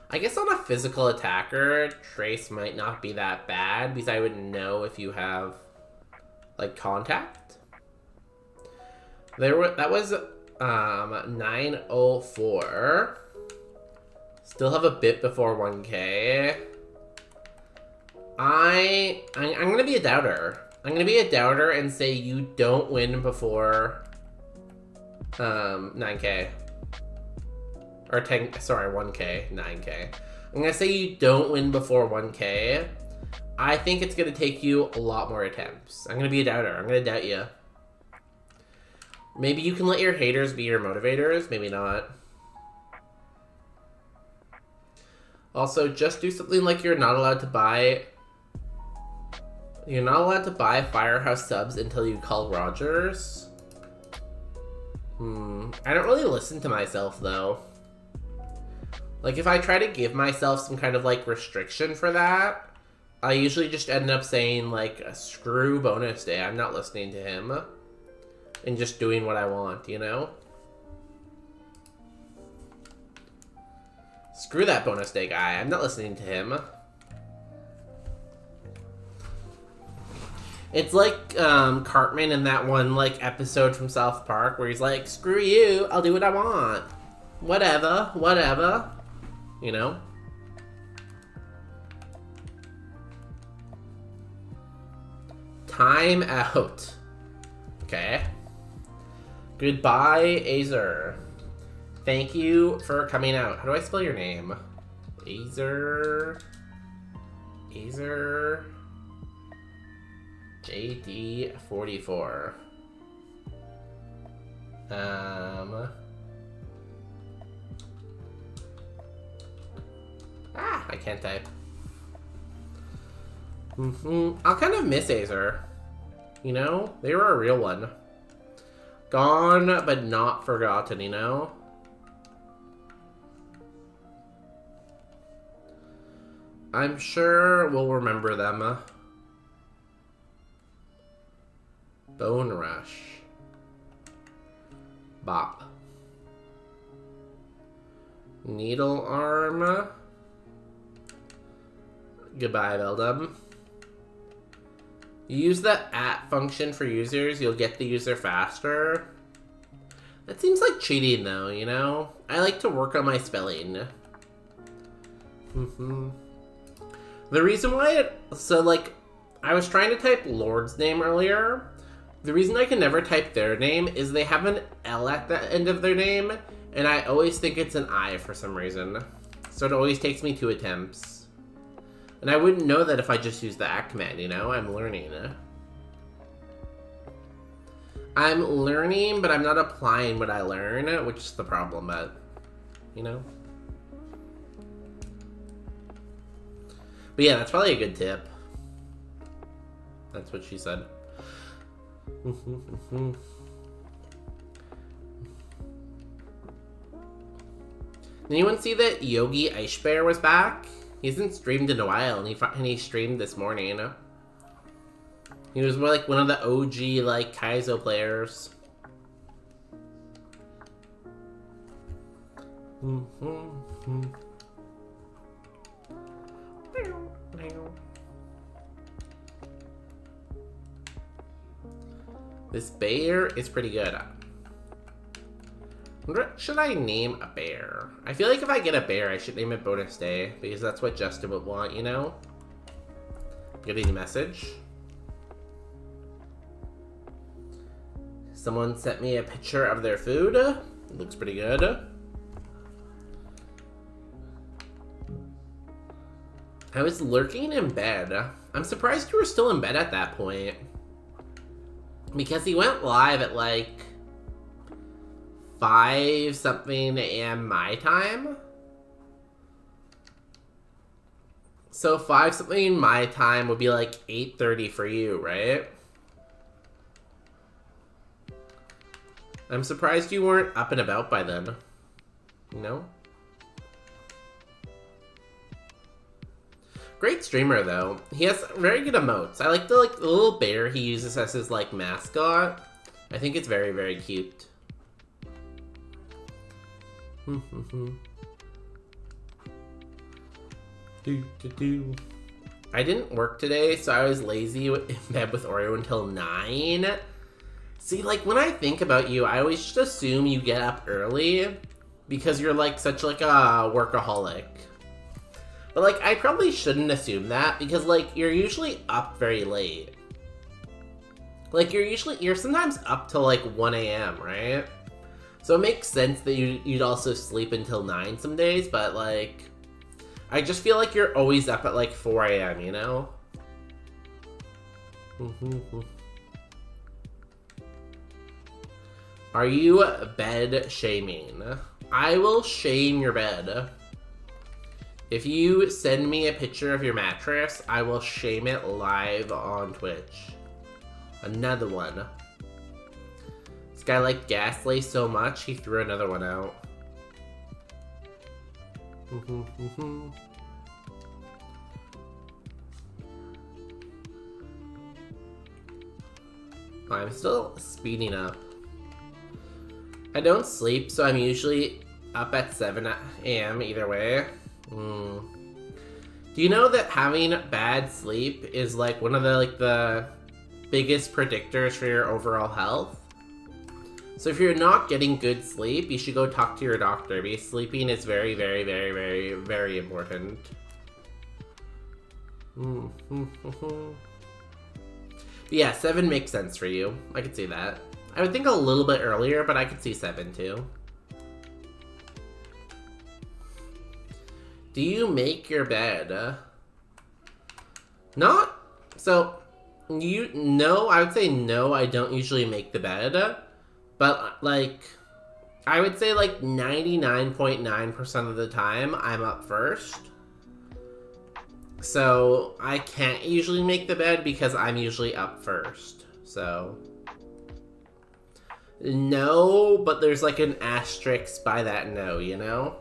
I guess on a physical attacker, Trace might not be that bad, because I would know if you have, like, contact. That was 904. Still have a bit before 1K. I'm gonna be a doubter. I'm gonna be a doubter and say you don't win before 9K. Or 10, sorry, 1K, 9K. I'm gonna say you don't win before 1K. I think it's gonna take you a lot more attempts. I'm gonna be a doubter. I'm gonna doubt you. Maybe you can let your haters be your motivators, maybe not. Also, just do something like you're not allowed to buy Firehouse subs until you call Rogers. I don't really listen to myself, though. Like, if I try to give myself some kind of, like, restriction for that, I usually just end up saying, like, screw bonus day. I'm not listening to him. And just doing what I want, you know? Screw that bonus day guy. I'm not listening to him. It's like Cartman in that one like episode from South Park where he's like, screw you, I'll do what I want. Whatever, whatever. You know? Time out. Okay. Goodbye, Azer. Thank you for coming out. How do I spell your name? Azer. JD44. I can't type. I'll kind of miss Azer. You know? They were a real one. Gone, but not forgotten, you know? I'm sure we'll remember them. Bone Rush. Bop. Needle Arm. Goodbye, Beldum. You use the @ function for users, you'll get the user faster. That seems like cheating, though, you know? I like to work on my spelling. The reason why so, like, I was trying to type Lord's name earlier. The reason I can never type their name is they have an L at the end of their name, and I always think it's an I for some reason. So it always takes me 2 attempts. And I wouldn't know that if I just used the @ command, you know? I'm learning. I'm learning, but I'm not applying what I learn, which is the problem, but, you know? But yeah, that's probably a good tip. That's what she said. Anyone see that Yogi Ice Bear was back? He hasn't streamed in a while, and he streamed this morning, you know? He was more like one of the OG, like, Kaizo players. This bear is pretty good. What should I name a bear? I feel like if I get a bear, I should name it Bonus Day, because that's what Justin would want, you know? Getting a message. Someone sent me a picture of their food. It looks pretty good. I was lurking in bed. I'm surprised you were still in bed at that point. Because he went live at like 5 something a.m. my time. So 5 something my time would be like 8:30 for you, right? I'm surprised you weren't up and about by then. You know? Great streamer though. He has very good emotes. I like the little bear he uses as his like mascot. I think it's very, very cute. I didn't work today, so I was lazy in bed with Oreo until 9. See, like, when I think about you, I always just assume you get up early because you're, like, such, like, a workaholic. But, like, I probably shouldn't assume that because, like, you're usually up very late. Like, you're sometimes up till, like, 1 a.m., right? So it makes sense that you'd also sleep until 9 some days, but, like, I just feel like you're always up at, like, 4 a.m., you know? Are you bed shaming? I will shame your bed. If you send me a picture of your mattress, I will shame it live on Twitch. Another one. This guy liked Gasly so much, he threw another one out. I'm still speeding up. I don't sleep, so I'm usually up at 7 a.m. either way. Do you know that having bad sleep is like one of the biggest predictors for your overall health? So if you're not getting good sleep, you should go talk to your doctor because sleeping is very, very, very, very, very important. But yeah, 7 makes sense for you. I could see that. I would think a little bit earlier, but I could see 7 too. Do you make your bed? Not. So, no, I would say no, I don't usually make the bed. But, like, I would say, like, 99.9% of the time, I'm up first. So, I can't usually make the bed because I'm usually up first. So, no, but there's, like, an asterisk by that no, you know?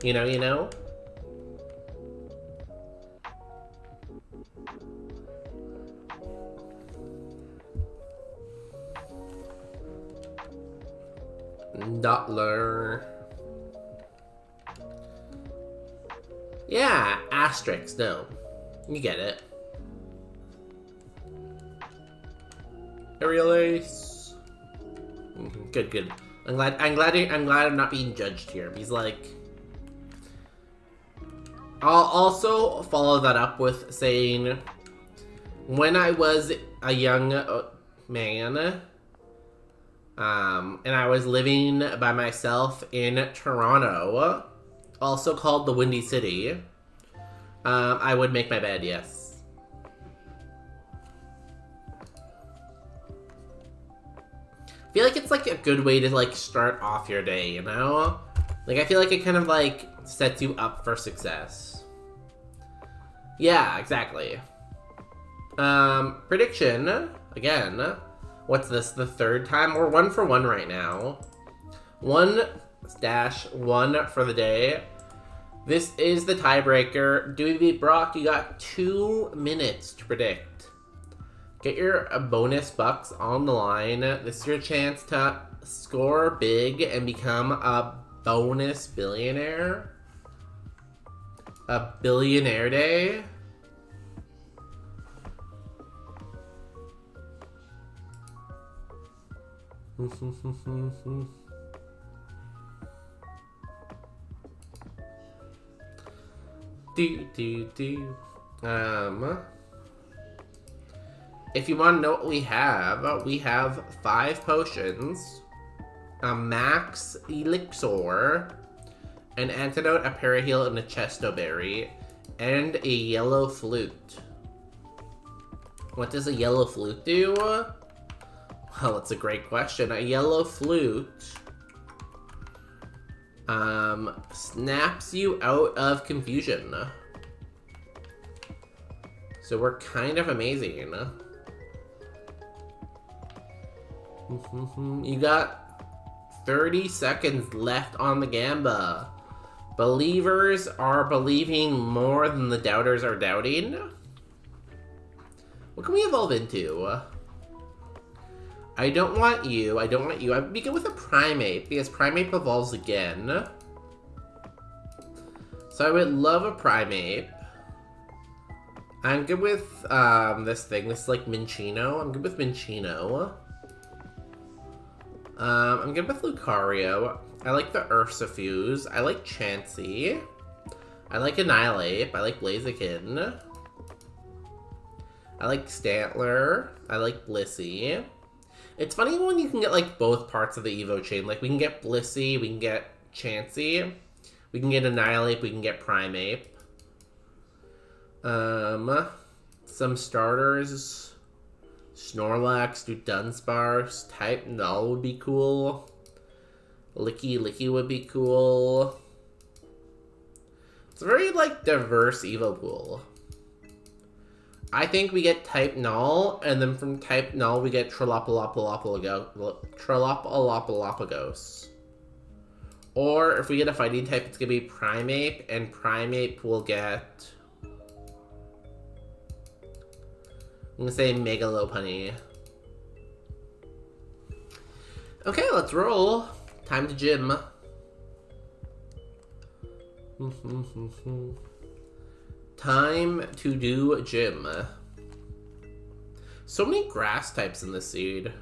You know? Dottler. Yeah, asterisk, no. You get it. Aerial ace. Good. I'm glad I'm not being judged here. He's like, I'll also follow that up with saying, when I was a young man, and I was living by myself in Toronto, also called the Windy City, I would make my bed, yes. I feel like it's like a good way to like start off your day, you know? Like, I feel like it kind of like sets you up for success. Yeah, exactly. Prediction, again. What's this, the 3rd time? We're 1 for 1 right now. 1-1 for the day. This is the tiebreaker. Do we beat Brock? You got 2 minutes to predict. Get your bonus bucks on the line. This is your chance to score big and become a bonus billionaire. A billionaire day. If you want to know what we have 5 potions, a max elixir, an antidote, a paraheal, and a chesto berry, and a yellow flute. What does a yellow flute do? Well, that's a great question. A yellow flute Snaps you out of confusion. So we're kind of amazing. You got 30 seconds left on the Gamba. Believers are believing more than the doubters are doubting. What can we evolve into? I don't want you. I don't want you. I begin with a Primate because Primate evolves again. So I would love a Primate. I'm good with this thing. This is like Minchino. I'm good with Minchino. I'm good with Lucario. I like the Ursifuse. I like Chansey. I like Annihilate. I like Blaziken. I like Stantler. I like Blissey. It's funny when you can get like both parts of the Evo chain. Like we can get Blissey, we can get Chansey, we can get Annihilate, we can get Primeape. Some starters. Snorlax, do Dunsparce, type Null would be cool. Licky would be cool. It's a very like diverse Evo pool. I think we get type Null, and then from type Null we get Trolopalopalopagos. Or if we get a fighting type, it's gonna be Primeape, and Primeape will get... I'm gonna say Mega Lopunny. Okay, let's roll. Time to gym. Time to do gym. So many grass types in this seed.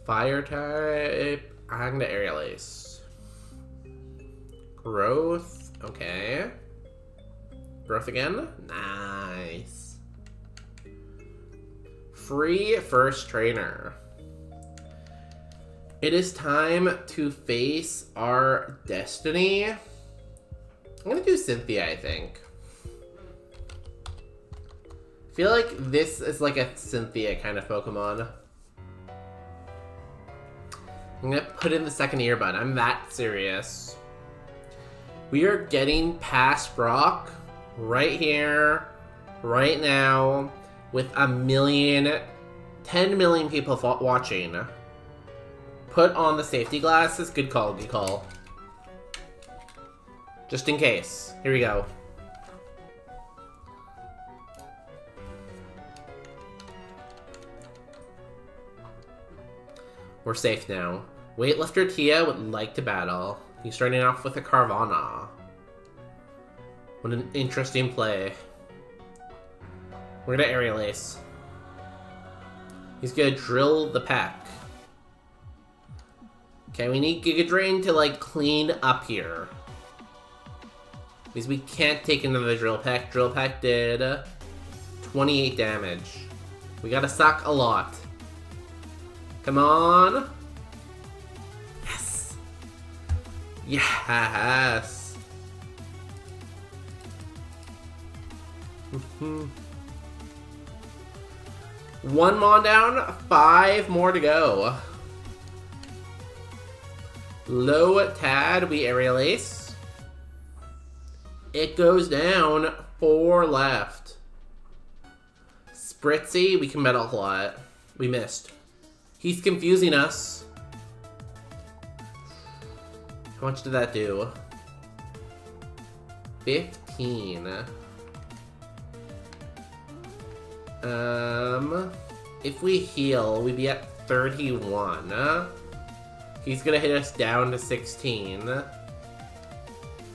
Fire type. I'm gonna Aerial Ace. Growth. Okay. Growth again. Nice. Free first trainer. It is time to face our destiny. I'm gonna do Cynthia, I think. I feel like this is like a Cynthia kind of Pokemon. I'm gonna put in the second earbud. I'm that serious. We are getting past Brock right here, right now, with 10 million people watching. Put on the safety glasses. Good call, good call. Just in case. Here we go. We're safe now. Weightlifter Tia would like to battle. He's starting off with a Carvana. What an interesting play. We're gonna Aerial Ace. He's gonna drill the pack. Okay, we need Giga Drain to like clean up here. Because we can't take another Drill Peck. Drill Peck did 28 damage. We gotta suck a lot. Come on. Yes. Yes. One Mon down, 5 more to go. Low Tad, we Aerial Ace. It goes down, 4 left. Spritzy, we can Metal Claw. We missed. He's confusing us. How much did that do? 15. If we heal, we'd be at 31. He's gonna hit us down to 16.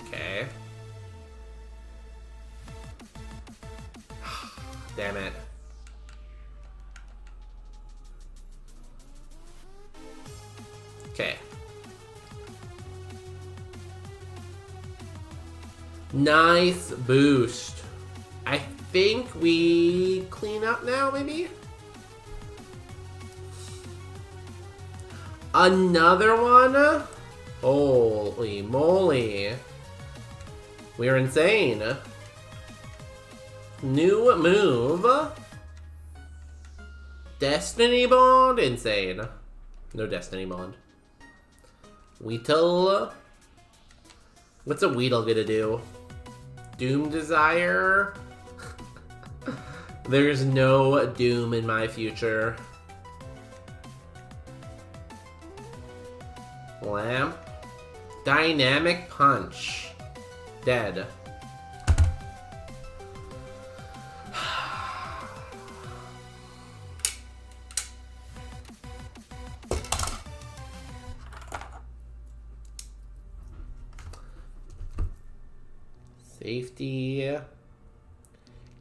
Okay. Damn it. Okay. Nice boost. I think we clean up now, maybe? Another one? Holy moly. We're insane. New move. Destiny Bond? Insane. No Destiny Bond. Weedle. What's a Weedle gonna do? Doom Desire? There's no Doom in my future. Lamp. Dynamic Punch. Dead. Safety.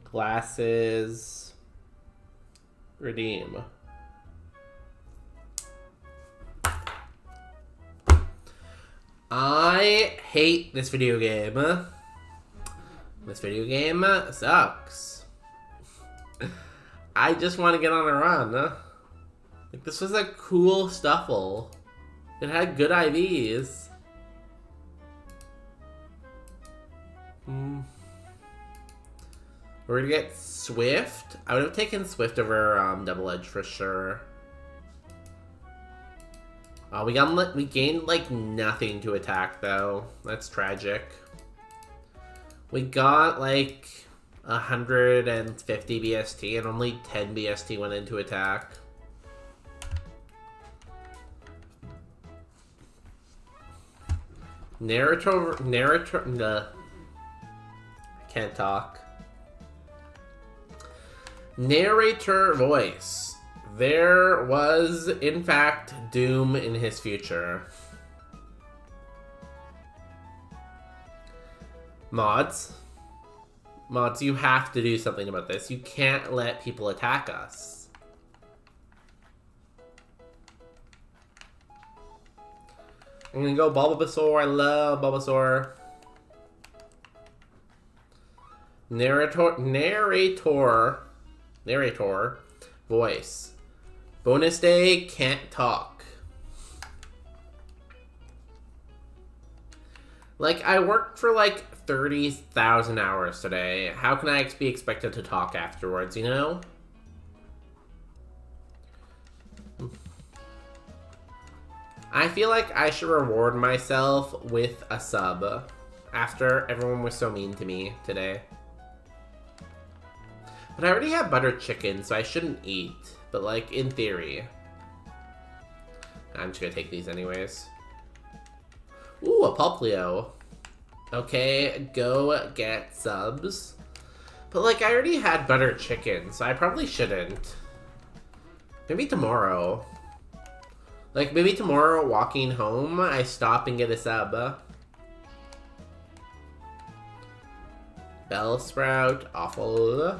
Glasses. Redeem. I hate this video game. This video game sucks. I just want to get on a run. Like, this was a cool stuffle. It had good IVs. We're gonna get Swift. I would have taken Swift over Double Edge for sure. We gained like nothing to attack though. That's tragic. We got like 150 BST and only 10 BST went into attack. I can't talk. Narrator voice. There was, in fact, Doom in his future. Mods. Mods, you have to do something about this. You can't let people attack us. I'm gonna go Bulbasaur. I love Bulbasaur. Narrator voice. Bonus day, can't talk. Like, I worked for like 30,000 hours today. How can I be expected to talk afterwards, you know? I feel like I should reward myself with a sub after everyone was so mean to me today. But I already have butter chicken, so I shouldn't eat. But, like, in theory. I'm just gonna take these anyways. Ooh, a Poplio. Okay, go get subs. But, like, I already had butter chicken, so I probably shouldn't. Maybe tomorrow. Like, maybe tomorrow, walking home, I stop and get a sub. Bellsprout, awful.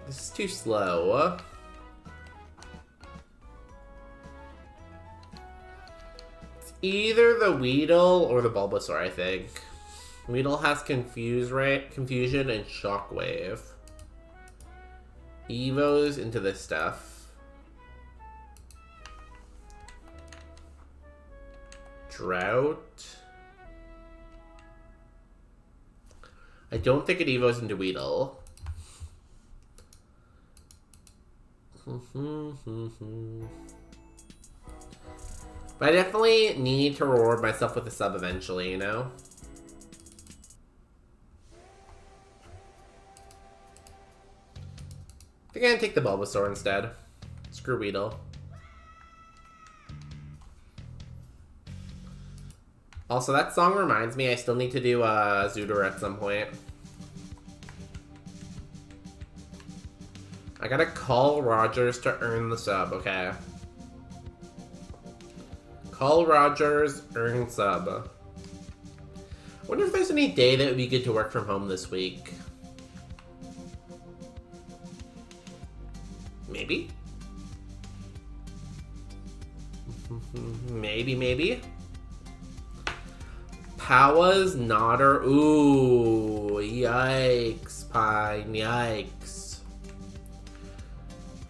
This is too slow. It's either the Weedle or the Bulbasaur, I think. Weedle has Confusion and Shockwave. Evos into this stuff. Drought. I don't think it evos into Weedle. But I definitely need to reward myself with a sub eventually, you know? I think I'm gonna take the Bulbasaur instead. Screw Weedle. Also, that song reminds me I still need to do Zooter at some point. I gotta call Rogers to earn the sub, okay. Call Rogers, earn sub. I wonder if there's any day that would be good to work from home this week. Maybe? Maybe. Pawa's Nodder. Ooh, yikes, Pine, yikes.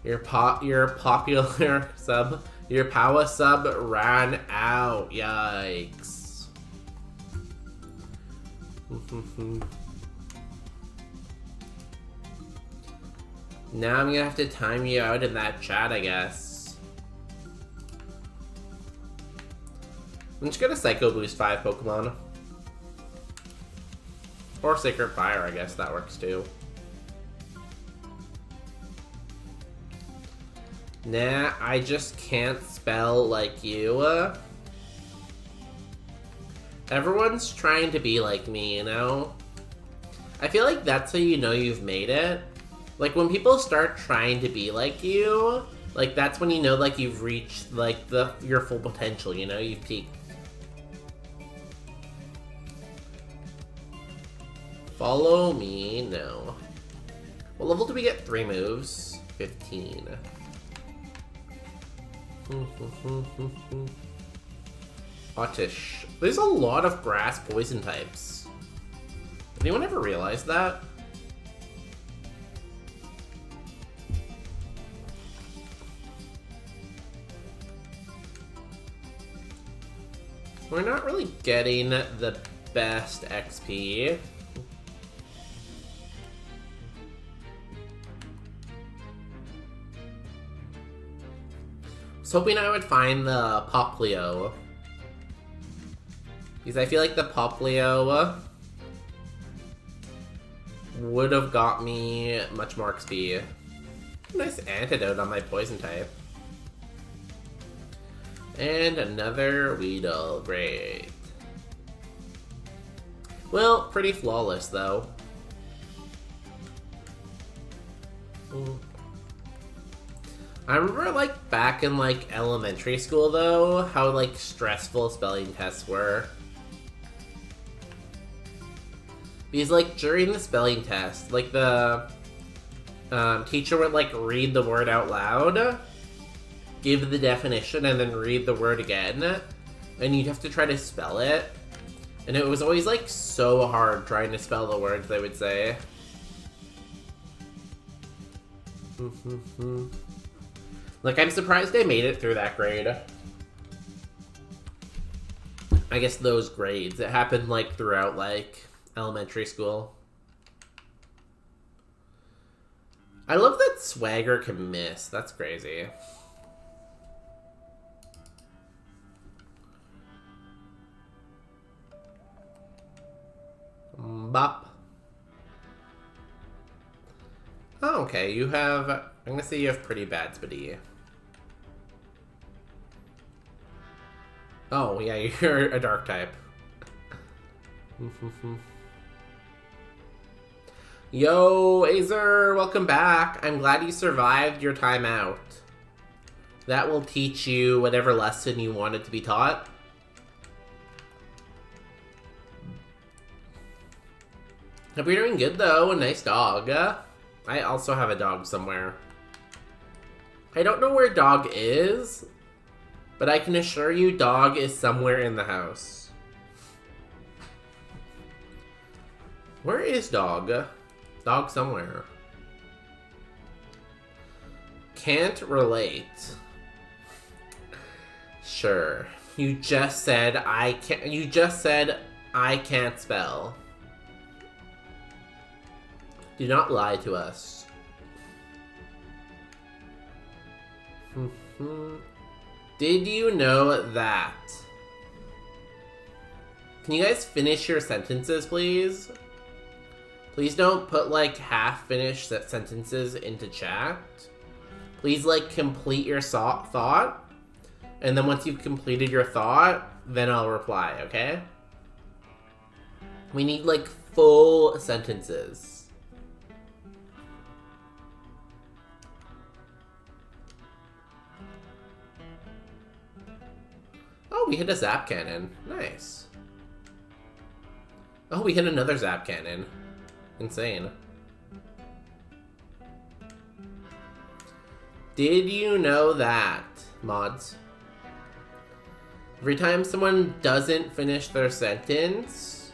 Your popular sub, your Pawa sub ran out, yikes. Now I'm gonna have to time you out in that chat, I guess. I'm just gonna Psycho Boost 5 Pokemon. Or Sacred Fire, I guess that works too. Nah, I just can't spell like you. Everyone's trying to be like me, you know? I feel like that's how you know you've made it. Like, when people start trying to be like you, like, that's when you know, like, you've reached, like, your full potential, you know? You've peaked. Follow me? No. What level do we get 3 moves? 15. Oddish. There's a lot of grass poison types. Anyone ever realize that? We're not really getting the best XP. I was hoping I would find the Poplio. Because I feel like the Poplio would have got me much more XP. Nice antidote on my poison type. And another Weedle, great. Well, pretty flawless though. I remember like back in like elementary school though, how like stressful spelling tests were. Because like during the spelling test, like the teacher would like read the word out loud, give the definition, and then read the word again, and you'd have to try to spell it. And it was always like so hard trying to spell the words they would say. Like, I'm surprised I made it through that grade. I guess those grades. It happened like throughout like elementary school. I love that Swagger can miss. That's crazy. Bop. Oh, okay, you have... I'm gonna say you have pretty bad Spidey. Oh, yeah, you're a dark type. Yo, Azer, welcome back. I'm glad you survived your time out. That will teach you whatever lesson you wanted to be taught. Hope you're doing good, though. A nice dog. I also have a dog somewhere. I don't know where dog is, but I can assure you dog is somewhere in the house. Where is dog? Dog somewhere. Can't relate. Sure. You just said I can't. You just said I can't spell. Do not lie to us. Did you know that? Can you guys finish your sentences, please? Please don't put, like, half-finished sentences into chat. Please, like, complete your thought. And then once you've completed your thought, then I'll reply, okay? We need, like, full sentences. Oh, we hit a Zap Cannon. Nice. Oh, we hit another Zap Cannon. Insane. Did you know that, mods? Every time someone doesn't finish their sentence...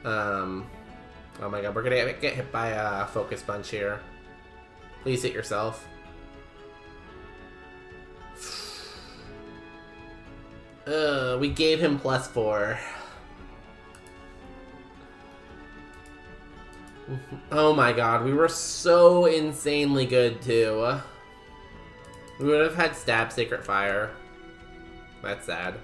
oh my god, we're gonna get hit by a focus punch here. Please hit yourself. We gave him +4. Oh my god, we were so insanely good too. We would have had Stab Sacred Fire. That's sad.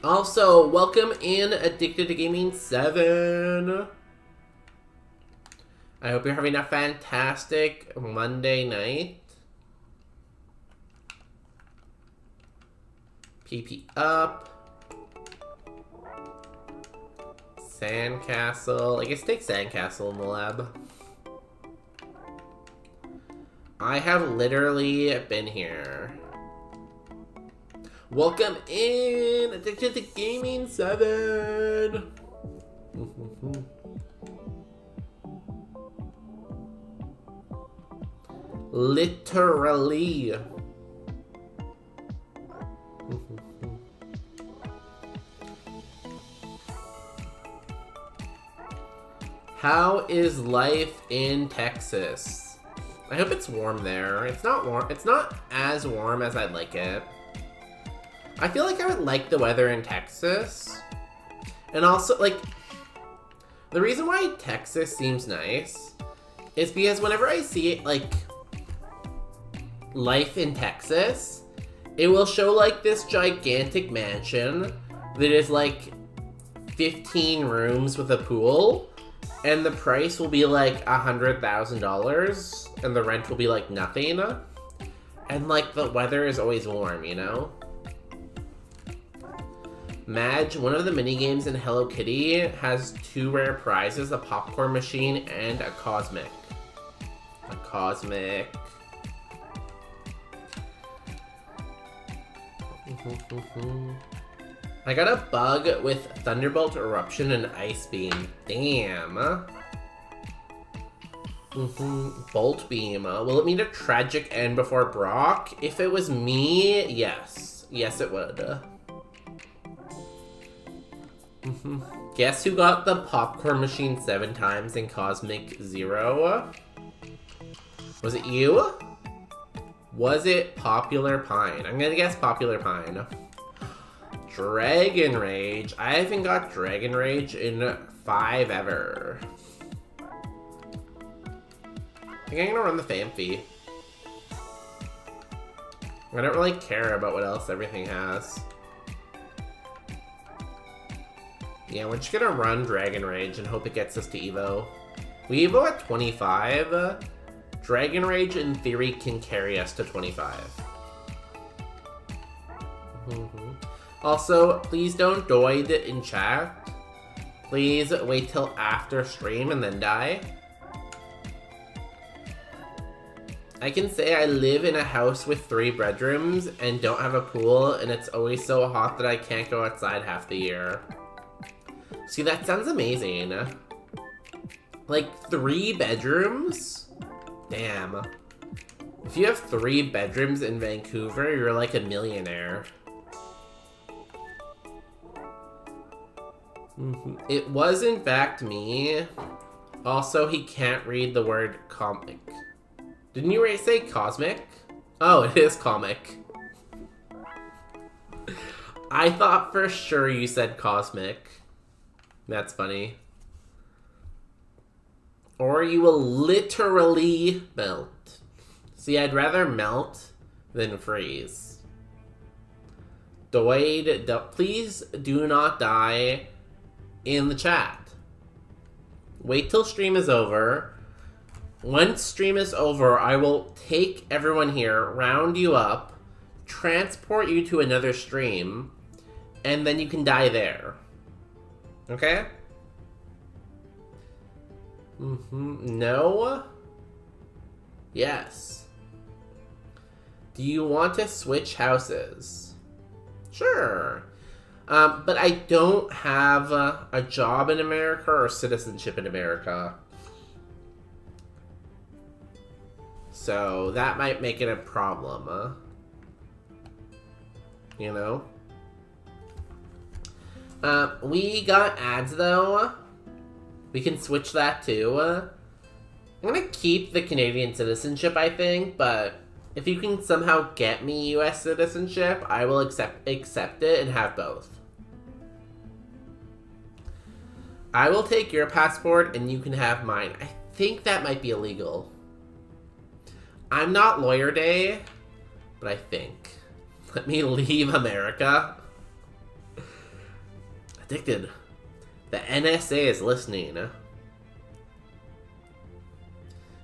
Also, welcome in Addicted to Gaming 7. I hope you're having a fantastic Monday night. PP up. Sandcastle. I guess take Sandcastle in the lab. I have literally been here. Welcome in! Addicted to Gaming 7! Literally. How is life in Texas? I hope it's warm there. It's not warm. It's not as warm as I'd like it. I feel like I would like the weather in Texas. And also, like, the reason why Texas seems nice is because whenever I see it, like, life in Texas, it will show, like, this gigantic mansion that is, like, 15 rooms with a pool, and the price will be, like, $100,000, and the rent will be, like, nothing. And, like, the weather is always warm, you know? Madge, one of the minigames in Hello Kitty has 2 rare prizes, a popcorn machine and a cosmic. A cosmic. I got a bug with Thunderbolt Eruption and Ice Beam. Damn. Bolt Beam. Will it mean a tragic end before Brock? If it was me, yes. Yes, it would. Guess who got the popcorn machine 7 times in Cosmic 0? Was it you? Was it Popular Pine? I'm gonna guess Popular Pine. Dragon Rage. I haven't got Dragon Rage in 5 ever. I think I'm gonna run the Famfi. I don't really care about what else everything has. Yeah, we're just gonna run Dragon Rage and hope it gets us to Evo. We Evo at 25. Dragon Rage, in theory, can carry us to 25. Also, please don't doid in chat. Please wait till after stream and then die. I can say I live in a house with 3 bedrooms and don't have a pool, and it's always so hot that I can't go outside half the year. See, that sounds amazing. Like, 3 bedrooms? Damn. If you have 3 bedrooms in Vancouver, you're like a millionaire. It was, in fact, me. Also, he can't read the word comic. Didn't you say cosmic? Oh, it is comic. I thought for sure you said cosmic. That's funny. Or you will literally melt. See, I'd rather melt than freeze. Doid, please do not die in the chat. Wait till stream is over. Once stream is over, I will take everyone here, round you up, transport you to another stream, and then you can die there. Okay? No? Yes. Do you want to switch houses? Sure. But I don't have a job in America or citizenship in America. So that might make it a problem, you know? We got ads though. We can switch that too. I'm gonna keep the Canadian citizenship, I think, but if you can somehow get me US citizenship, I will accept it and have both. I will take your passport and you can have mine. I think that might be illegal. I'm not lawyer day, but I think. Let me leave America. Addicted. The NSA is listening.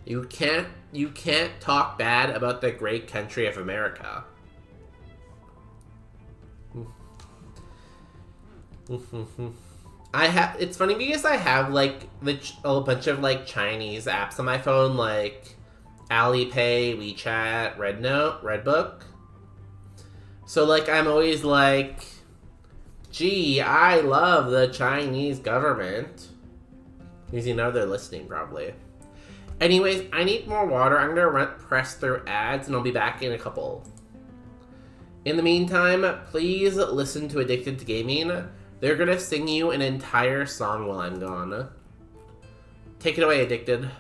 You can't talk bad about the great country of America. It's funny because I have like a bunch of like Chinese apps on my phone, like Alipay, WeChat, Redbook. So like I'm always like, gee, I love the Chinese government. Because you know they're listening probably. Anyways, I need more water. I'm gonna press through ads and I'll be back in a couple. In the meantime, please listen to Addicted to Gaming. They're gonna sing you an entire song while I'm gone. Take it away, Addicted.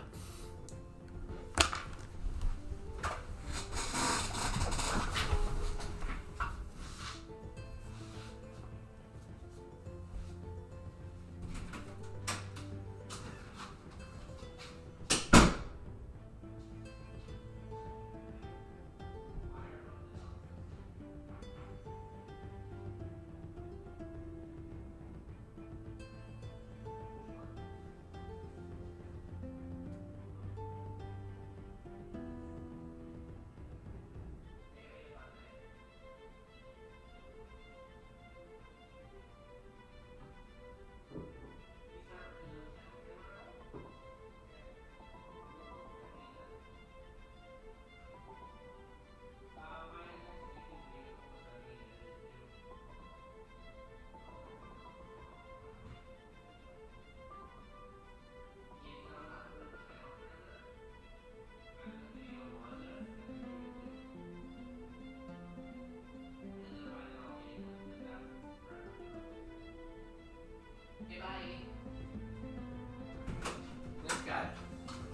This guy,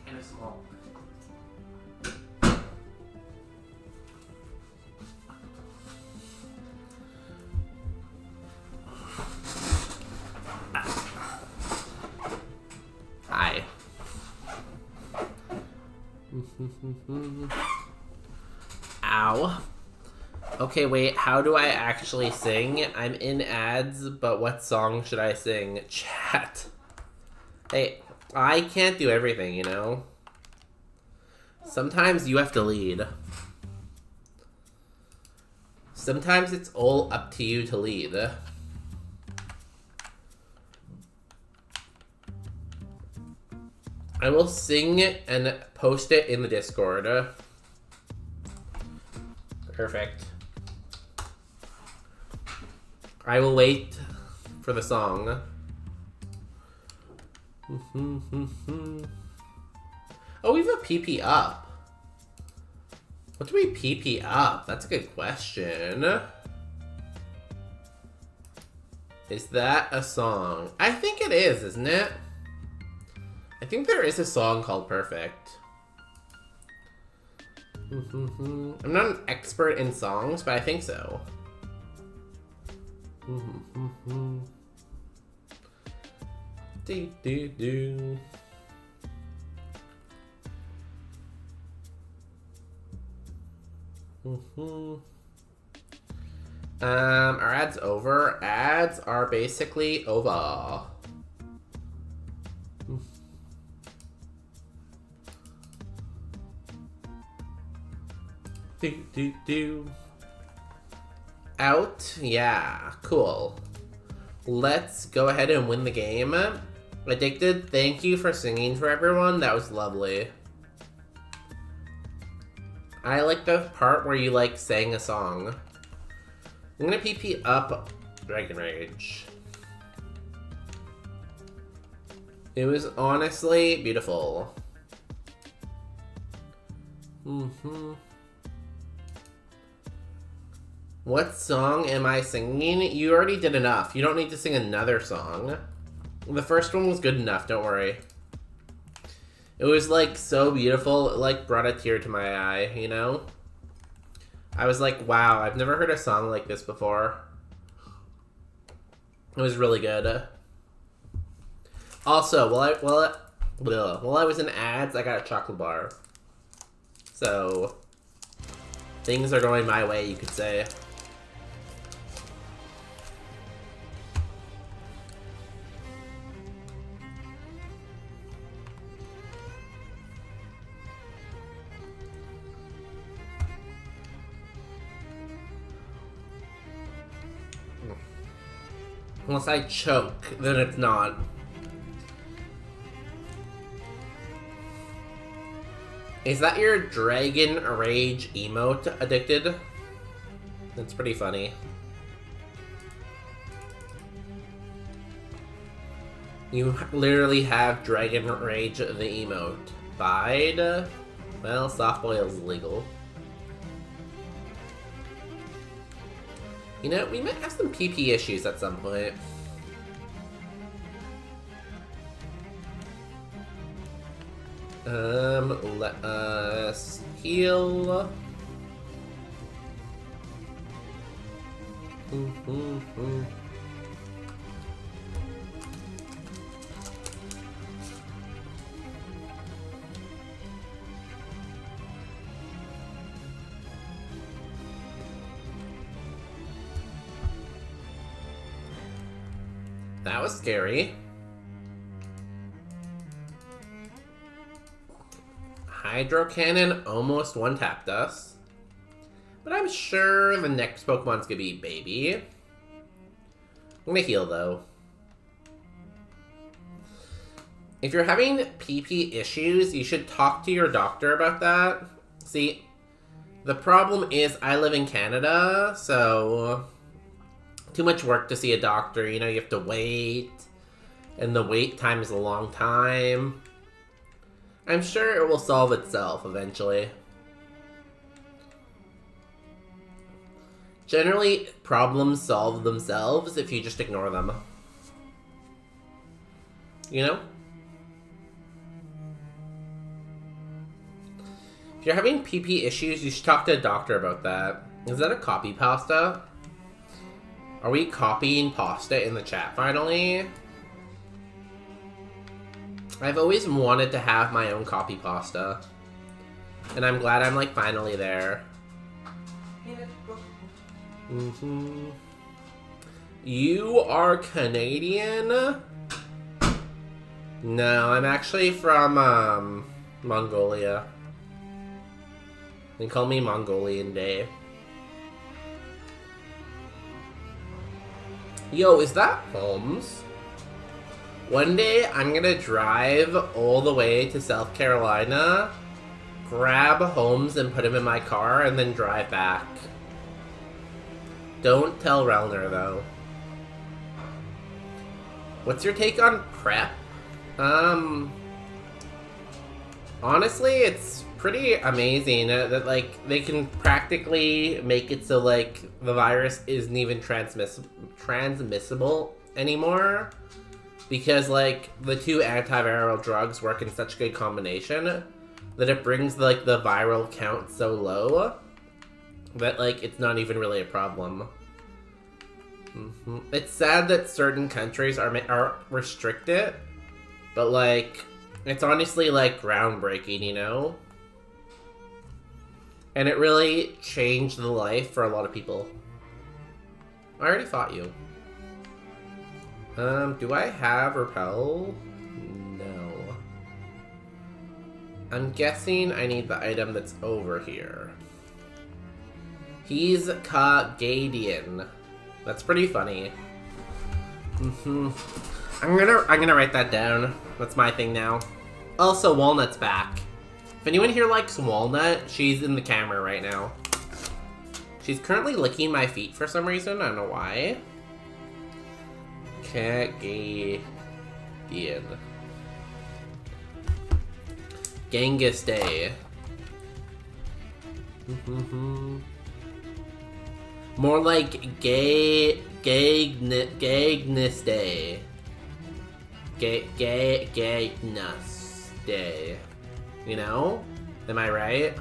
kind of small. Hi. Ow. Okay, wait, how do I actually sing? I'm in ads, but what song should I sing? Chat. Hey, I can't do everything, you know? Sometimes you have to lead. Sometimes it's all up to you to lead. I will sing it and post it in the Discord. Perfect. I will wait for the song. Oh, we have a PP up. What do we PP up? That's a good question. Is that a song? I think it is, isn't it? I think there is a song called Perfect. I'm not an expert in songs, but I think so. Do do do. Are ads over? Ads are basically over. Do do do. Out? Yeah, cool. Let's go ahead and win the game. Addicted, thank you for singing for everyone. That was lovely. I like the part where you like sang a song. I'm gonna PP up Dragon Rage. It was honestly beautiful. What song am I singing? You already did enough. You don't need to sing another song. The first one was good enough, don't worry. It was like so beautiful, it like brought a tear to my eye, you know? I was like, wow, I've never heard a song like this before. It was really good. Also, while I was in ads, I got a chocolate bar. So, things are going my way, you could say. Unless I choke, then it's not. Is that your Dragon Rage emote, Addicted? That's pretty funny. You literally have Dragon Rage the emote. Bide? Well, soft boil is illegal. You know, we might have some PP issues at some point. Let us heal. That was scary. Hydro Cannon almost one-tapped us. But I'm sure the next Pokemon's gonna be Baby. I'm gonna heal, though. If you're having PP issues, you should talk to your doctor about that. See, the problem is I live in Canada, so too much work to see a doctor. You know, you have to wait, and the wait time is a long time. I'm sure it will solve itself eventually. Generally, problems solve themselves if you just ignore them. You know? If you're having PP issues, you should talk to a doctor about that. Is that a copy pasta? Are we copying pasta in the chat finally? I've always wanted to have my own copy pasta. And I'm glad I'm like finally there. You are Canadian? No, I'm actually from Mongolia. They call me Mongolian Dave. Yo, is that Holmes? One day, I'm gonna drive all the way to South Carolina, grab Holmes and put him in my car, and then drive back. Don't tell Relner, though. What's your take on PrEP? Honestly, it's pretty amazing that, like, they can practically make it so, like, the virus isn't even transmissible anymore. Because, like, the two antiviral drugs work in such good combination that it brings, like, the viral count so low that, like, it's not even really a problem. It's sad that certain countries are restricted, but, like, it's honestly, like, groundbreaking, you know? And it really changed the life for a lot of people. I already fought you. Do I have Repel? No. I'm guessing I need the item that's over here. He's Kagadian. That's pretty funny. I'm gonna write that down. That's my thing now. Also, Walnut's back. If anyone here likes Walnut, she's in the camera right now. She's currently licking my feet for some reason. I don't know why. Kagadian. Genghis Day. More like Gagnus Day. Gagnus Day. You know? Am I right?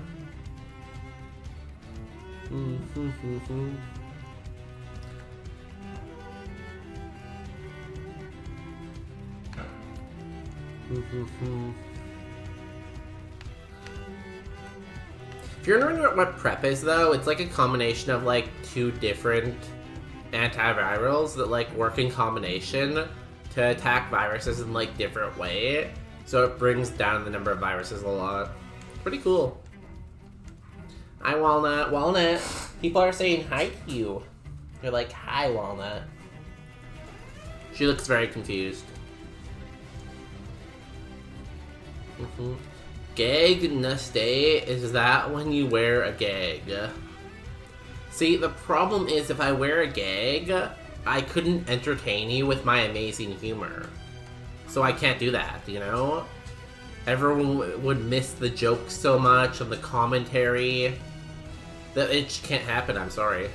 If you're wondering what PrEP is, though, it's like a combination of like 2 different antivirals that like work in combination to attack viruses in like different ways. So it brings down the number of viruses a lot. Pretty cool. Hi, Walnut. Walnut. People are saying hi to you. They're like, hi, Walnut. She looks very confused. Gag Naste, is that when you wear a gag? See, the problem is if I wear a gag, I couldn't entertain you with my amazing humor. So I can't do that, you know? Everyone would miss the jokes so much and the commentary. That it just can't happen, I'm sorry.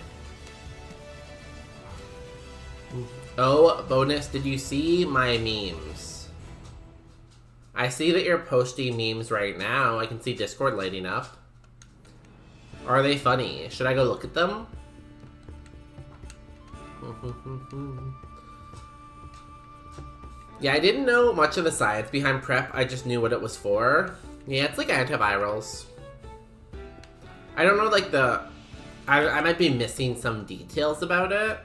Oh, Bonus, did you see my memes? I see that you're posting memes right now. I can see Discord lighting up. Are they funny? Should I go look at them? Yeah, I didn't know much of the science behind PrEP. I just knew what it was for. Yeah, it's like antivirals. I don't know, like, I might be missing some details about it.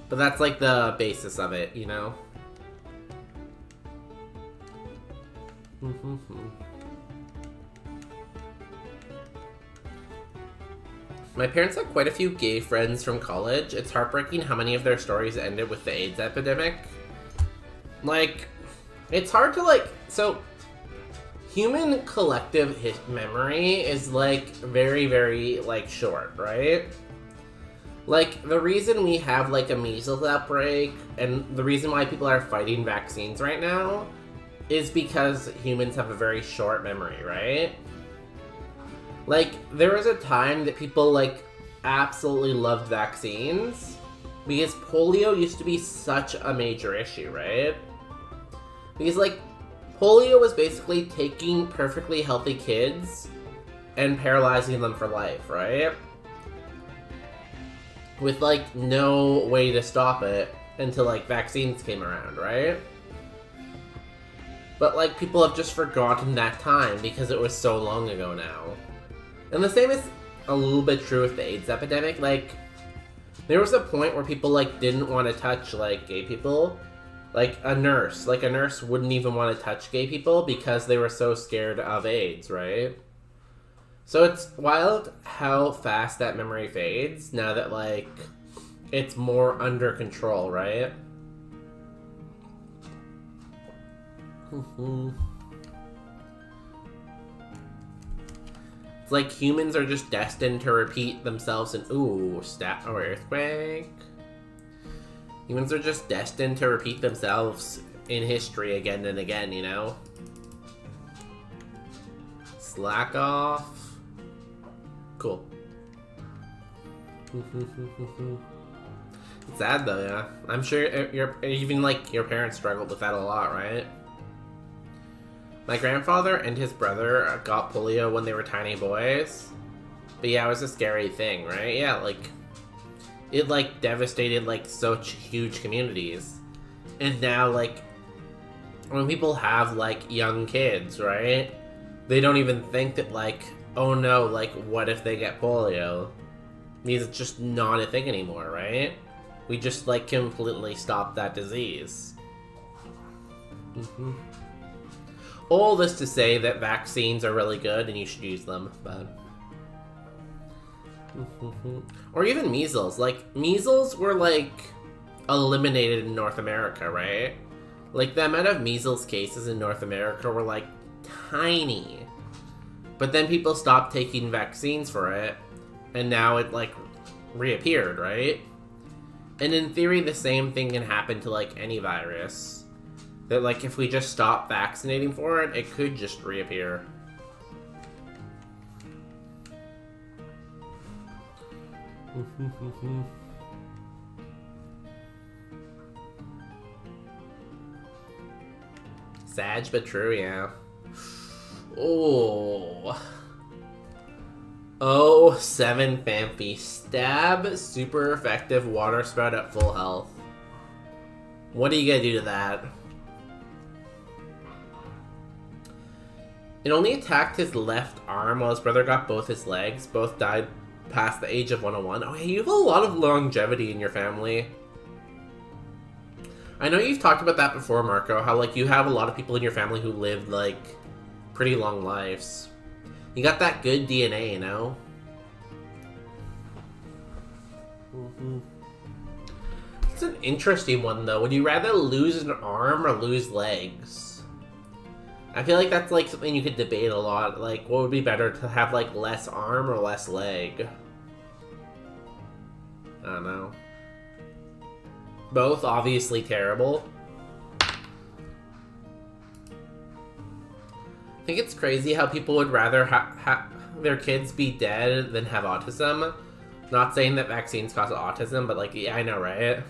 But that's, like, the basis of it, you know? My parents had quite a few gay friends from college. It's heartbreaking how many of their stories ended with the AIDS epidemic. Like, it's hard to, like, so human collective memory is, like, very, very, like, short, right? Like, the reason we have, like, a measles outbreak, and the reason why people are fighting vaccines right now, is because humans have a very short memory, right? Like, there was a time that people, like, absolutely loved vaccines, because polio used to be such a major issue, right? Because, like, polio was basically taking perfectly healthy kids and paralyzing them for life, right? With, like, no way to stop it until, like, vaccines came around, right? But, like, people have just forgotten that time because it was so long ago now. And the same is a little bit true with the AIDS epidemic. Like, there was a point where people, like, didn't want to touch, like, gay people. Like, a nurse wouldn't even want to touch gay people because they were so scared of AIDS, right? So it's wild how fast that memory fades now that, like, it's more under control, right? It's like humans are just destined to repeat themselves in or earthquake. Humans are just destined to repeat themselves in history again and again, you know? Slack off. Cool. It's sad though, yeah. I'm sure even like your parents struggled with that a lot, right? My grandfather and his brother got polio when they were tiny boys. But yeah, it was a scary thing, right? Yeah, like, it, like, devastated, like, such huge communities. And now, like, when people have, like, young kids, right? They don't even think that, like, oh no, like, what if they get polio? Because it's just not a thing anymore, right? We just, like, completely stopped that disease. All this to say that vaccines are really good and you should use them, but... Or even measles. Like, measles were, like, eliminated in North America, right? Like, the amount of measles cases in North America were, like, tiny. But then people stopped taking vaccines for it, and now it, like, reappeared, right? And in theory, the same thing can happen to, like, any virus. That, like, if we just stop vaccinating for it, it could just reappear. Sad but true, yeah. Oh, 7 Famfy. Stab, super effective water spout at full health. What are you gonna do to that? It only attacked his left arm while his brother got both his legs. Both died past the age of 101. Oh, hey, you have a lot of longevity in your family. I know you've talked about that before, Marco, how, like, you have a lot of people in your family who lived, like, pretty long lives. You got that good DNA, you know? It's an interesting one, though. Would you rather lose an arm or lose legs? I feel like that's, like, something you could debate a lot. Like, what would be better, to have, like, less arm or less leg? I don't know. Both obviously terrible. I think it's crazy how people would rather have their kids be dead than have autism. Not saying that vaccines cause autism, but, like, yeah, I know, right?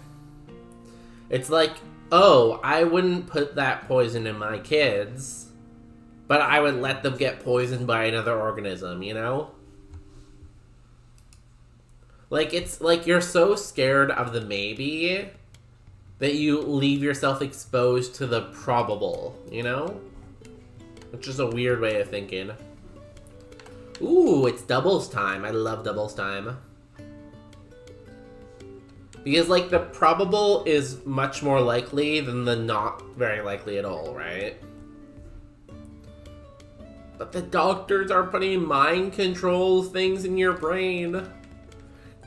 It's like, oh, I wouldn't put that poison in my kids, but I would let them get poisoned by another organism, you know? Like, it's like you're so scared of the maybe that you leave yourself exposed to the probable, you know? Which is a weird way of thinking. Ooh, it's doubles time. I love doubles time. Because, like, the probable is much more likely than the not very likely at all, right? But the doctors are putting mind control things in your brain.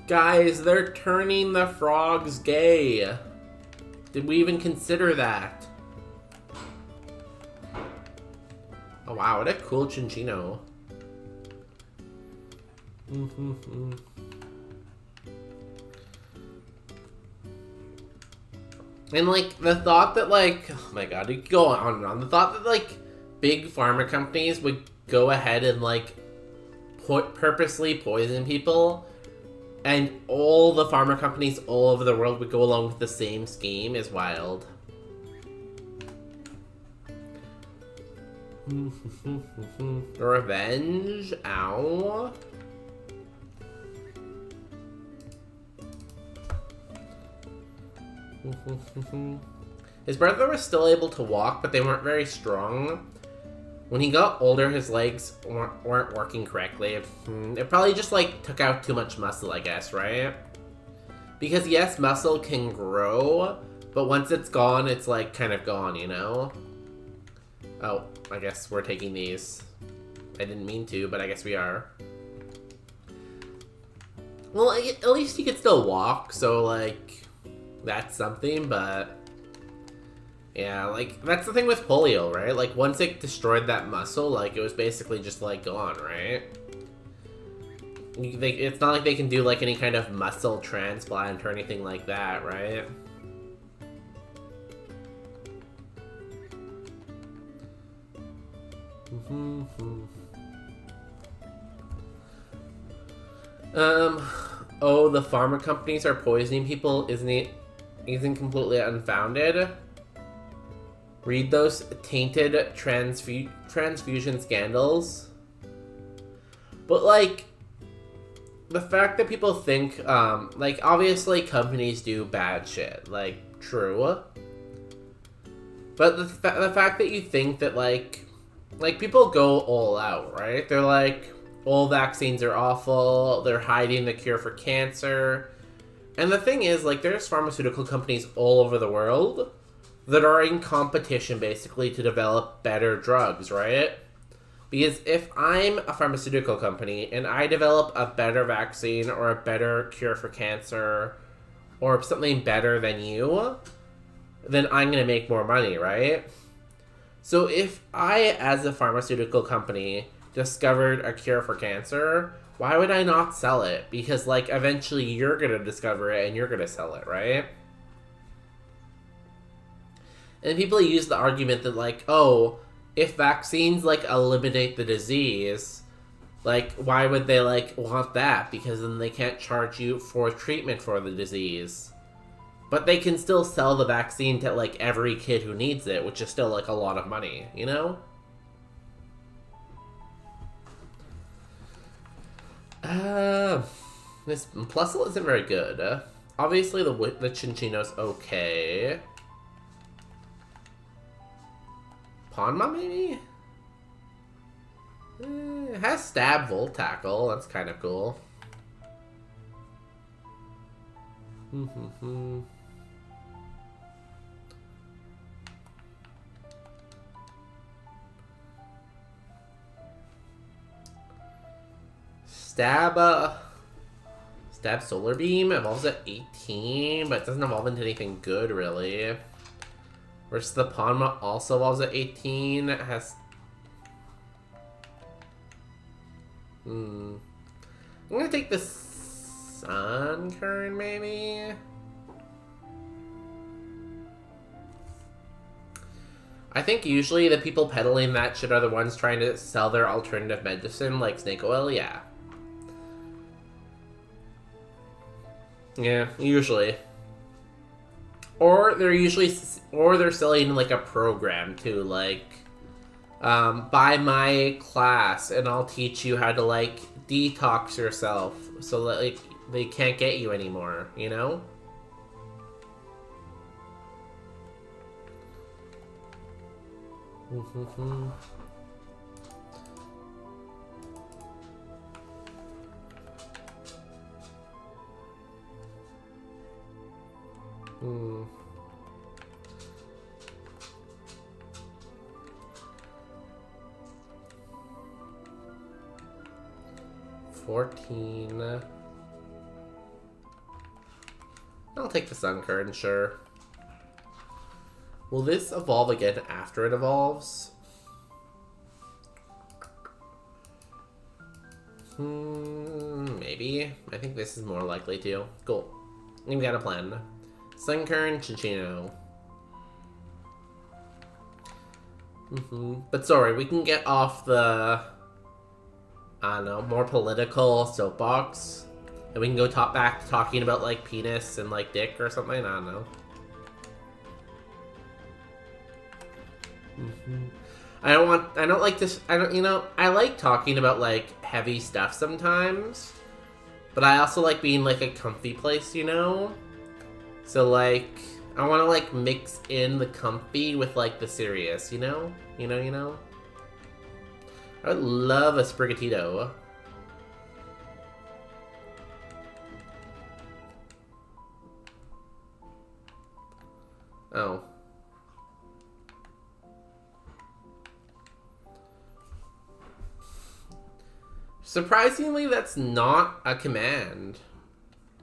Guys, they're turning the frogs gay. Did we even consider that? Oh wow, what a cool Chinchino. And, like, the thought that, like, oh my god, you could go on and on. The thought that, like, big pharma companies would go ahead and, like, purposely poison people, and all the pharma companies all over the world would go along with the same scheme is wild. Revenge? Ow. His brother was still able to walk, but they weren't very strong. When he got older, his legs weren't working correctly. It probably just, like, took out too much muscle, I guess, right? Because, yes, muscle can grow, but once it's gone, it's, like, kind of gone, you know? Oh, I guess we're taking these. I didn't mean to, but I guess we are. Well, at least he could still walk, so, like, that's something, but yeah, like, that's the thing with polio, right? Like, once it destroyed that muscle, like, it was basically just, like, gone, right? It's not like they can do, like, any kind of muscle transplant or anything like that, right? Oh, the pharma companies are poisoning people isn't completely unfounded. Read those tainted transfusion scandals. But, like, the fact that people think, like, obviously companies do bad shit, like, true. But the fact that you think that, like, people go all out, right? They're like, all vaccines are awful, they're hiding the cure for cancer. And the thing is, like, there's pharmaceutical companies all over the world that are in competition, basically, to develop better drugs, right? Because if I'm a pharmaceutical company and I develop a better vaccine or a better cure for cancer or something better than you, then I'm going to make more money, right? So if I, as a pharmaceutical company, discovered a cure for cancer, why would I not sell it? Because, like, eventually you're going to discover it and you're going to sell it, right? And people use the argument that, like, oh, if vaccines, like, eliminate the disease, like, why would they, like, want that? Because then they can't charge you for treatment for the disease. But they can still sell the vaccine to, like, every kid who needs it, which is still, like, a lot of money, you know? This Plusle isn't very good. Obviously, the Chinchino's okay. Ponma, maybe? It has stab, volt, tackle. That's kind of cool. Stab Solar Beam evolves at 18, but it doesn't evolve into anything good, really. Versus the Ponma also evolves at 18. It has... I'm gonna take the Sun Current, maybe? I think usually the people peddling that shit are the ones trying to sell their alternative medicine, like snake oil, yeah. Yeah, usually. Or they're selling like a program too, like buy my class and I'll teach you how to like detox yourself so that like they can't get you anymore, you know? Hmm. 14. I'll take the Sun Current, sure. Will this evolve again after it evolves? Maybe. I think this is more likely to. Cool. We've got a plan. Sun Current, Chinchino. But sorry, we can get off the, I don't know, more political soapbox. And we can go back to talking about, like, penis and, like, dick or something. I don't know. I like talking about, like, heavy stuff sometimes. But I also like being, like, a comfy place, you know? So, like, I want to, like, mix in the comfy with, like, the serious, you know? You know? I would love a Sprigatito. Oh. Surprisingly, that's not a command.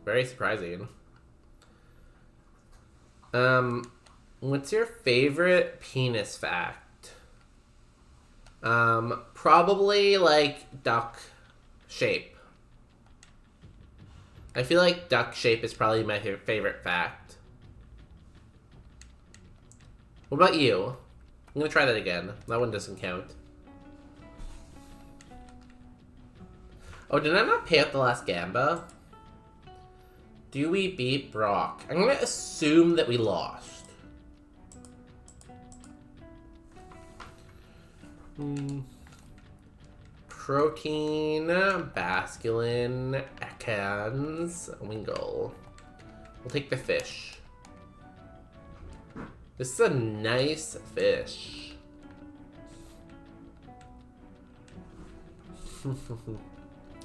Very surprising. What's your favorite penis fact? Probably, like, duck shape. I feel like duck shape is probably my favorite fact. What about you? I'm gonna try that again. That one doesn't count. Oh, did I not pay out the last Gamba? Do we beat Brock? I'm gonna assume that we lost. Protein, Basculin, Ekans, Wingull. We'll take the fish. This is a nice fish.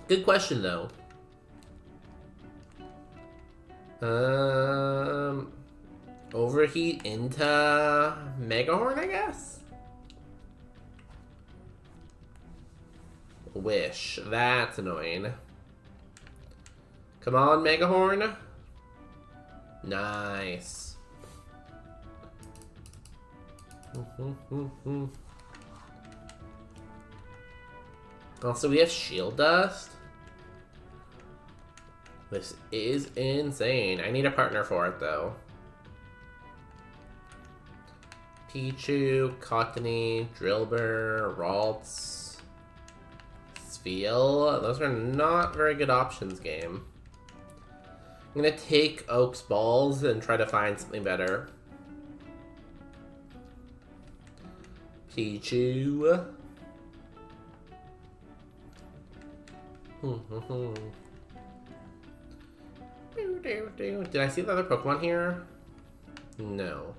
Good question, though. Overheat into Megahorn, I guess? Wish. That's annoying. Come on, Megahorn. Nice. Also, we have Shield Dust. This is insane. I need a partner for it, though. Pichu, Cottony, Drillbur, Ralts, Spheal. Those are not very good options, game. I'm gonna take Oak's Balls and try to find something better. Pichu. Did I see the other Pokemon here? No.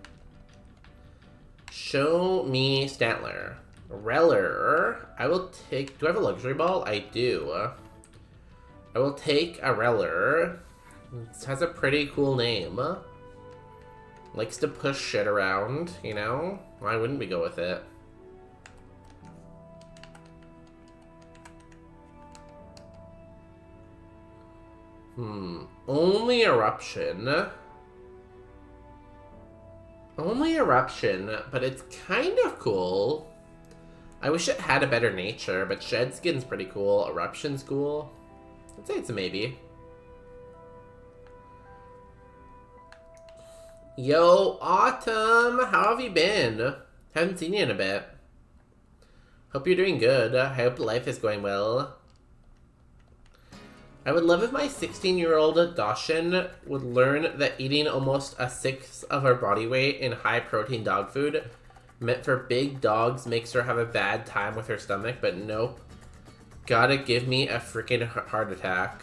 Show me Stantler. Reller. I will take... Do I have a luxury ball? I do. I will take a Reller. It has a pretty cool name. Likes to push shit around, you know? Why wouldn't we go with it? Only Eruption. Only Eruption, but it's kind of cool. I wish it had a better nature, but Shed Skin's pretty cool. Eruption's cool. I'd say it's a maybe. Yo, Autumn! How have you been? Haven't seen you in a bit. Hope you're doing good. I hope life is going well. I would love if my 16-year-old Dawson would learn that eating almost a sixth of her body weight in high-protein dog food meant for big dogs makes her have a bad time with her stomach, but nope. Gotta give me a freaking heart attack.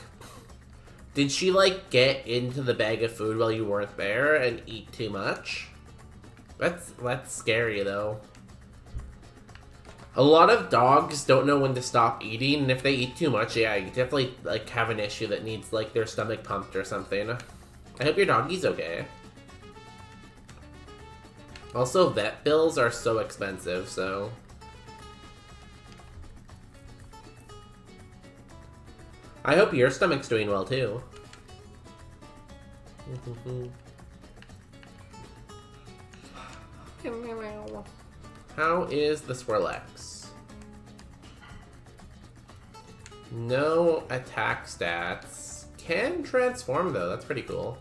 Did she, like, get into the bag of food while you weren't there and eat too much? That's scary, though. A lot of dogs don't know when to stop eating, and if they eat too much, yeah, you definitely, like, have an issue that needs, like, their stomach pumped or something. I hope your doggy's okay. Also, vet bills are so expensive, so... I hope your stomach's doing well, too. How is the Swirlex? No attack stats. Can transform, though. That's pretty cool.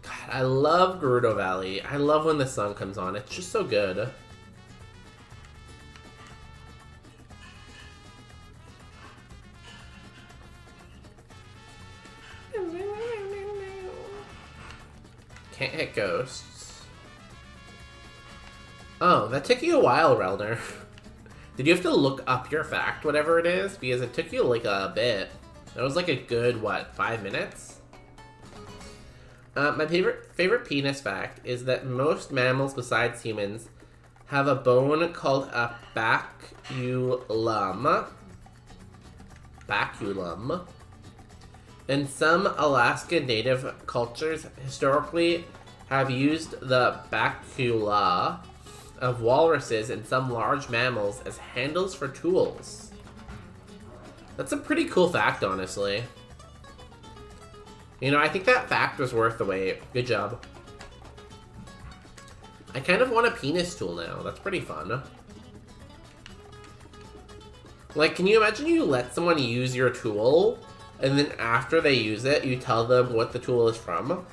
God, I love Gerudo Valley. I love when the sun comes on. It's just so good. Can't hit ghosts. Oh, that took you a while, Relner. Did you have to look up your fact, whatever it is? Because it took you like a bit. That was like a good, what, 5 minutes? My favorite penis fact is that most mammals besides humans have a bone called a baculum. Baculum. And some Alaska Native cultures historically have used the bacula of walruses and some large mammals as handles for tools. That's a pretty cool fact, honestly. You know, I think that fact was worth the wait. Good job. I kind of want a penis tool now. That's pretty fun. Like, can you imagine you let someone use your tool, and then after they use it, you tell them what the tool is from?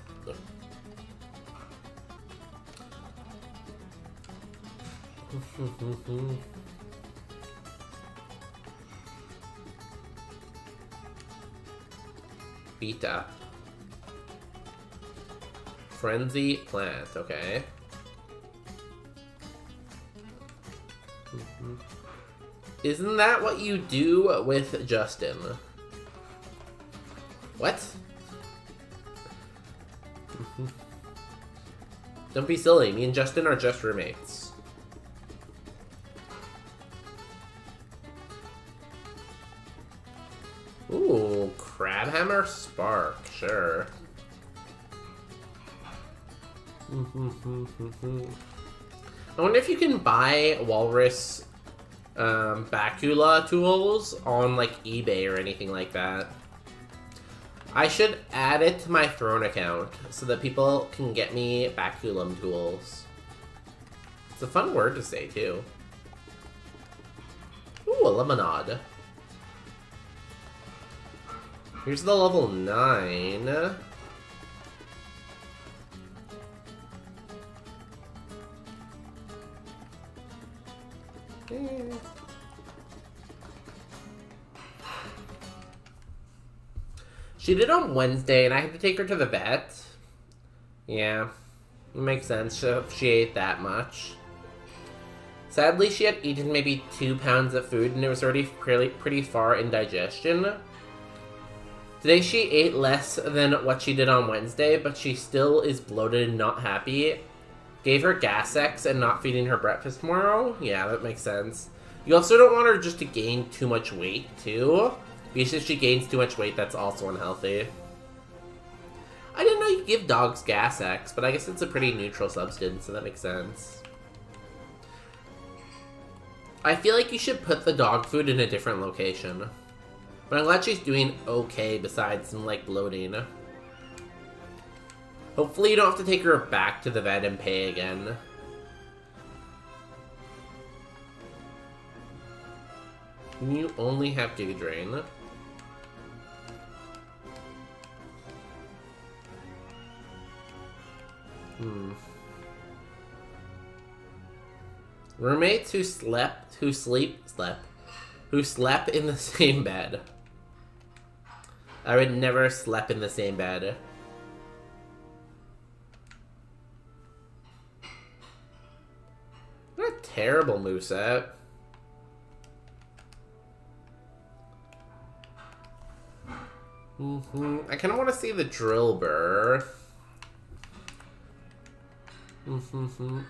Beat up. Frenzy plant, okay. Isn't that what you do with Justin? What? Don't be silly. Me and Justin are just roommates. Ooh, Crabhammer Spark. Sure. I wonder if you can buy Walrus Bacula tools on like eBay or anything like that. I should add it to my Throne account so that people can get me Baculum tools. It's a fun word to say too. Ooh, a lemonade. Here's the level 9. She did on Wednesday, and I had to take her to the vet. Yeah, it makes sense if she ate that much. Sadly, she had eaten maybe 2 pounds of food, and it was already pretty far in digestion. Today she ate less than what she did on Wednesday, but she still is bloated and not happy. Gave her gas X and not feeding her breakfast tomorrow? Yeah, that makes sense. You also don't want her just to gain too much weight, too. Because if she gains too much weight, that's also unhealthy. I didn't know you could give dogs gas X, but I guess it's a pretty neutral substance, so that makes sense. I feel like you should put the dog food in a different location. But I'm glad she's doing okay besides some, like, bloating. Hopefully you don't have to take her back to the vet and pay again. You only have to drain. Roommates who slept in the same bed. I would never sleep in the same bed. What a terrible moveset. I kind of want to see the drill burr.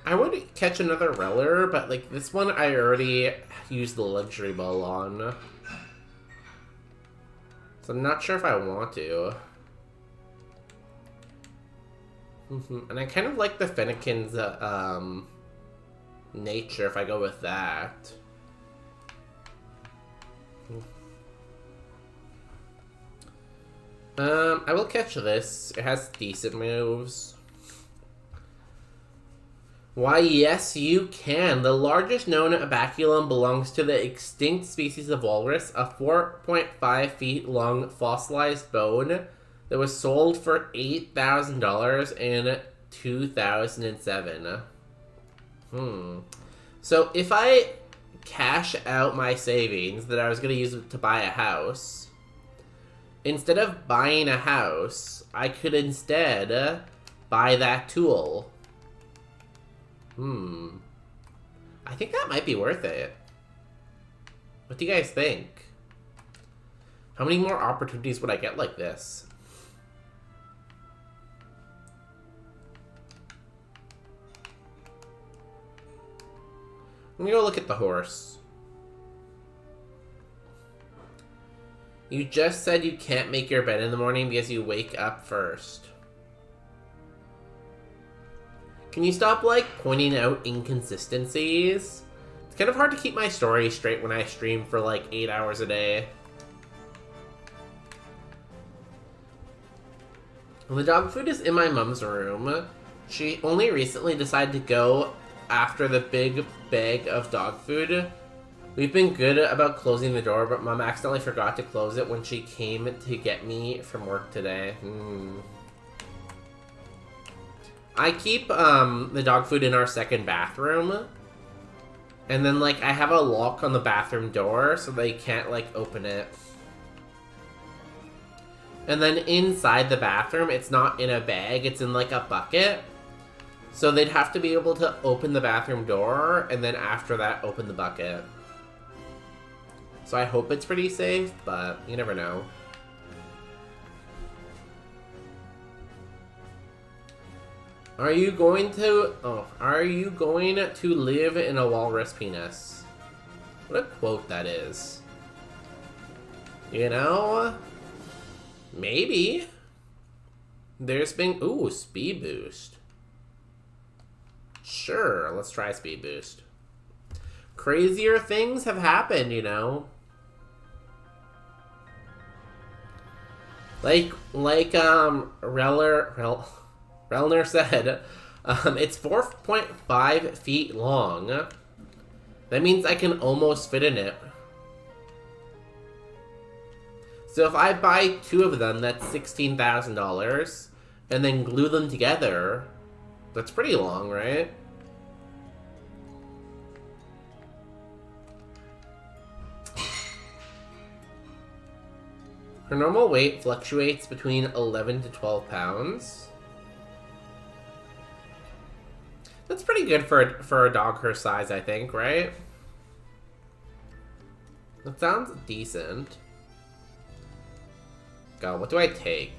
I would catch another Reller, but like this one I already used the luxury ball on. So I'm not sure if I want to. And I kind of like the Fennekin's nature if I go with that. I will catch this. It has decent moves. Why, yes, you can. The largest known baculum belongs to the extinct species of walrus, a 4.5 feet long fossilized bone that was sold for $8,000 in 2007. So if I cash out my savings that I was going to use to buy a house, instead of buying a house, I could instead buy that tool. I think that might be worth it. What do you guys think? How many more opportunities would I get like this? Let me go look at the horse. You just said you can't make your bed in the morning because you wake up first. Can you stop, like, pointing out inconsistencies? It's kind of hard to keep my story straight when I stream for, like, 8 hours a day. Well, the dog food is in my mom's room. She only recently decided to go after the big bag of dog food. We've been good about closing the door, but Mom accidentally forgot to close it when she came to get me from work today. I keep the dog food in our second bathroom. And then, like, I have a lock on the bathroom door so they can't, like, open it. And then inside the bathroom, it's not in a bag, it's in, like, a bucket. So they'd have to be able to open the bathroom door, and then after that, open the bucket. So I hope it's pretty safe, but you never know. Are you going to live in a walrus penis? What a quote that is. You know? Maybe. There's been, ooh, speed boost. Sure, let's try speed boost. Crazier things have happened, you know? Like Relner said, it's 4.5 feet long. That means I can almost fit in it. So if I buy 2 of them, that's $16,000, and then glue them together, that's pretty long, right? Her normal weight fluctuates between 11 to 12 pounds. That's pretty good for a dog her size, I think, right? That sounds decent. god, what do I take?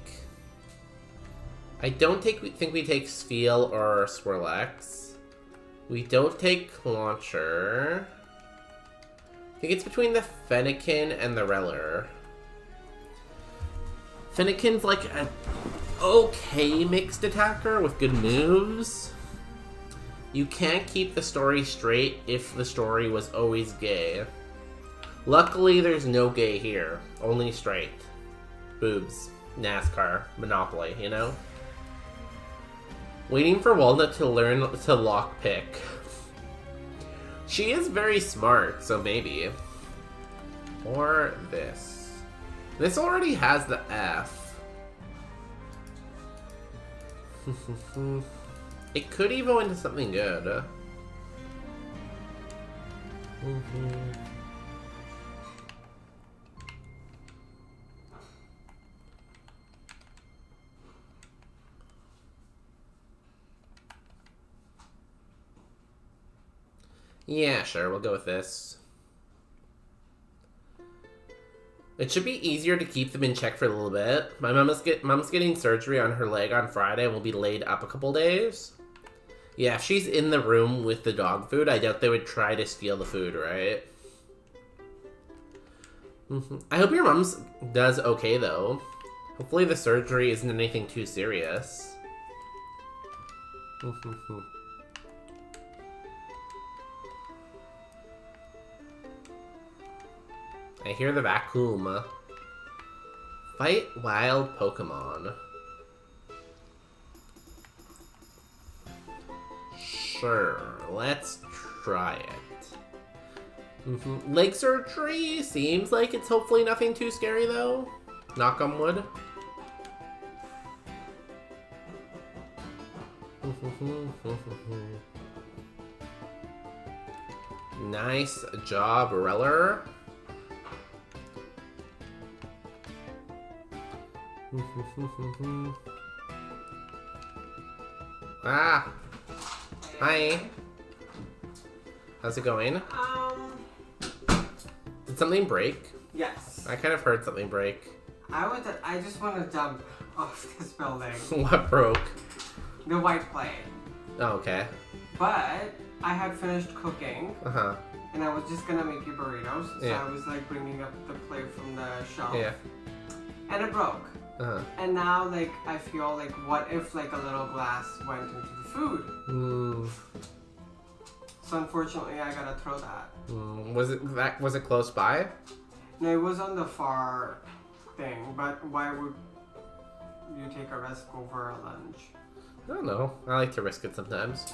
I don't think we take Spheal or Swirlex. We don't take Launcher. I think it's between the Fennekin and the Reller. Fennekin's like a okay mixed attacker with good moves. You can't keep the story straight if the story was always gay. Luckily, there's no gay here. Only straight. Boobs. NASCAR. Monopoly, you know? Waiting for Walnut to learn to lockpick. She is very smart, so maybe. Or this. This already has the F. It could evo into something good. Yeah, sure, we'll go with this. It should be easier to keep them in check for a little bit. My mom's getting surgery on her leg on Friday and will be laid up a couple days. Yeah, if she's in the room with the dog food, I doubt they would try to steal the food, right? I hope your mom's does okay, though. Hopefully the surgery isn't anything too serious. I hear the vacuum. Fight wild Pokemon. Sure, let's try it. Leg surgery seems like it's hopefully nothing too scary though. Knock on wood. Nice job, Reller. Ah! Hi! How's it going? Did something break? Yes. I kind of heard something break. I just want to jump off this building. What broke? The white plate. Oh, okay. But I had finished cooking. Uh-huh. And I was just gonna make you burritos. So Yeah. I was like bringing up the plate from the shelf. Yeah. And it broke. Uh-huh. And now, like, I feel like, what if, like, a little glass went into the food? So unfortunately, I gotta throw that. Was it close by? No, it was on the far thing. But why would you take a risk over a lunch? I don't know. I like to risk it sometimes.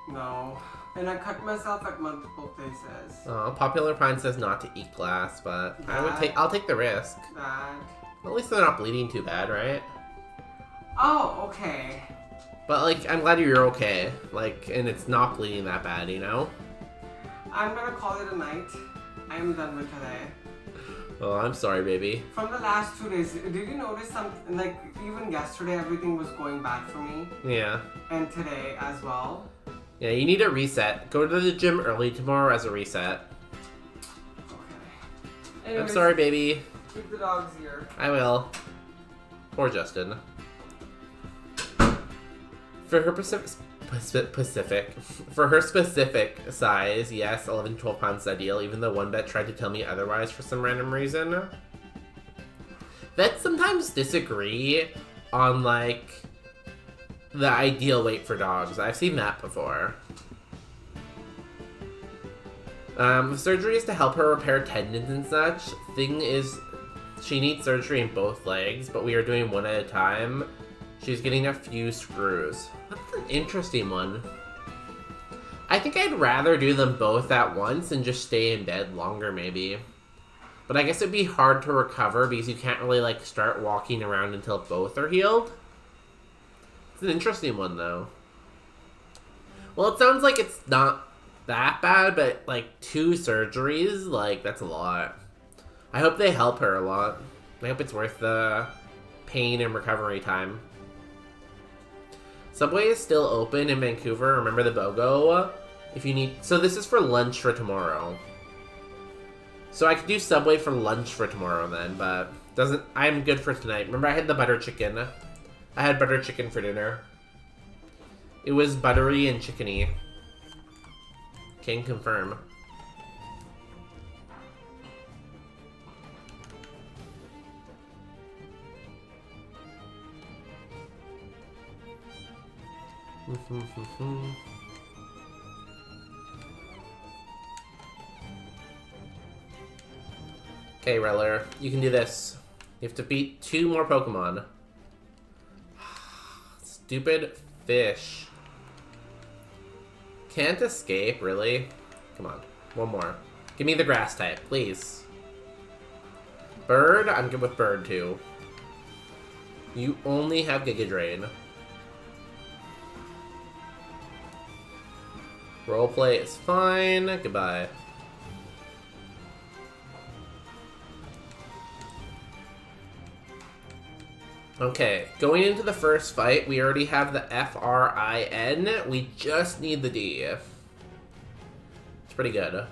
No. And I cut myself at multiple places. Oh, Popular Pine says not to eat glass, but I'll take the risk. That. At least they're not bleeding too bad, right? Oh, okay. But, like, I'm glad you're okay. Like, and it's not bleeding that bad, you know? I'm gonna call it a night. I'm done with today. Oh, I'm sorry, baby. From the last 2 days, did you notice something? Like, even yesterday, everything was going bad for me. Yeah. And today as well. Yeah, you need a reset. Go to the gym early tomorrow as a reset. Okay. I'm sorry, baby. Keep the dogs here. I will. Poor Justin. For her specific size, yes, 11 to 12 pounds is ideal, even though one vet tried to tell me otherwise for some random reason. Vets sometimes disagree on, like, the ideal weight for dogs. I've seen that before. The surgery is to help her repair tendons and such. Thing is, she needs surgery in both legs, but we are doing one at a time. She's getting a few screws. That's an interesting one. I think I'd rather do them both at once and just stay in bed longer, maybe. But I guess it'd be hard to recover because you can't really, like, start walking around until both are healed. It's an interesting one, though. Well, it sounds like it's not that bad, but, like, 2 surgeries, like, that's a lot. I hope they help her a lot. I hope it's worth the pain and recovery time. Subway is still open in Vancouver. Remember the BOGO? If you need... So this is for lunch for tomorrow. So I could do Subway for lunch for tomorrow then, but I'm good for tonight. Remember, I had the butter chicken. I had butter chicken for dinner. It was buttery and chickeny. Can confirm. Okay, Reller, you can do this. You have to beat 2 more Pokemon. Stupid fish. Can't escape, really? Come on, one more. Give me the grass type, please. Bird? I'm good with bird, too. You only have Giga Drain. Roleplay is fine. Goodbye. Okay, going into the first fight, we already have the F-R-I-N. We just need the D. It's pretty good.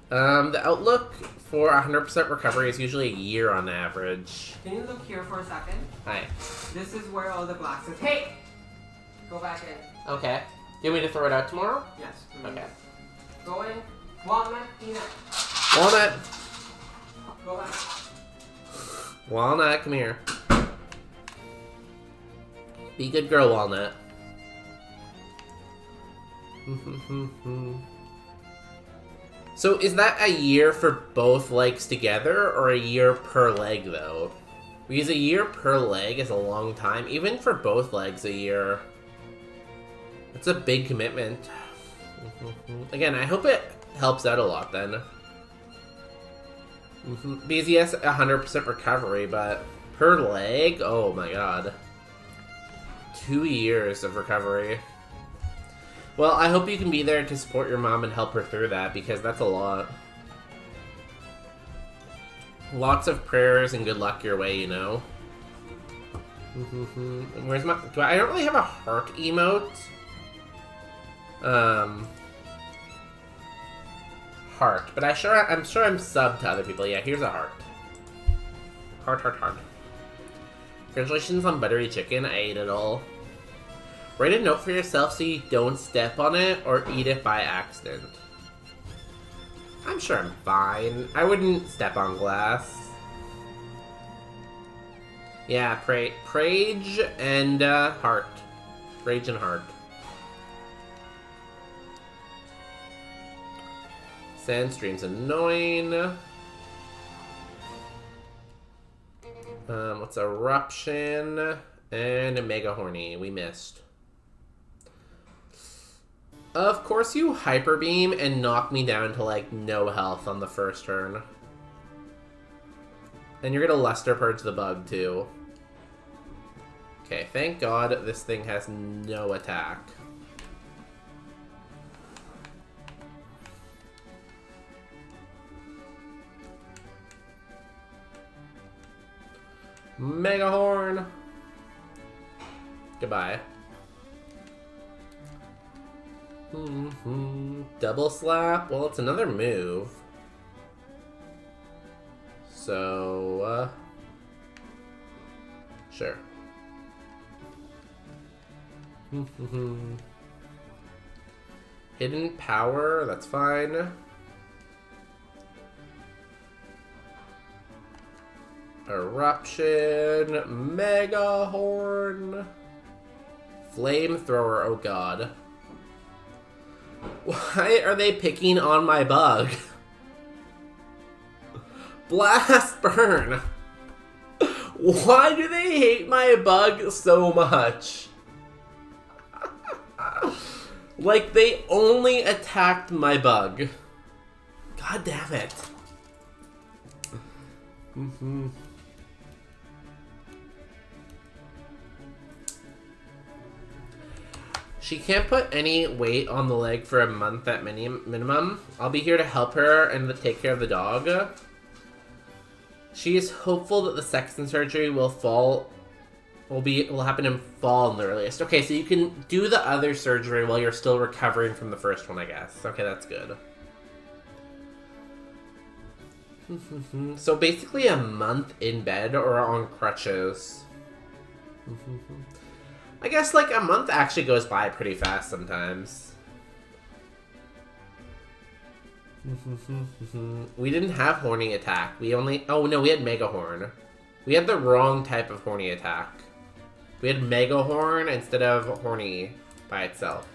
The outlook for 100% recovery is usually a year on average. Can you look here for a second? Hi. This is where all the blacks is. Hey! Go back in. Okay. Do you want me to throw it out tomorrow? Yes. Okay. Go in. Walnut, peanut. Walnut! Go back. Walnut, come here. Be good girl, Walnut. So is that a year for both legs together, or a year per leg, though? Because a year per leg is a long time, even for both legs a year. It's a big commitment. Again, I hope it helps out a lot then. Because he has 100% recovery, but per leg? Oh my god. 2 years of recovery. Well, I hope you can be there to support your mom and help her through that, because that's a lot. Lots of prayers and good luck your way, you know? Where's my... I don't really have a heart emote. Heart. But I'm sure I'm subbed to other people. Yeah, here's a heart. Heart, heart, heart. Congratulations on buttery chicken. I ate it all. Write a note for yourself so you don't step on it or eat it by accident. I'm sure I'm fine. I wouldn't step on glass. Yeah, Prage and Heart. Rage and Heart. Sandstream's annoying. What's Eruption? And a Mega Horny. We missed. Of course you Hyper Beam and knock me down to, like, no health on the first turn. And you're gonna Luster Purge the bug, too. Okay, thank God this thing has no attack. Mega Horn! Goodbye. Double Slap? Well, it's another move. So, sure. Hidden Power, that's fine. Eruption, Mega Horn, Flamethrower, oh god. Why are they picking on my bug? Blast Burn! Why do they hate my bug so much? Like, they only attacked my bug. God damn it. She can't put any weight on the leg for a month at minimum. I'll be here to help her and take care of the dog. She is hopeful that the sexton surgery will happen in fall in the earliest. Okay, so you can do the other surgery while you're still recovering from the first one, I guess. Okay, that's good. So basically a month in bed or on crutches. I guess like a month actually goes by pretty fast sometimes. We didn't have horny attack. We only... Oh no, we had mega horn. We had the wrong type of horny attack. We had mega horn instead of horny by itself.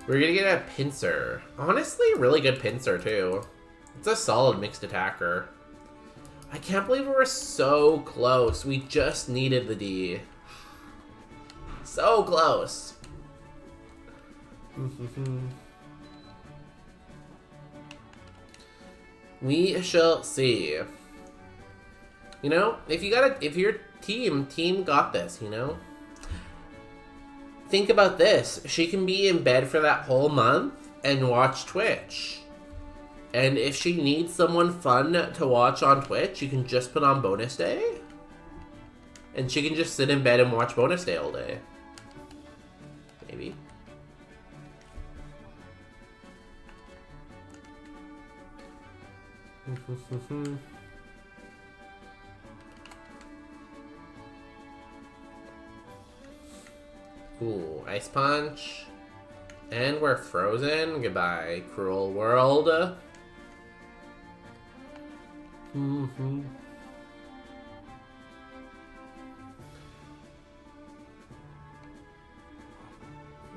We're gonna get a pincer. Honestly, really good pincer too. It's a solid mixed attacker. I can't believe we were so close. We just needed the D. So close. We shall see. You know, if your team got this, you know? Think about this. She can be in bed for that whole month and watch Twitch. And if she needs someone fun to watch on Twitch, you can just put on bonus day. And she can just sit in bed and watch bonus day all day. Maybe. Ooh, Ice Punch. And we're frozen. Goodbye, cruel world.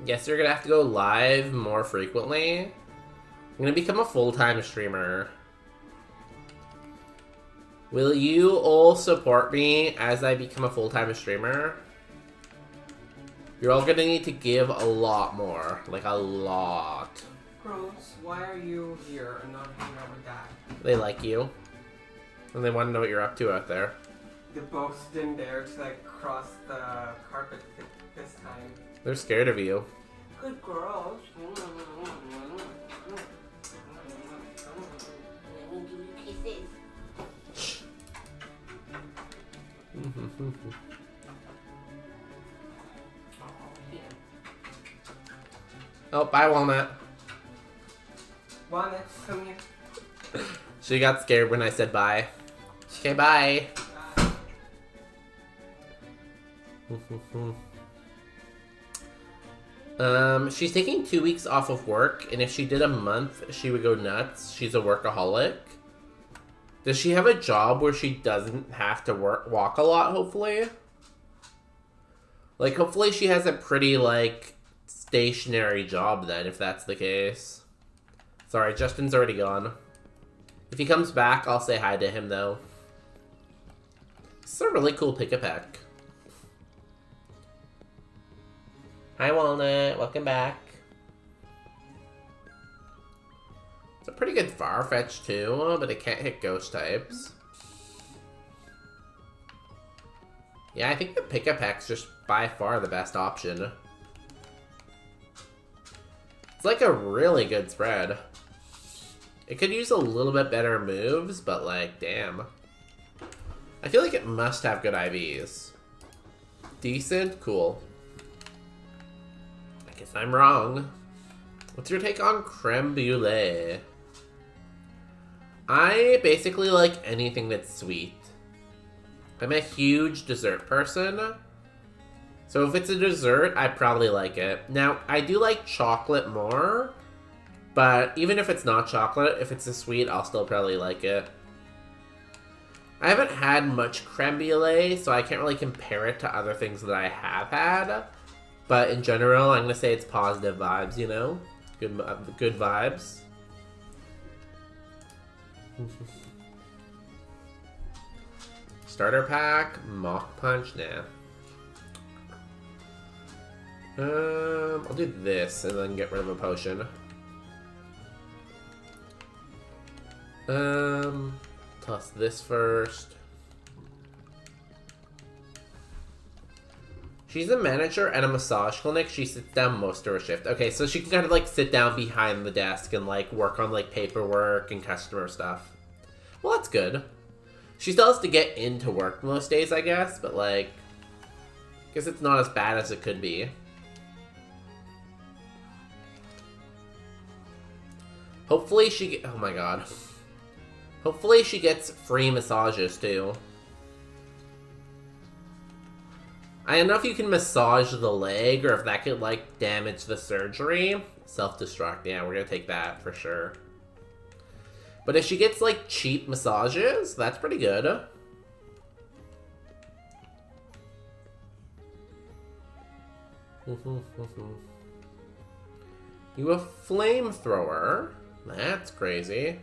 Guess you're gonna have to go live more frequently. I'm gonna become a full-time streamer. Will you all support me as I become a full-time streamer? You're all gonna need to give a lot more. Like, a lot. Gross, why are you here and not hanging out with Dad? They like you. And they want to know what you're up to out there. They both didn't dare to, like, cross the carpet this time. They're scared of you. Good girls. Oh, bye, Walnut. Walnut, come here. She got scared when I said bye. Okay, bye. She's taking 2 weeks off of work, and if she did a month, she would go nuts. She's a workaholic. Does she have a job where she doesn't have to walk a lot, hopefully? Like, hopefully she has a pretty, like, stationary job then, if that's the case. Sorry, Justin's already gone. If he comes back, I'll say hi to him, though. This is a really cool pick-a-peck. Hi, Walnut. Welcome back. It's a pretty good Farfetch, too, but it can't hit ghost types. Yeah, I think the pick-a-peck's just by far the best option. It's like a really good spread. It could use a little bit better moves, but like, damn. I feel like it must have good IVs. Decent? Cool. I guess I'm wrong. What's your take on creme brulee? I basically like anything that's sweet. I'm a huge dessert person. So if it's a dessert, I probably like it. Now, I do like chocolate more. But even if it's not chocolate, if it's a sweet, I'll still probably like it. I haven't had much creme brulee, so I can't really compare it to other things that I have had. But in general, I'm going to say it's positive vibes, you know? Good vibes. Starter pack, Mach Punch, nah. I'll do this and then get rid of a potion. Toss this first. She's a manager at a massage clinic. She sits down most of her shift. Okay, so she can kind of like sit down behind the desk and like work on like paperwork and customer stuff. Well, that's good. She still has to get into work most days, I guess, but like, I guess it's not as bad as it could be. Hopefully she oh my god. Hopefully she gets free massages too. I don't know if you can massage the leg or if that could like damage the surgery. Self-destruct, yeah, we're gonna take that for sure. But if she gets like cheap massages, that's pretty good. You a flamethrower? That's crazy.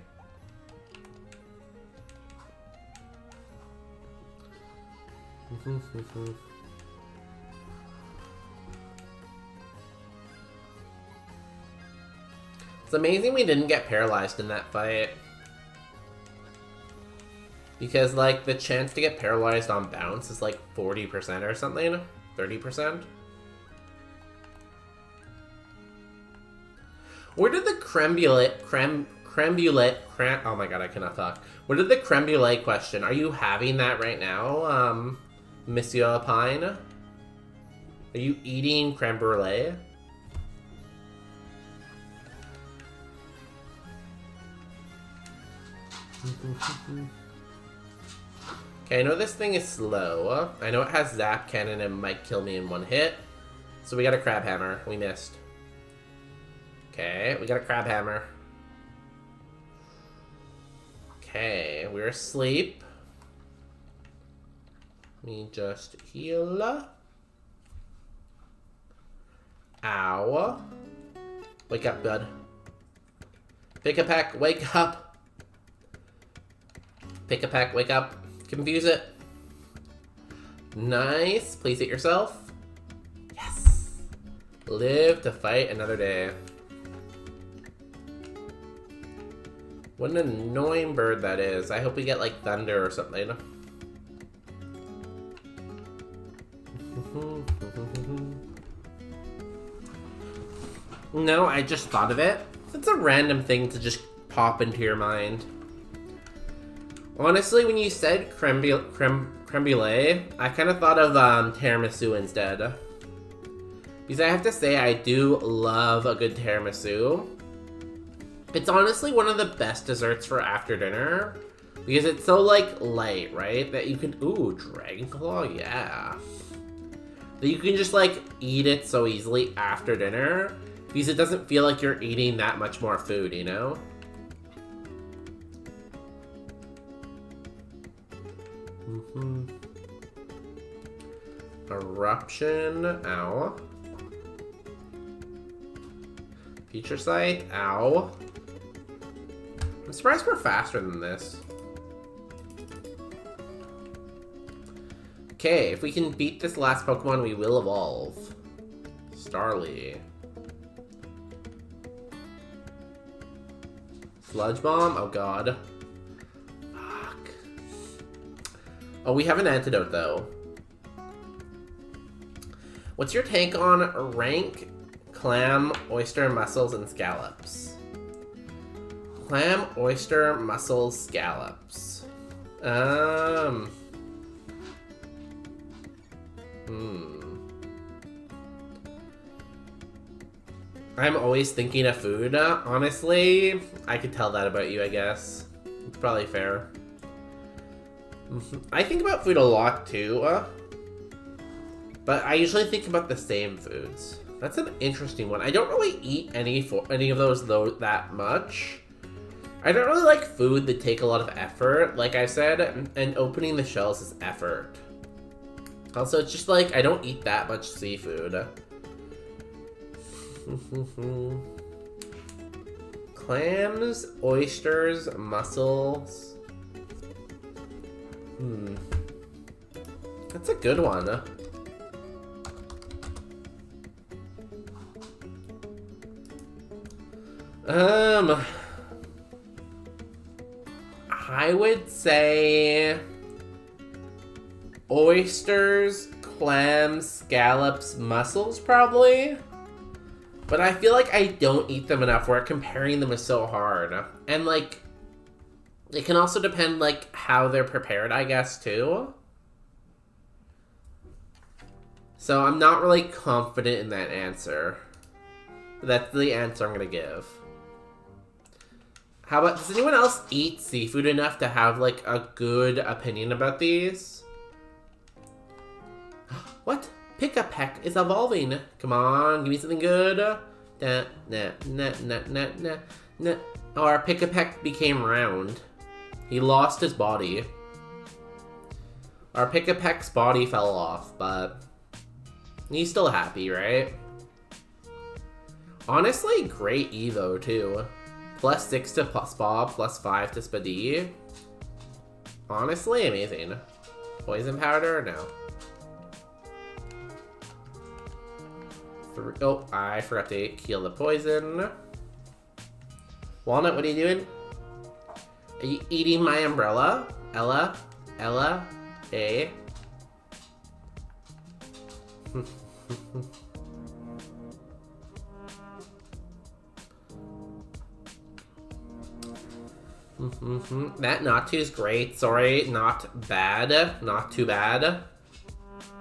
It's amazing we didn't get paralyzed in that fight. Because, like, the chance to get paralyzed on bounce is like 40% or something. 30%. Where did the oh my god, I cannot talk. Where did the creme brulee question? Are you having that right now, Monsieur Pine? Are you eating creme brulee? Okay, I know this thing is slow. I know it has zap cannon and might kill me in one hit. So we got a crab hammer. We missed. Okay, we got a crab hammer. Okay, we're asleep. Let me just heal. Ow. Wake up, bud. Pick a peck, wake up. Pick a peck, wake up. Confuse it. Nice. Please hit yourself. Yes. Live to fight another day. What an annoying bird that is. I hope we get like thunder or something. No, I just thought of it. It's a random thing to just pop into your mind. Honestly, when you said creme brulee, I kind of thought of tiramisu instead. Because I have to say, I do love a good tiramisu. It's honestly one of the best desserts for after dinner. Because it's so, like, light, right? That you can... Ooh, Dragon Claw, yeah. That you can just, like, eat it so easily after dinner. Because it doesn't feel like you're eating that much more food, you know? Eruption, ow. Future Sight, ow. I'm surprised we're faster than this. Okay, if we can beat this last Pokemon, we will evolve. Starly. Sludge Bomb, oh god. Fuck. Oh, we have an antidote though. What's your take on rank, clam, oyster, mussels, and scallops? Clam, oyster, mussels, scallops. I'm always thinking of food. Honestly, I could tell that about you, I guess. It's probably fair. I think about food a lot too. But I usually think about the same foods. That's an interesting one. I don't really eat any of those though that much. I don't really like food that take a lot of effort, like I said, and opening the shells is effort. Also, it's just like, I don't eat that much seafood. Clams, oysters, mussels. That's a good one. I would say oysters, clams, scallops, mussels probably. But I feel like I don't eat them enough where comparing them is so hard. And like, it can also depend like how they're prepared, I guess, too. So I'm not really confident in that answer. That's the answer I'm gonna give. How about, does anyone else eat seafood enough to have, like, a good opinion about these? What? Pick-a-peck is evolving. Come on, give me something good. Nah, nah, nah, nah, nah, nah, nah. Oh, our Pick-a-peck became round. He lost his body. Our Pick-a-peck's body fell off, but he's still happy, right? Honestly, great Evo, too. +6 to Spa, +5 to Spadi. Honestly, amazing. Poison powder? No. Oh, I forgot to heal the poison. Walnut, what are you doing? Are you eating my umbrella? Ella? Ella? A? That not too is great. Sorry, not bad. Not too bad.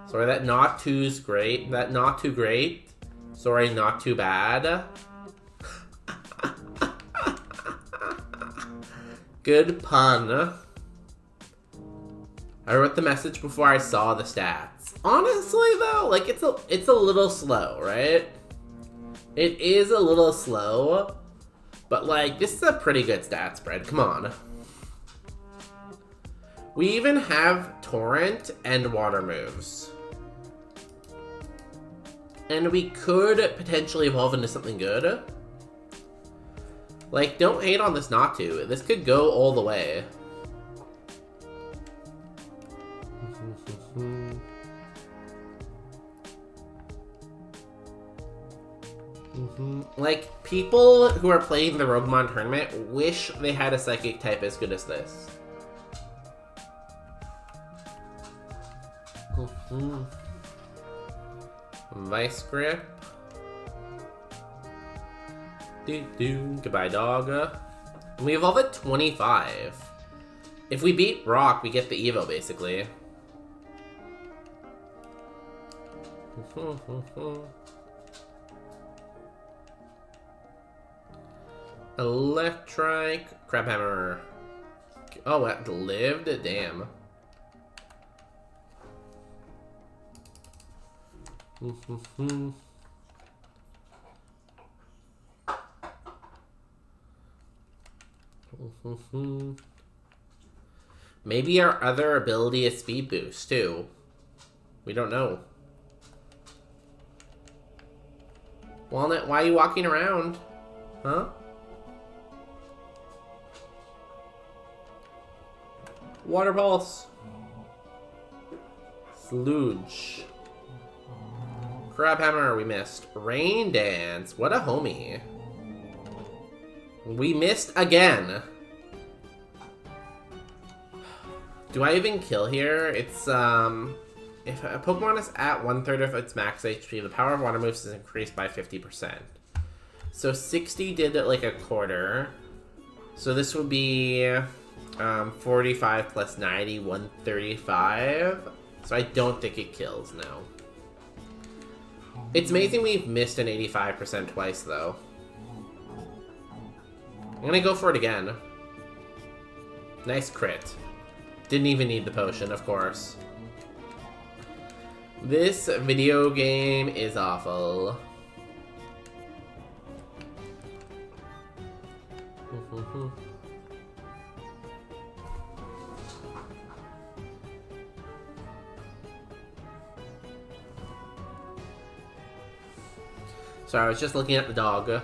Sorry, that not too's great. That not too great. Sorry, not too bad. Good pun. I wrote the message before I saw the stats. Honestly, though, like, it's a little slow, right? It is a little slow, but, like, this is a pretty good stat spread. Come on. We even have Torrent and Water moves. And we could potentially evolve into something good. Like, don't hate on this not to. This could go all the way. Like, people who are playing the Roguemon tournament wish they had a Psychic type as good as this. Vice Grip. Goodbye, dog. We evolve at 25. If we beat Rock, we get the Evo, basically. Electric. Crabhammer. Oh, it lived? Damn. Maybe our other ability is speed boost too. We don't know. Walnut, why are you walking around? Huh? Water Pulse. Sludge. Crabhammer, we missed. Rain Dance. What a homie. We missed again. Do I even kill here? It's, if a Pokemon is at 1/3 of its max HP, the power of water moves is increased by 50%. So 60 did it like a quarter. So this would be 45 plus 90, 135. So I don't think it kills, no. It's amazing we've missed an 85% twice, though. I'm gonna go for it again. Nice crit. Didn't even need the potion, of course. This video game is awful. Sorry, I was just looking at the dog.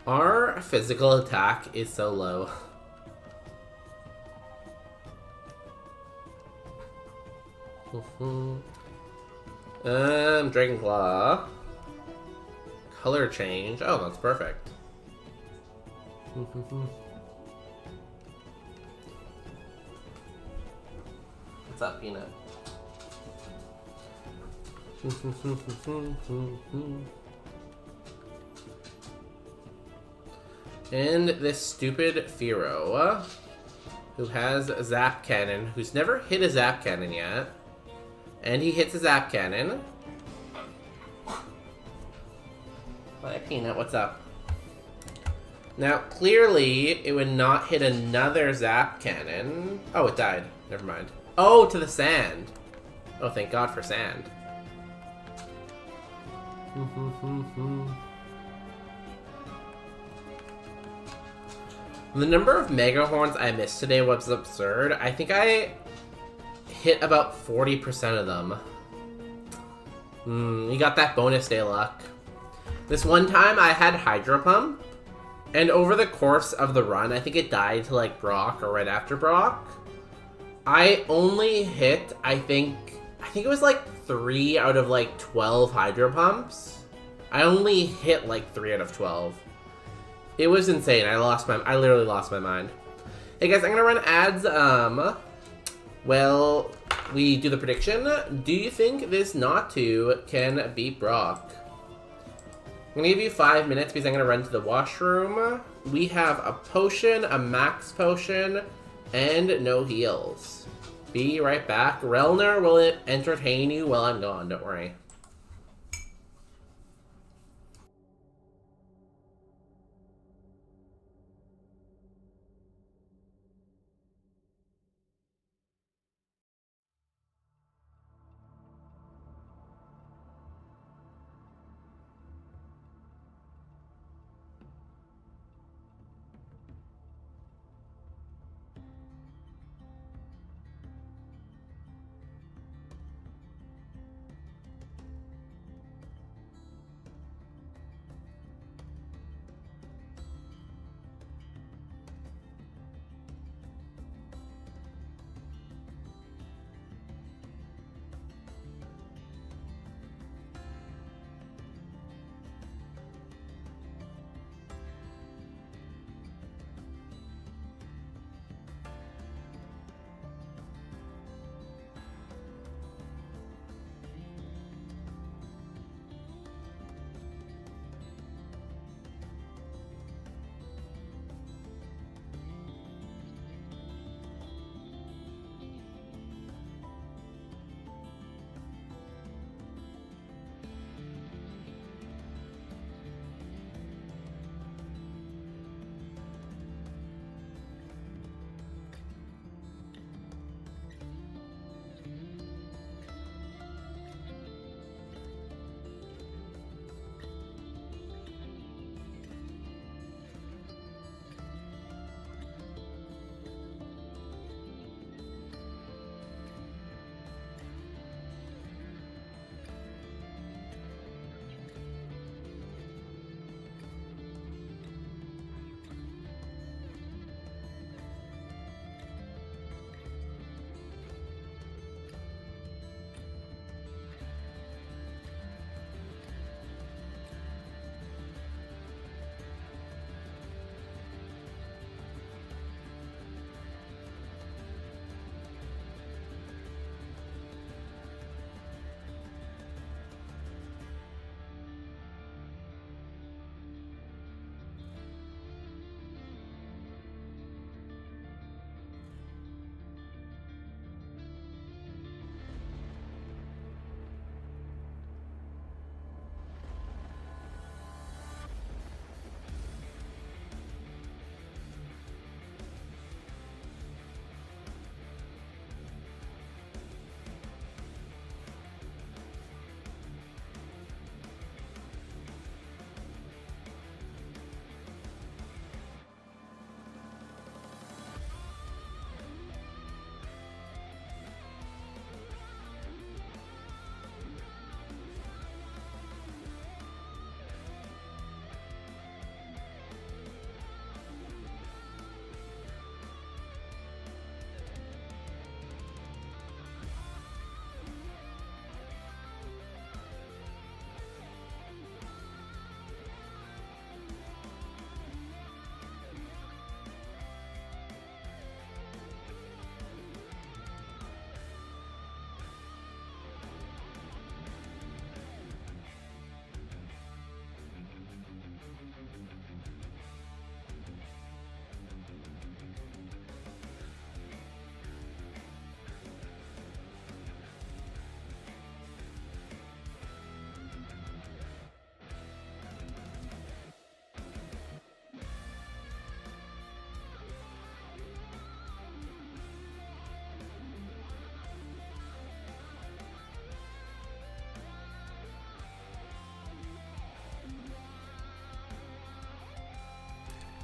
Our physical attack is so low. Dragon Claw. Color change. Oh, that's perfect. What's up, Peanut? And this stupid Firo, who has a Zap Cannon, who's never hit a Zap Cannon yet. And he hits a Zap Cannon. Hi, Peanut, what's up? Now, clearly, it would not hit another zap cannon. Oh, it died. Never mind. Oh, to the sand. Oh, thank God for sand. The number of mega horns I missed today was absurd. I think I hit about 40% of them. You got that bonus day luck. This one time I had Hydro Pump, and over the course of the run, I think it died to like Brock or right after Brock. I only hit, I think it was like 3 out of like 12 Hydro Pumps. I only hit like 3 out of 12. It was insane. I literally lost my mind. Hey guys, I'm gonna run ads. Well, we do the prediction. Do you think this Natu can beat Brock? I'm gonna give you 5 minutes because I'm gonna run to the washroom. We have a potion, a max potion, and no heals. Be right back. Relner will entertain you while I'm gone, don't worry.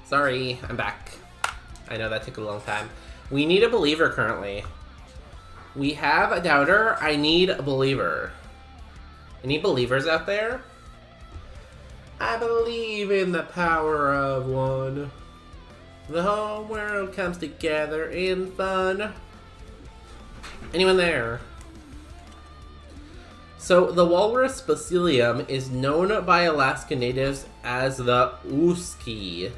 Sorry, I'm back. I know that took a long time. We need a believer currently. We have a doubter. I need a believer. Any believers out there? I believe in the power of one. The whole world comes together in fun. Anyone there? So, the walrus bacillium is known by Alaska natives as the ooski.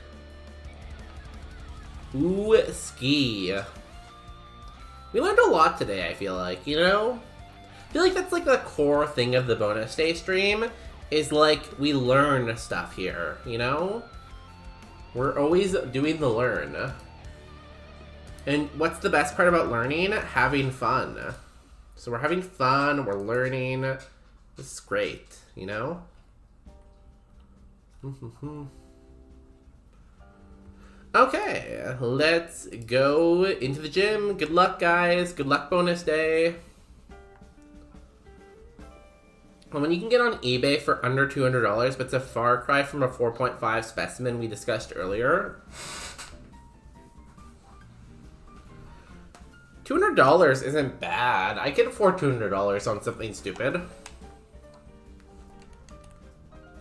Ooski. We learned a lot today, I feel like, you know? I feel like that's like the core thing of the bonus day stream, is like, we learn stuff here, you know? We're always doing the learn. And what's the best part about learning? Having fun. So we're having fun, we're learning. This is great, you know? Okay, let's go into the gym. Good luck, guys. Good luck, bonus day. Well, when you can get on eBay for under $200, but it's a far cry from a 4.5 specimen we discussed earlier. $200 isn't bad. I can afford $200 on something stupid.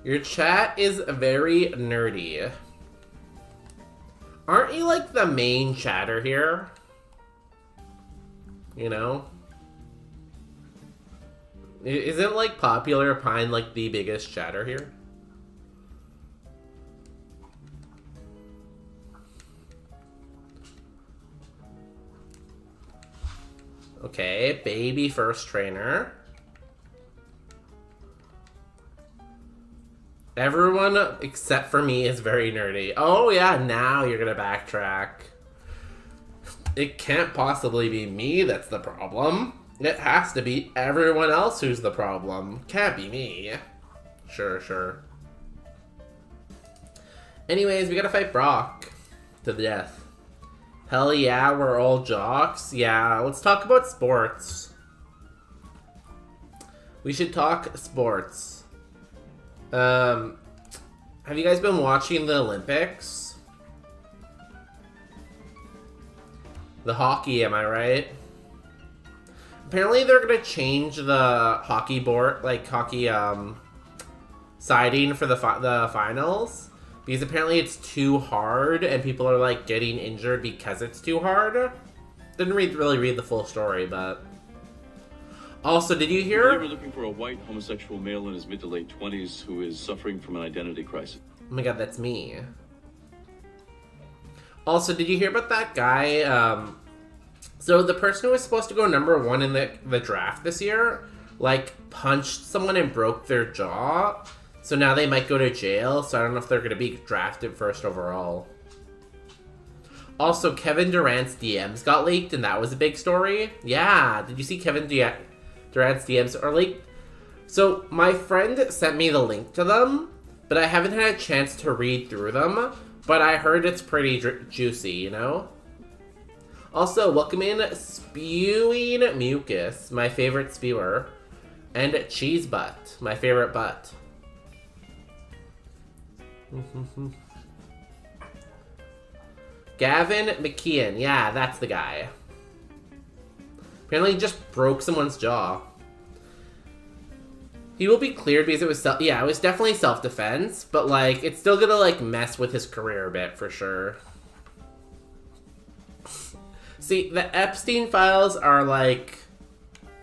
Your chat is very nerdy. Aren't you like the main chatter here? You know? Isn't like Popular Pine like the biggest chatter here? Okay, baby first trainer. Everyone except for me is very nerdy. Oh yeah, now you're gonna backtrack. It can't possibly be me that's the problem. It has to be everyone else who's the problem. Can't be me. Sure, sure. Anyways, we gotta fight Brock to the death. Hell yeah, we're all jocks. Yeah, let's talk about sports. We should talk sports. Have you guys been watching the Olympics? The hockey, am I right? Apparently they're gonna change the hockey board, like hockey siding for the finals, because apparently it's too hard and people are like getting injured because it's too hard. Didn't really read the full story, but also, did you hear? We were looking for a white homosexual male in his mid to late 20s who is suffering from an identity crisis. Oh my god, that's me. Also, did you hear about that guy? So the person who was supposed to go #1 in the draft this year, like, punched someone and broke their jaw. So now they might go to jail, so I don't know if they're going to be drafted first overall. Also, Kevin Durant's DMs got leaked, and that was a big story. Yeah, did you see Kevin Durant's DMs are leaked? So my friend sent me the link to them, but I haven't had a chance to read through them. But I heard it's pretty juicy, you know? Also, welcome in Spewing Mucus, my favorite spewer. And Cheese Butt, my favorite butt. Gavin McKeon, yeah, that's the guy. Apparently he just broke someone's jaw. He will be cleared because it was it was definitely self-defense, but like it's still gonna like mess with his career a bit for sure. See, the Epstein files are like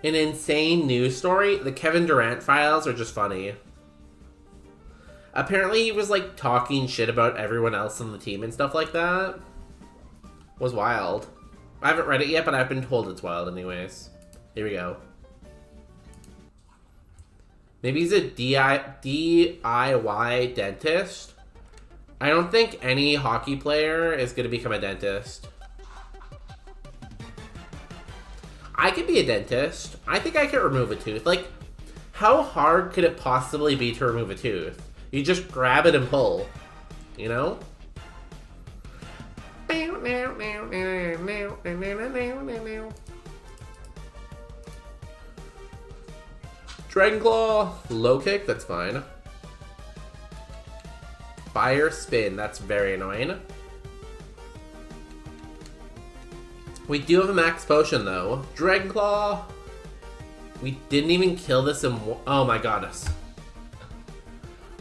an insane news story. The Kevin Durant files are just funny. Apparently he was like talking shit about everyone else on the team and stuff like that. Was wild. I haven't read it yet, but I've been told it's wild anyways. Here we go. Maybe he's a DIY dentist. I don't think any hockey player is going to become a dentist. I could be a dentist. I think I could remove a tooth. Like, how hard could it possibly be to remove a tooth? You just grab it and pull, you know? Dragon Claw, low kick, that's fine. Fire spin, that's very annoying. We do have a max potion though. Dragon Claw. We didn't even kill this in oh my goodness.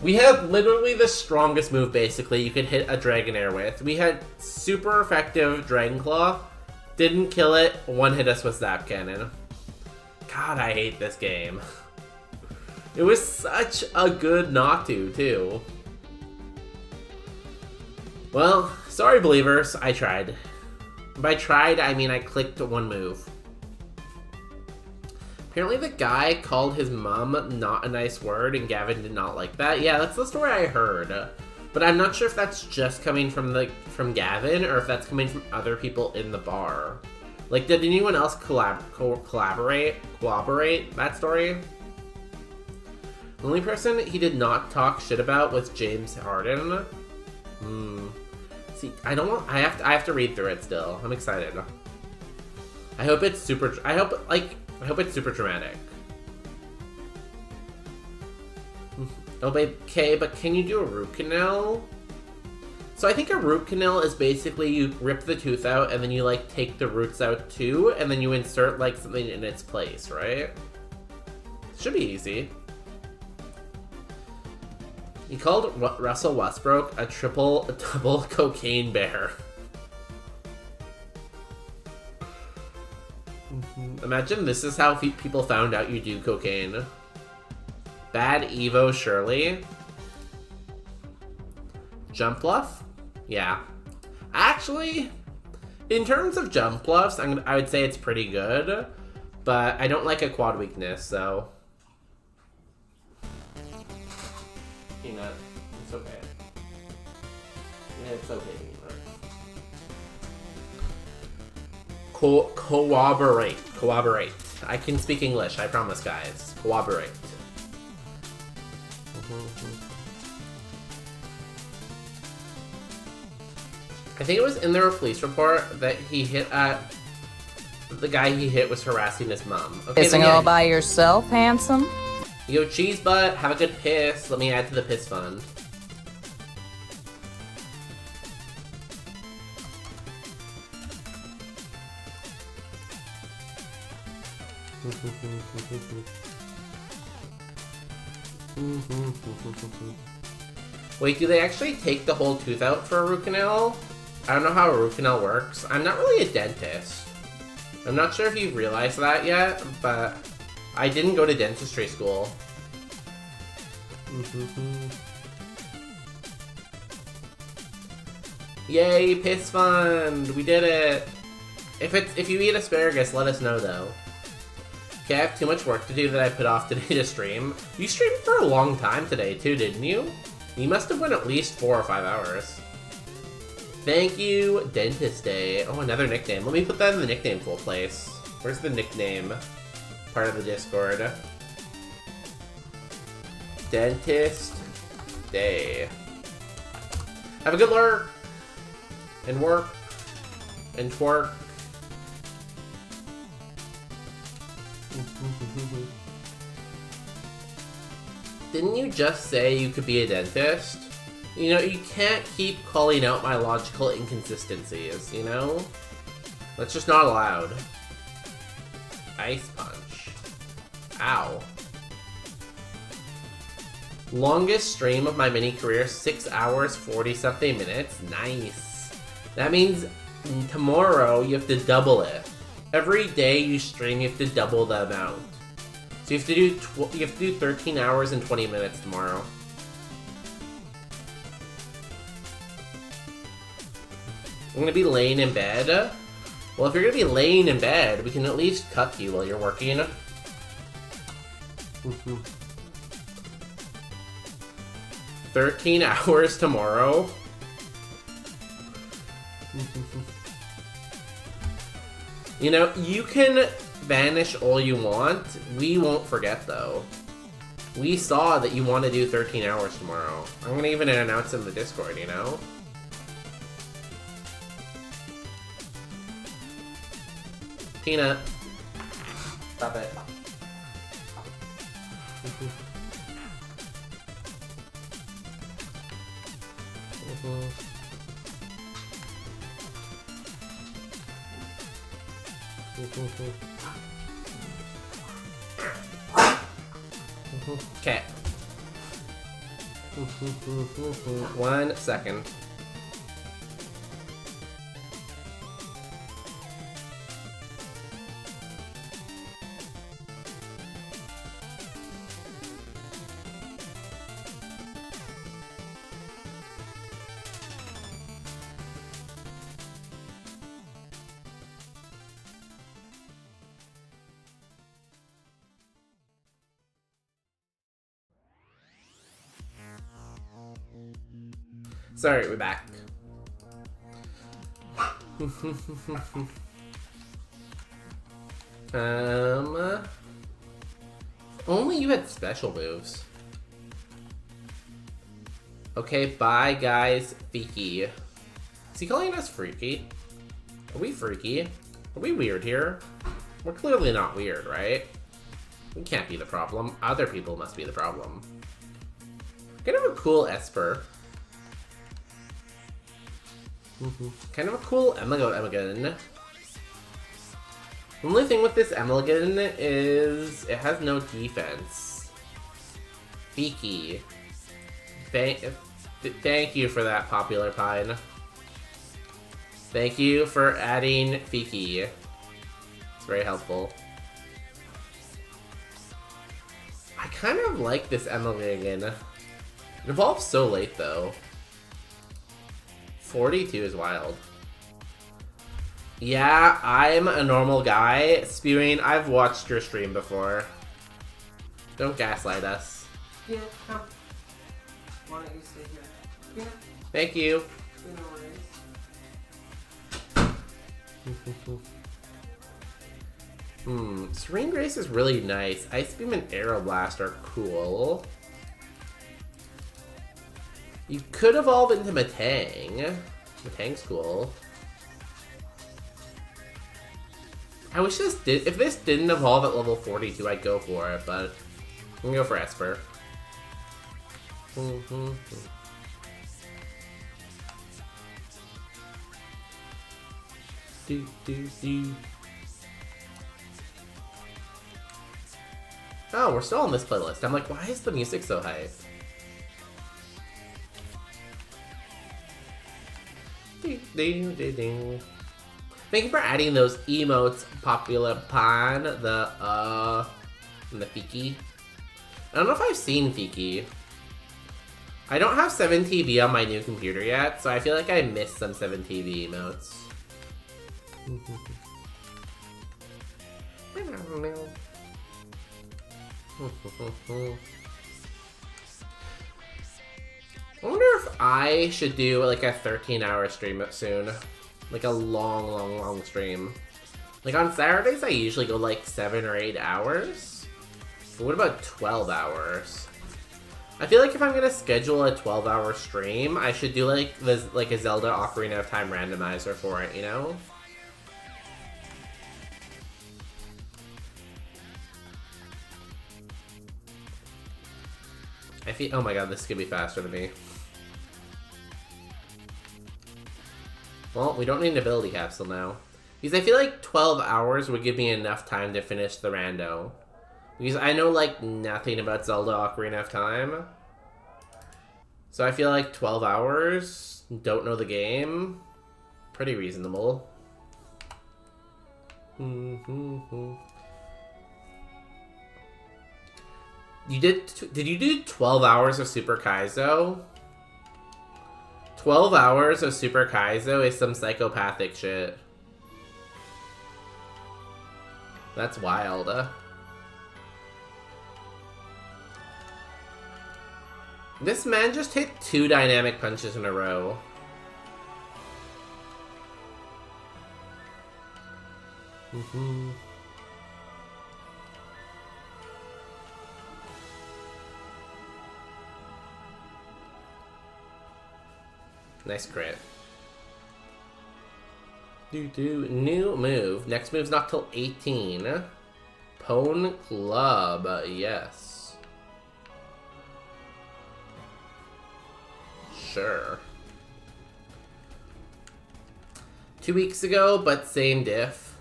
We have literally the strongest move basically you could hit a Dragonair with. We had super effective Dragon Claw. Didn't kill it, one hit us with Zap Cannon. God, I hate this game. It was such a good not to, too. Well, sorry believers, I tried. By tried, I mean I clicked one move. Apparently the guy called his mom not a nice word and Gavin did not like that. Yeah, that's the story I heard. But I'm not sure if that's just coming from Gavin or if that's coming from other people in the bar. Like, did anyone else corroborate that story? The only person he did not talk shit about was James Harden. See, I have to read through it still. I'm excited. I hope it's super dramatic. Oh, babe, okay, but can you do a root canal? So I think a root canal is basically you rip the tooth out and then you like take the roots out too, and then you insert like something in its place, right? Should be easy. He called Russell Westbrook a double cocaine bear. Imagine this is how people found out you do cocaine. Bad Evo Shirley. Jump bluff? Yeah. Actually, in terms of jump bluffs, I would say it's pretty good, but I don't like a quad weakness, so. Peanut, it's okay. Yeah, it's okay, Peanut. Cooperate. I can speak English, I promise, guys. Cooperate. I think it was in the police report that he hit the guy he hit was harassing his mom. Okay, Pissing all by yourself, handsome? Yo, cheese butt, have a good piss. Let me add to the piss fund. Wait, do they actually take the whole tooth out for a root canal? I don't know how a root canal works. I'm not really a dentist. I'm not sure if you've realized that yet, but I didn't go to dentistry school. Yay, piss fund! We did it! If you eat asparagus, let us know though. Okay, I have too much work to do that I put off today to stream. You streamed for a long time today too, didn't you? You must have went at least 4 or 5 hours. Thank you, Dentist Day. Oh, another nickname. Let me put that in the nickname full place. Where's the nickname part of the Discord? Dentist Day. Have a good lurk. And work. And twerk. Didn't you just say you could be a dentist? You know, you can't keep calling out my logical inconsistencies, you know? That's just not allowed. Ice punch. Ow. Longest stream of my mini career, 6 hours, 40-something minutes. Nice. That means tomorrow you have to double it. Every day you stream, you have to double the amount. So you have to do 13 hours and 20 minutes tomorrow. I'm gonna be laying in bed. Well, if you're gonna be laying in bed, we can at least cuck you while you're working. 13 hours tomorrow. You know, you can vanish all you want. We won't forget, though. We saw that you want to do 13 hours tomorrow. I'm gonna even announce in the Discord, you know? Peanut. Stop it. Okay. 1 second. Sorry, we're back. Only you had special moves. Okay, bye guys, Freaky. Is he calling us freaky? Are we freaky? Are we weird here? We're clearly not weird, right? We can't be the problem. Other people must be the problem. Kind of a cool Esper. Kind of a cool Emigan. The only thing with this Emigan is it has no defense. Beaky. Thank you for that, Popular Pine. Thank you for adding Fiki. It's very helpful. I kind of like this Emigan. It evolves so late though. 42 is wild. Yeah, I'm a normal guy. Spewing, I've watched your stream before. Don't gaslight us. Yeah, come. Why don't you stay here? Yeah. Thank you. No worries. Serene Grace is really nice. Ice Beam and Aero Blast are cool. You could evolve into Matang. Matang's cool. I wish this did. If this didn't evolve at level 42, I'd go for it, but I'm gonna go for Esper. Oh, we're still on this playlist. I'm like, why is the music so hype? Thank you for adding those emotes, Popular Pan, the Fiki. I don't know if I've seen Fiki. I don't have 7TV on my new computer yet, so I feel like I missed some 7TV emotes. I wonder if I should do like a 13-hour stream soon. Like a long stream. Like on Saturdays I usually go like 7 or 8 hours. But what about 12 hours? I feel like if I'm gonna schedule a 12-hour stream, I should do like a Zelda Ocarina of Time randomizer for it, you know? I feel, oh my god, this could be faster than me. Well, we don't need an ability capsule now. Because I feel like 12 hours would give me enough time to finish the rando. Because I know, like, nothing about Zelda Ocarina of Time. So I feel like 12 hours, don't know the game, pretty reasonable. Did you do 12 hours of Super Kaizo? 12 hours of Super Kaizo is some psychopathic shit. That's wild. This man just hit 2 dynamic punches in a row. Nice crit. New move. Next move's not till 18. Pwn Club. Yes. Sure. 2 weeks ago, but same diff.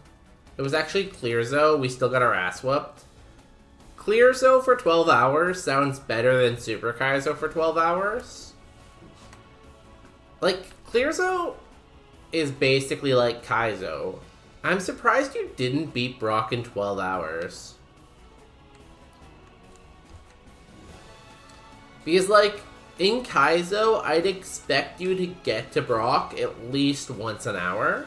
It was actually Clearzo. We still got our ass whooped. Clearzo for 12 hours sounds better than Super Kaizo for 12 hours. Like, Clearzo is basically like Kaizo. I'm surprised you didn't beat Brock in 12 hours. Because, like, in Kaizo, I'd expect you to get to Brock at least once an hour.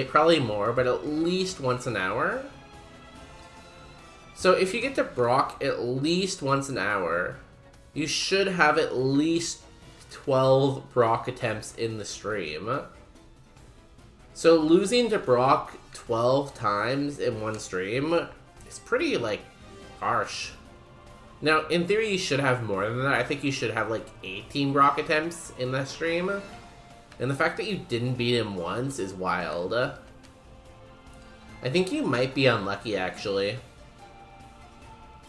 Probably more, but at least once an hour. So if you get to Brock at least once an hour, you should have at least 12 Brock attempts in the stream. So losing to Brock 12 times in one stream is pretty, like, harsh. Now, in theory, you should have more than that. I think you should have, like, 18 Brock attempts in that stream. And the fact that you didn't beat him once is wild. I think you might be unlucky, actually.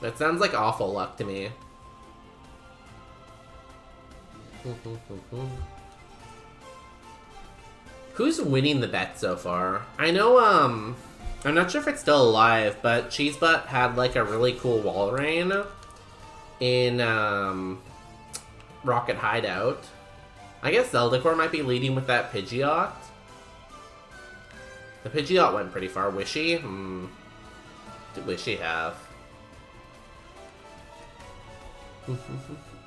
That sounds like awful luck to me. Who's winning the bet so far? I know, I'm not sure if it's still alive, but Cheesebutt had, like, a really cool wall rain in, Rocket Hideout. I guess Zeldicor might be leading with that Pidgeot. The Pidgeot went pretty far. Wishy? Did Wishy have?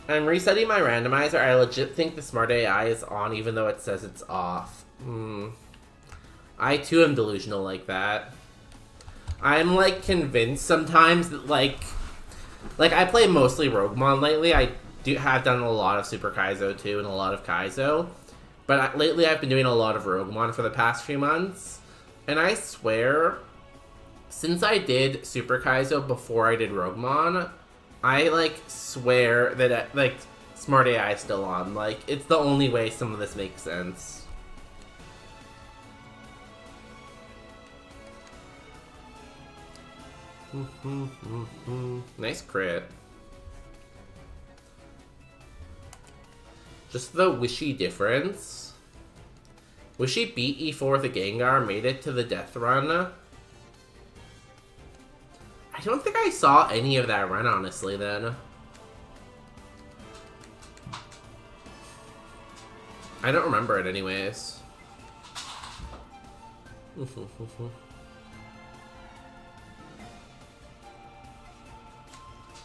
I'm resetting my randomizer. I legit think the Smart AI is on even though it says it's off. I too am delusional like that. I'm, like, convinced sometimes that, like I play mostly Roguemon lately. I have done a lot of Super Kaizo too and a lot of Kaizo. But lately I've been doing a lot of Roguemon for the past few months. And I swear, since I did Super Kaizo before I did Roguemon, I, like, swear that, like, Smart AI is still on. Like, it's the only way some of this makes sense. Nice crit. Just the Wishy difference. Wishy beat E4 with a Gengar, made it to the death run. I don't think I saw any of that run, honestly, then. I don't remember it anyways.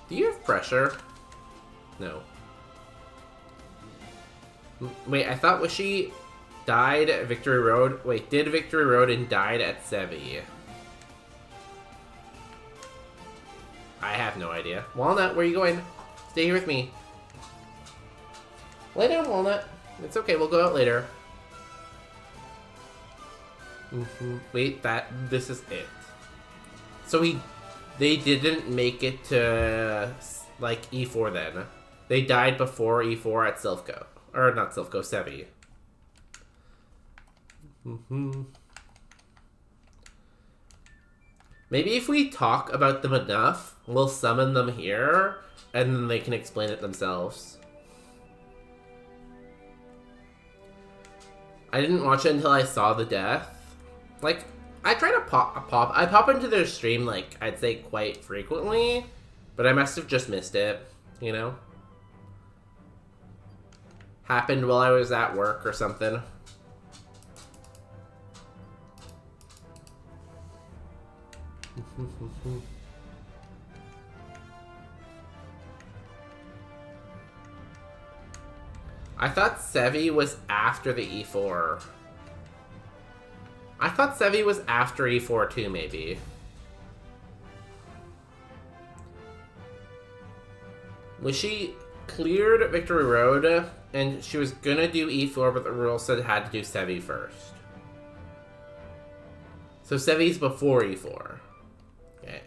Do you have pressure? No. Wait, I thought Wishy died at Victory Road. Wait, did Victory Road and died at Sevi. I have no idea. Walnut, where are you going? Stay here with me. Lay down, Walnut. It's okay, we'll go out later. Wait, this is it. So they didn't make it to, like, E4 then. They died before E4 at Silphco. Or not Silphco, Sevi. Maybe if we talk about them enough, we'll summon them here, and then they can explain it themselves. I didn't watch it until I saw the death. Like, I try to pop into their stream, like, I'd say quite frequently, but I must have just missed it, you know? Happened while I was at work or something. I thought Sevi was after the E4. I thought Sevi was after E4 too, maybe. Was she cleared Victory Road, and she was gonna do E4, but the rule said it had to do Sevi first. So Sevi's before E4. Okay.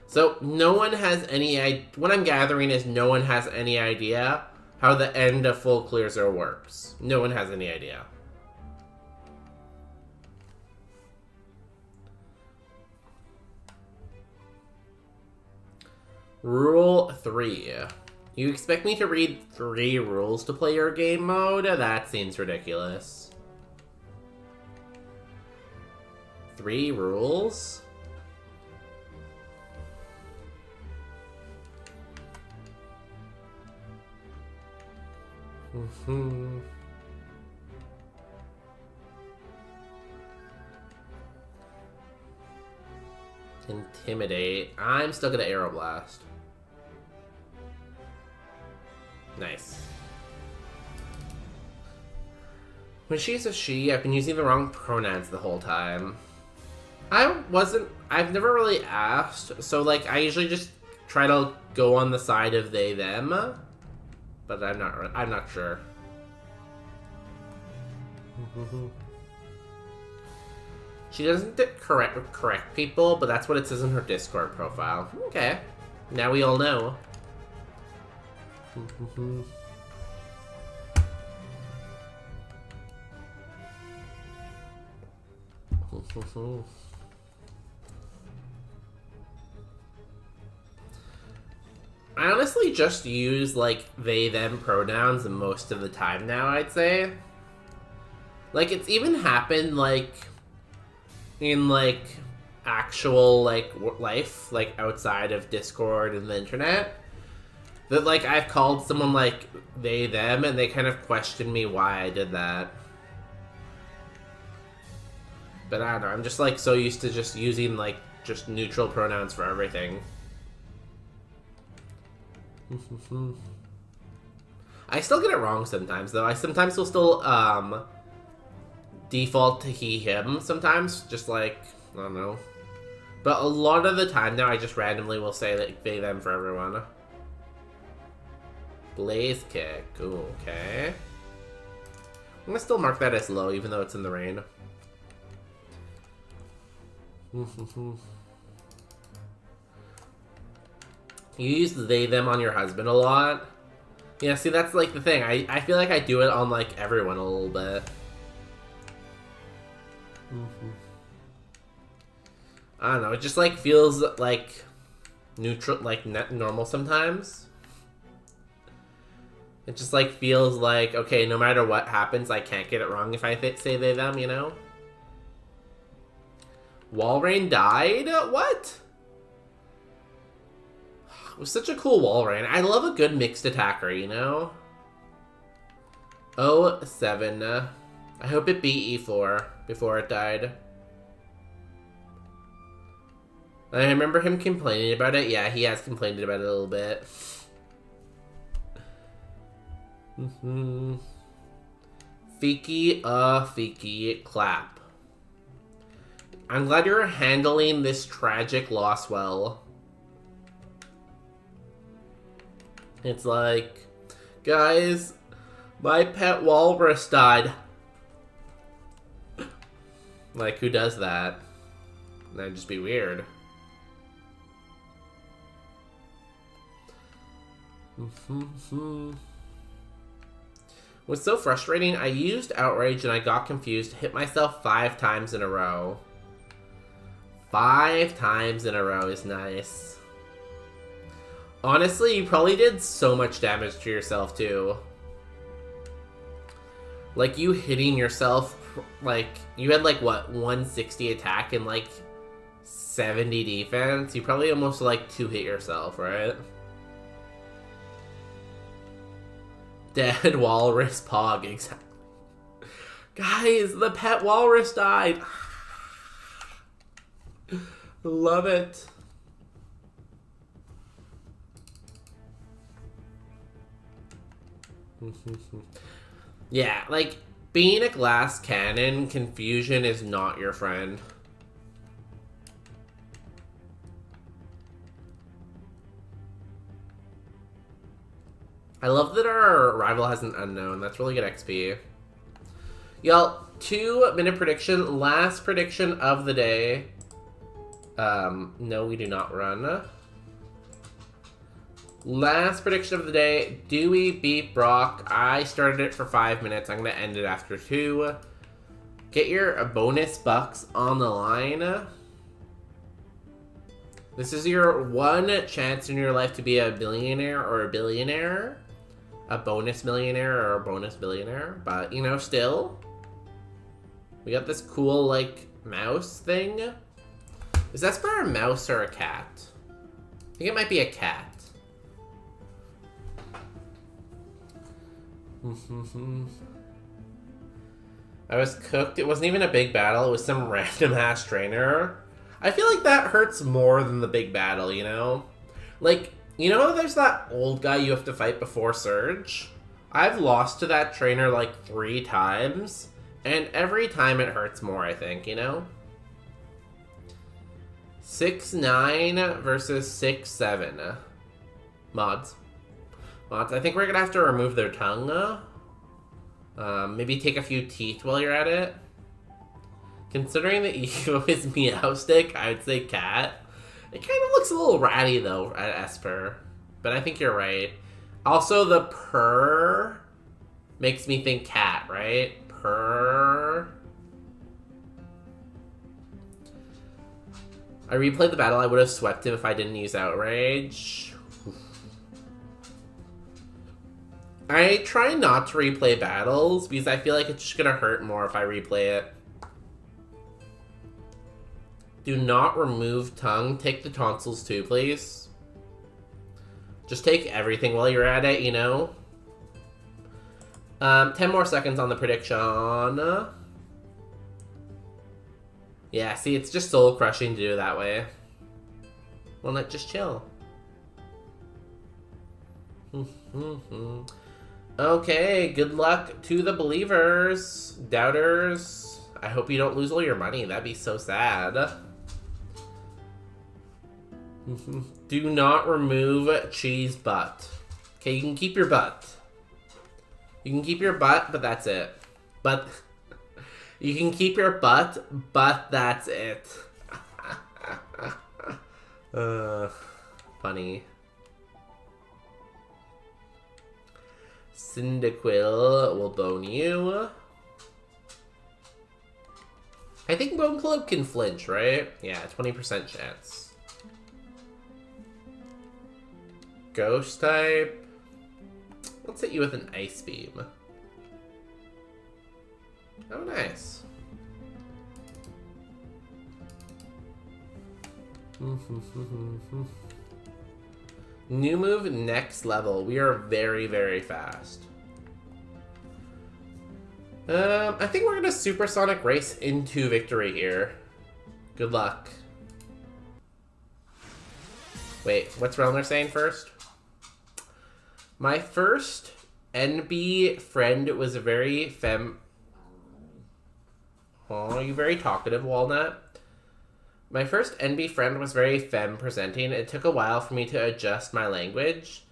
So no one has any what I'm gathering is no one has any idea how the end of full clear zero works. No one has any idea. Rule 3. You expect me to read 3 rules to play your game mode? That seems ridiculous. 3 rules? Intimidate. I'm still gonna Aeroblast. Nice. When she's a she, I've been using the wrong pronouns the whole time. I've never really asked, so like I usually just try to go on the side of they, them, but I'm not sure. She doesn't correct people, but that's what it says in her Discord profile. Okay. Now we all know. I honestly just use, like, they, them pronouns most of the time now, I'd say. Like, it's even happened, like, in, like, actual, like, life, like, outside of Discord and the internet. That, like, I've called someone, like, they, them, and they kind of questioned me why I did that. But I don't know, I'm just, like, so used to just using, like, just neutral pronouns for everything. I still get it wrong sometimes, though. I sometimes will still, default to he, him sometimes. Just, like, I don't know. But a lot of the time now, I just randomly will say, like, they, them for everyone. Blaze kick. Ooh, okay. I'm gonna still mark that as low, even though it's in the rain. You use they, them on your husband a lot. Yeah, see, that's, like, the thing. I feel like I do it on, like, everyone a little bit. I don't know, it just, like, feels, like, neutral, like, normal sometimes. It just, like, feels like, okay, no matter what happens, I can't get it wrong if I say they, them, you know? Walrein died? What? It was such a cool Walrein. I love a good mixed attacker, you know? 07. I hope it beat E4 before it died. I remember him complaining about it. Yeah, he has complained about it a little bit. Fiki, clap. I'm glad you're handling this tragic loss well. It's like, guys, my pet walrus died. Like, who does that? That'd just be weird. What's so frustrating, I used Outrage and I got confused, hit myself 5 times in a row. 5 times in a row is nice. Honestly, you probably did so much damage to yourself, too. Like, you hitting yourself, like, you had, like, what, 160 attack and, like, 70 defense? You probably almost, like, 2-hit yourself, right? Dead walrus pog, exactly. Guys, the pet walrus died! Love it. Yeah, like, being a glass cannon, confusion is not your friend. I love that our rival has an unknown. That's really good XP. Y'all, 2-minute prediction. Last prediction of the day. No, we do not run. Last prediction of the day. Do we beat Brock? I started it for 5 minutes. I'm going to end it after 2. Get your bonus bucks on the line. This is your one chance in your life to be a billionaire or a billionaire. A bonus millionaire or a bonus billionaire. But, you know, still. We got this cool, like, mouse thing. Is Esper a mouse or a cat? I think it might be a cat. I was cooked. It wasn't even a big battle. It was some random ass trainer. I feel like that hurts more than the big battle, you know? Like, you know there's that old guy you have to fight before Surge? I've lost to that trainer like 3 times, and every time it hurts more, I think, you know? 6-9 versus 6-7. Mods. I think we're gonna have to remove their tongue. Maybe take a few teeth while you're at it. Considering the Evo is Meowstick, I would say cat. It kind of looks a little ratty though at Esper, but I think you're right. Also, the purr makes me think cat, right? Purr. I replayed the battle. I would have swept him if I didn't use Outrage. I try not to replay battles because I feel like it's just gonna hurt more if I replay it. Do not remove tongue. Take the tonsils too, please. Just take everything while you're at it, you know? 10 more seconds on the prediction. Yeah, see, it's just soul crushing to do it that way. Well, not just chill. Okay, good luck to the believers. Doubters, I hope you don't lose all your money. That'd be so sad. Do not remove cheese butt. Okay, you can keep your butt. You can keep your butt, but that's it. But you can keep your butt, but that's it. Funny. Cyndaquil will bone you. I think Bone Club can flinch, right? Yeah, 20% chance. Ghost type. Let's hit you with an Ice Beam. Oh, nice. New move, next level. We are very, very fast. I think we're gonna supersonic race into victory here. Good luck. Wait, what's Relner saying first? My first NB friend was a very Oh, you very talkative, Walnut. My first NB friend was very femme-presenting. It took a while for me to adjust my language.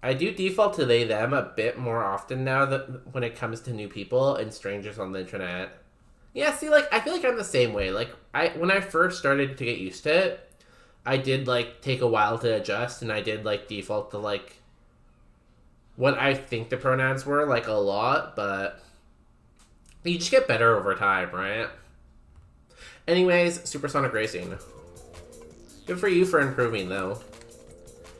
I do default to they, them a bit more often now that when it comes to new people and strangers on the internet. Yeah, see, like, I feel like I'm the same way. Like, when I first started to get used to it, I did, like, take a while to adjust, and I did, like, default to, like, what I think the pronouns were, like, a lot, but you just get better over time, right? Anyways, supersonic racing. Good for you for improving, though.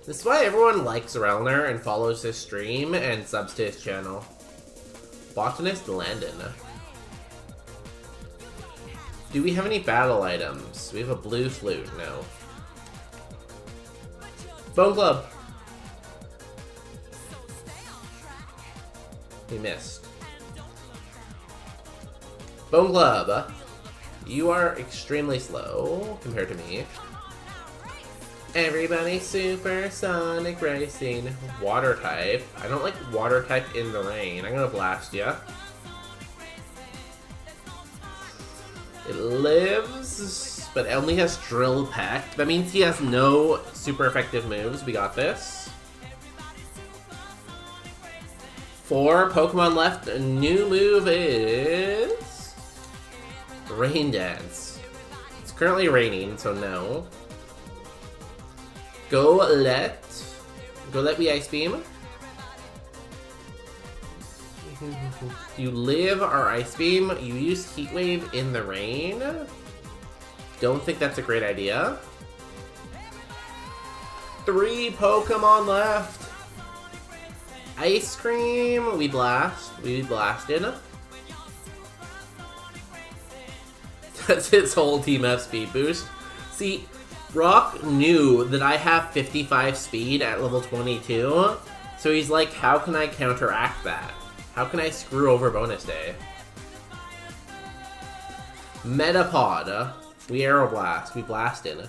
This is why everyone likes Relner and follows his stream and subs to his channel. Botanist Landon. Do we have any battle items? We have a blue flute, no. Bone Club. We missed. Bone Club. You are extremely slow compared to me. Everybody supersonic racing. Water type. I don't like water type in the rain. I'm gonna blast ya. It lives, but only has Drill Peck. That means he has no super effective moves. We got this. 4 Pokemon left. A new move is Rain Dance. It's currently raining, so no. Go let me Ice Beam. You live our Ice Beam. You use Heat Wave in the rain. Don't think that's a great idea. 3 Pokemon left. Ice Cream. We blast. We blasted. That's his whole team F speed boost. See, Brock knew that I have 55 speed at level 22, so he's like, how can I counteract that? How can I screw over bonus day? Metapod. We Aeroblast. We blasted.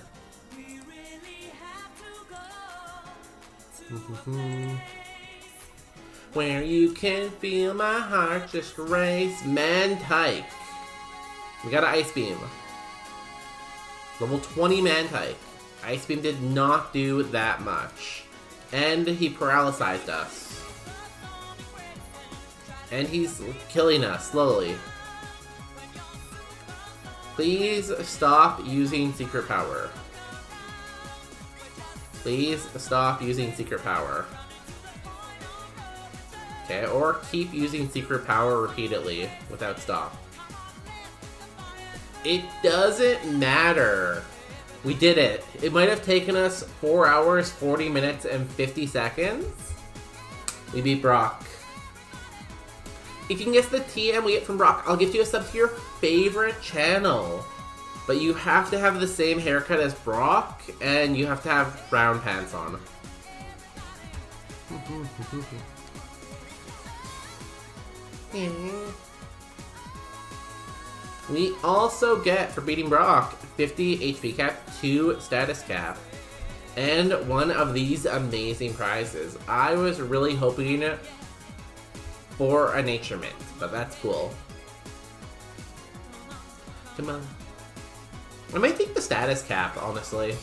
Where you can feel my heart just race. Mantike. We got an Ice Beam. Level 20 Mantike. Ice Beam did not do that much. And he paralysized us. And he's killing us slowly. Please stop using secret power. Please stop using secret power. Okay, or keep using secret power repeatedly without stop. It doesn't matter. We did it. It might have taken us 4 hours, 40 minutes, and 50 seconds. We beat Brock. If you can guess the TM we get from Brock, I'll give you a sub to your favorite channel. But you have to have the same haircut as Brock, and you have to have brown pants on. We also get, for beating Brock, 50 HP cap, 2 status cap, and one of these amazing prizes. I was really hoping for a nature mint, but that's cool. Come on. I might take the status cap, honestly.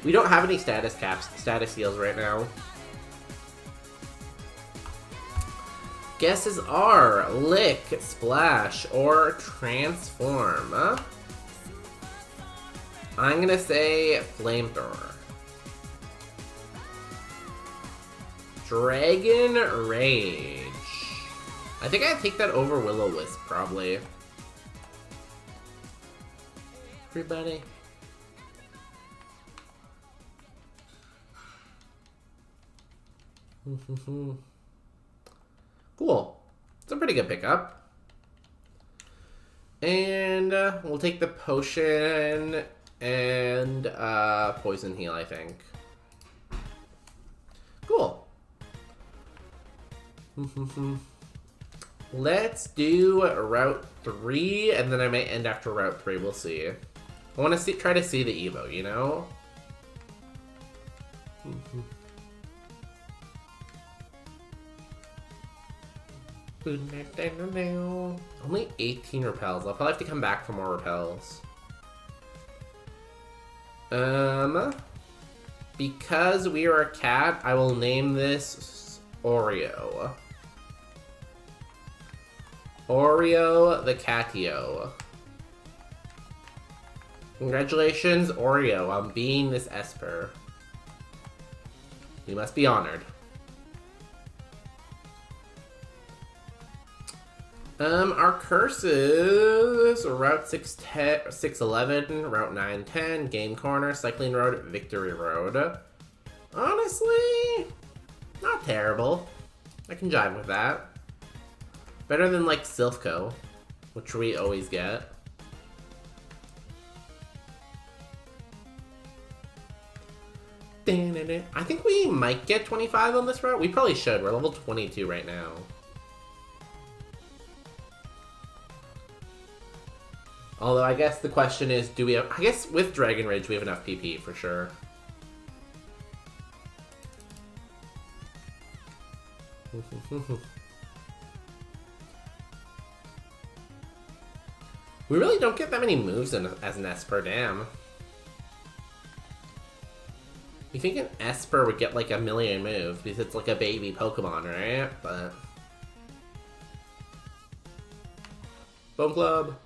We don't have any status caps, status heals right now. Guesses are Lick, Splash, or Transform. I'm gonna say Flamethrower. Dragon Rage. I think I'd take that over Will-O-Wisp, probably. Everybody. Cool. It's a pretty good pickup. And we'll take the potion and poison heal, I think. Cool. Let's do Route 3, and then I might end after Route 3. We'll see. I want to try to see the Evo, you know? Only 18 repels. I'll probably have to come back for more repels. Because we are a cat, I will name this Oreo. Oreo the Catio. Congratulations, Oreo, on being this Esper. You must be honored. Our curses: Route 611, Route 910, Game Corner, Cycling Road, Victory Road. Honestly, not terrible. I can jive with that. Better than, like, Silphco, which we always get. I think we might get 25 on this route. We probably should. We're level 22 right now. Although I guess the question is, do we have... I guess with Dragon Rage we have enough PP for sure. We really don't get that many moves as an Esper, damn. You think an Esper would get like a million moves because it's like a baby Pokemon, right? But... Bone Club!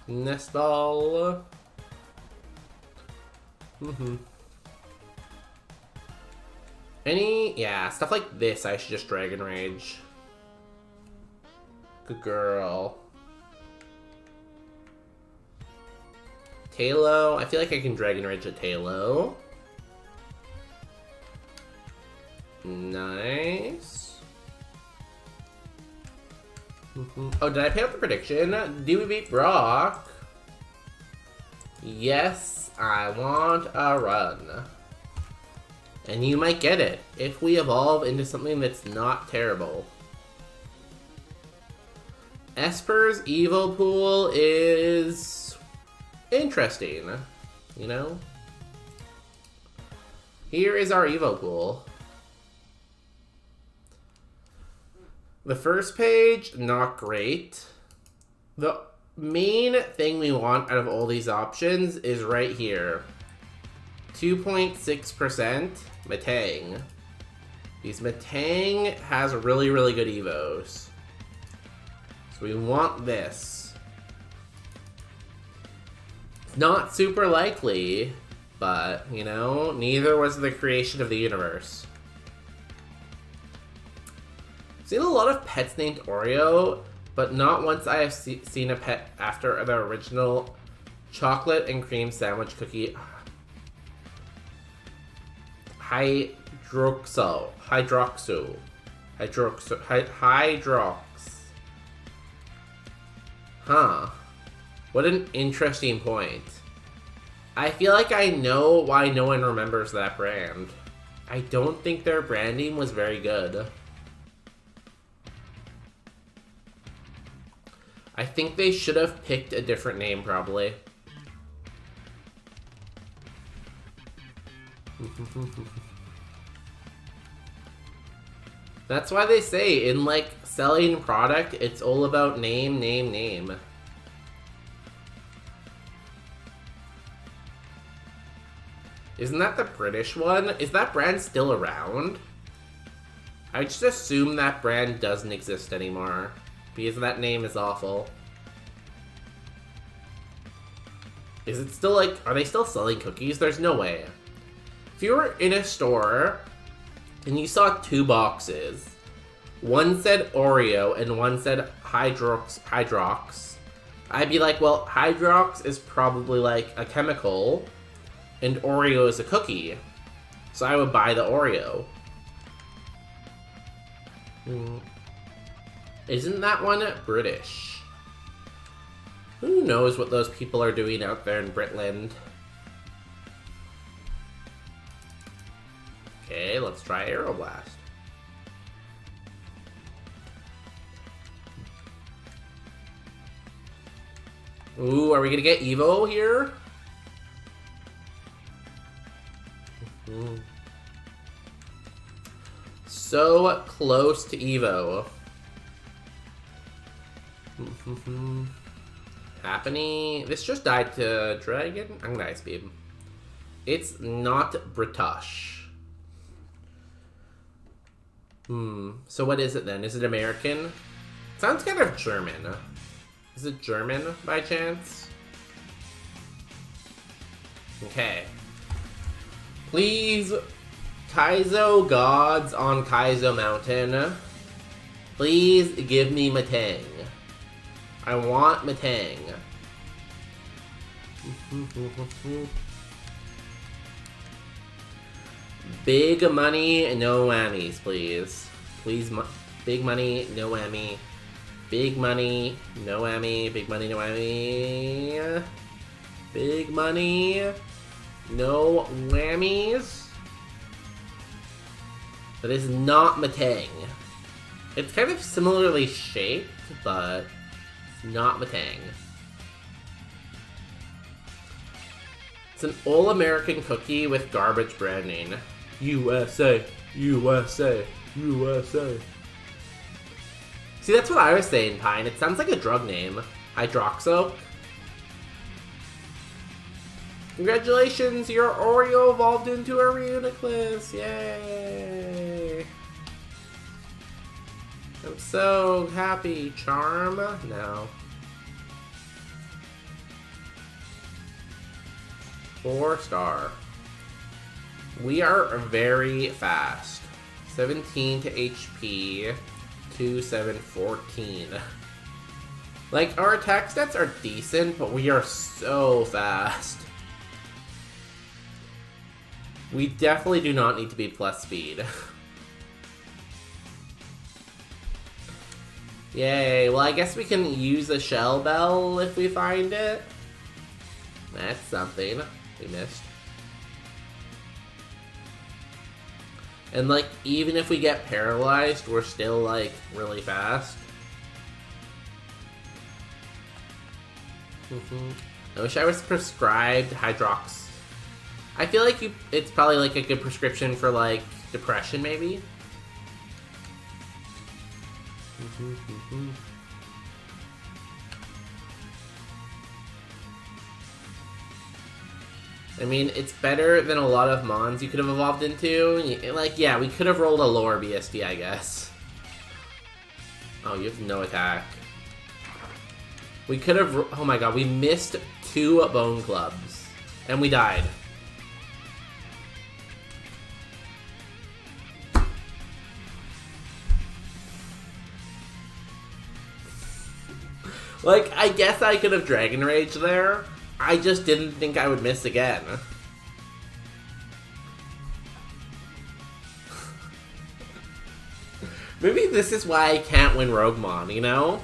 Nest Ball! Yeah, stuff like this I should just Dragon Rage. Good girl. Talo. I feel like I can Dragon Rage a Talo. Nice. Oh, did I pay out the prediction? Do we beat Brock? Yes, I want a run. And you might get it if we evolve into something that's not terrible. Esper's Evo pool is interesting, you know? Here is our Evo pool. The first page, not great. The main thing we want out of all these options is right here. 2.6% Metang. Because Metang has really, really good Evos. So we want this. It's not super likely, but, you know, neither was the creation of the universe. I've seen a lot of pets named Oreo, but not once I have seen a pet after the original chocolate and cream sandwich cookie. Hydrox. Huh. What an interesting point. I feel like I know why no one remembers that brand. I don't think their branding was very good. I think they should have picked a different name, probably. That's why they say in, like, selling product, it's all about name, name, name. Isn't that the British one? Is that brand still around? I just assume that brand doesn't exist anymore. Because that name is awful. Is it still like, are they still selling cookies? There's no way. If you were in a store and you saw two boxes, one said Oreo and one said Hydrox, I'd be like, well, Hydrox is probably like a chemical and Oreo is a cookie. So I would buy the Oreo. Isn't that one British? Who knows what those people are doing out there in Britland? Okay, let's try Aeroblast. Ooh, are we gonna get Evo here? So close to Evo. Happening. This just died to Dragon. I'm gonna Ice Beam. It's not British. So what is it then? Is it American? Sounds kind of German. Is it German by chance? Okay. Please, Kaizo gods on Kaizo Mountain. Please give me Metang. I want Metang. Big money, no whammies, please. Please, big money, no whammy. Big money, no whammy. Big money, no whammy. Big money, no whammies. That is not Metang. It's kind of similarly shaped, but not Metang. It's an all-American cookie with garbage branding. USA, USA, USA. See, that's what I was saying, Pine. It sounds like a drug name. Hydroxo. Congratulations, your Oreo evolved into a Reuniclus. Yay! I'm so happy. Charm? No. 4-star. We are very fast. 17 to HP. 2, 7, 14. Like, our attack stats are decent, but we are so fast. We definitely do not need to be plus speed. Yay. Well, I guess we can use a shell bell if we find it. That's something we missed. And, like, even if we get paralyzed, we're still, like, really fast. I wish I was prescribed Hydrox. I feel like it's probably, like, a good prescription for, like, depression, maybe? I mean, it's better than a lot of Mons you could have evolved into. Like, yeah, we could have rolled a lower BSD, I guess. Oh, you have no attack. We could have... Oh my god, we missed 2 bone clubs. And we died. Like, I guess I could have Dragon Rage there. I just didn't think I would miss again. Maybe this is why I can't win Roguemon, you know?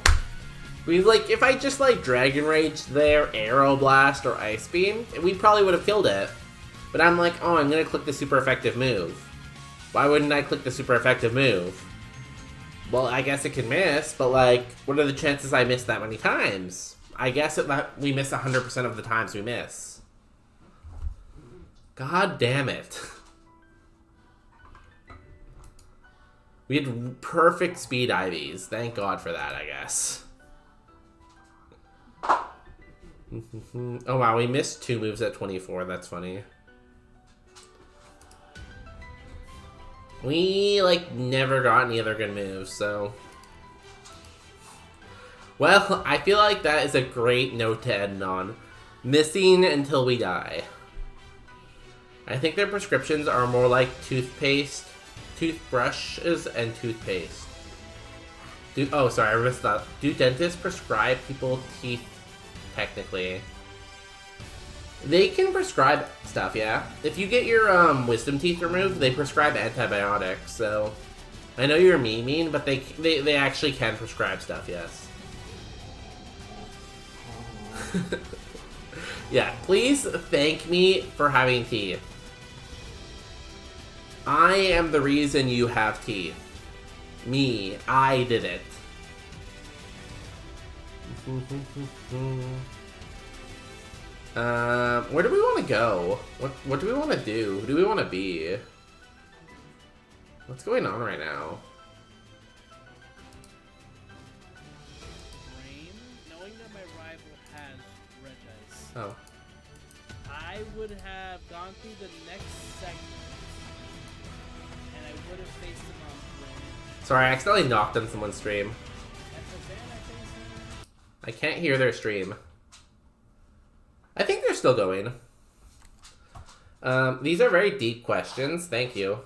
Like, if I just, like, Dragon Rage there, Arrow Blast, or Ice Beam, we probably would have killed it. But I'm like, oh, I'm gonna click the super effective move. Why wouldn't I click the super effective move? Well, I guess it can miss, but, like, what are the chances I miss that many times? I guess we miss 100% of the times we miss. God damn it. We had perfect speed IVs. Thank God for that, I guess. Oh wow, we missed 2 moves at 24. That's funny. We, like, never got any other good moves, so... Well, I feel like that is a great note to end on. Missing until we die. I think their prescriptions are more like toothpaste, toothbrushes, and toothpaste. Oh, sorry, I missed that. Do dentists prescribe people teeth, technically? They can prescribe stuff, yeah. If you get your wisdom teeth removed, they prescribe antibiotics, so... I know you're memeing, but they actually can prescribe stuff, yes. Yeah, please thank me for having teeth. I am the reason you have teeth. Me, I did it. Where do we want to go? What do we want to do? Who do we want to be? What's going on right now? Oh. I would have gone through the next segment, and I would have faced him on Flame. Sorry, I accidentally knocked on someone's stream. I can't hear their stream. I think they're still going. These are very deep questions. Thank you.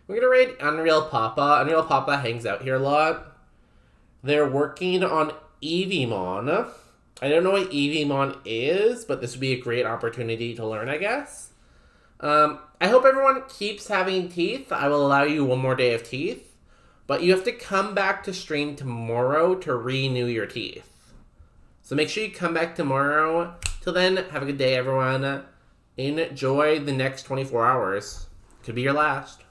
We're gonna raid Unreal Papa. Unreal Papa hangs out here a lot. They're working on Eevemon. I don't know what Eevemon is, but this would be a great opportunity to learn, I guess. I hope everyone keeps having teeth. I will allow you 1 more day of teeth. But you have to come back to stream tomorrow to renew your teeth. So make sure you come back tomorrow. Till then, have a good day, everyone. Enjoy the next 24 hours. Could be your last.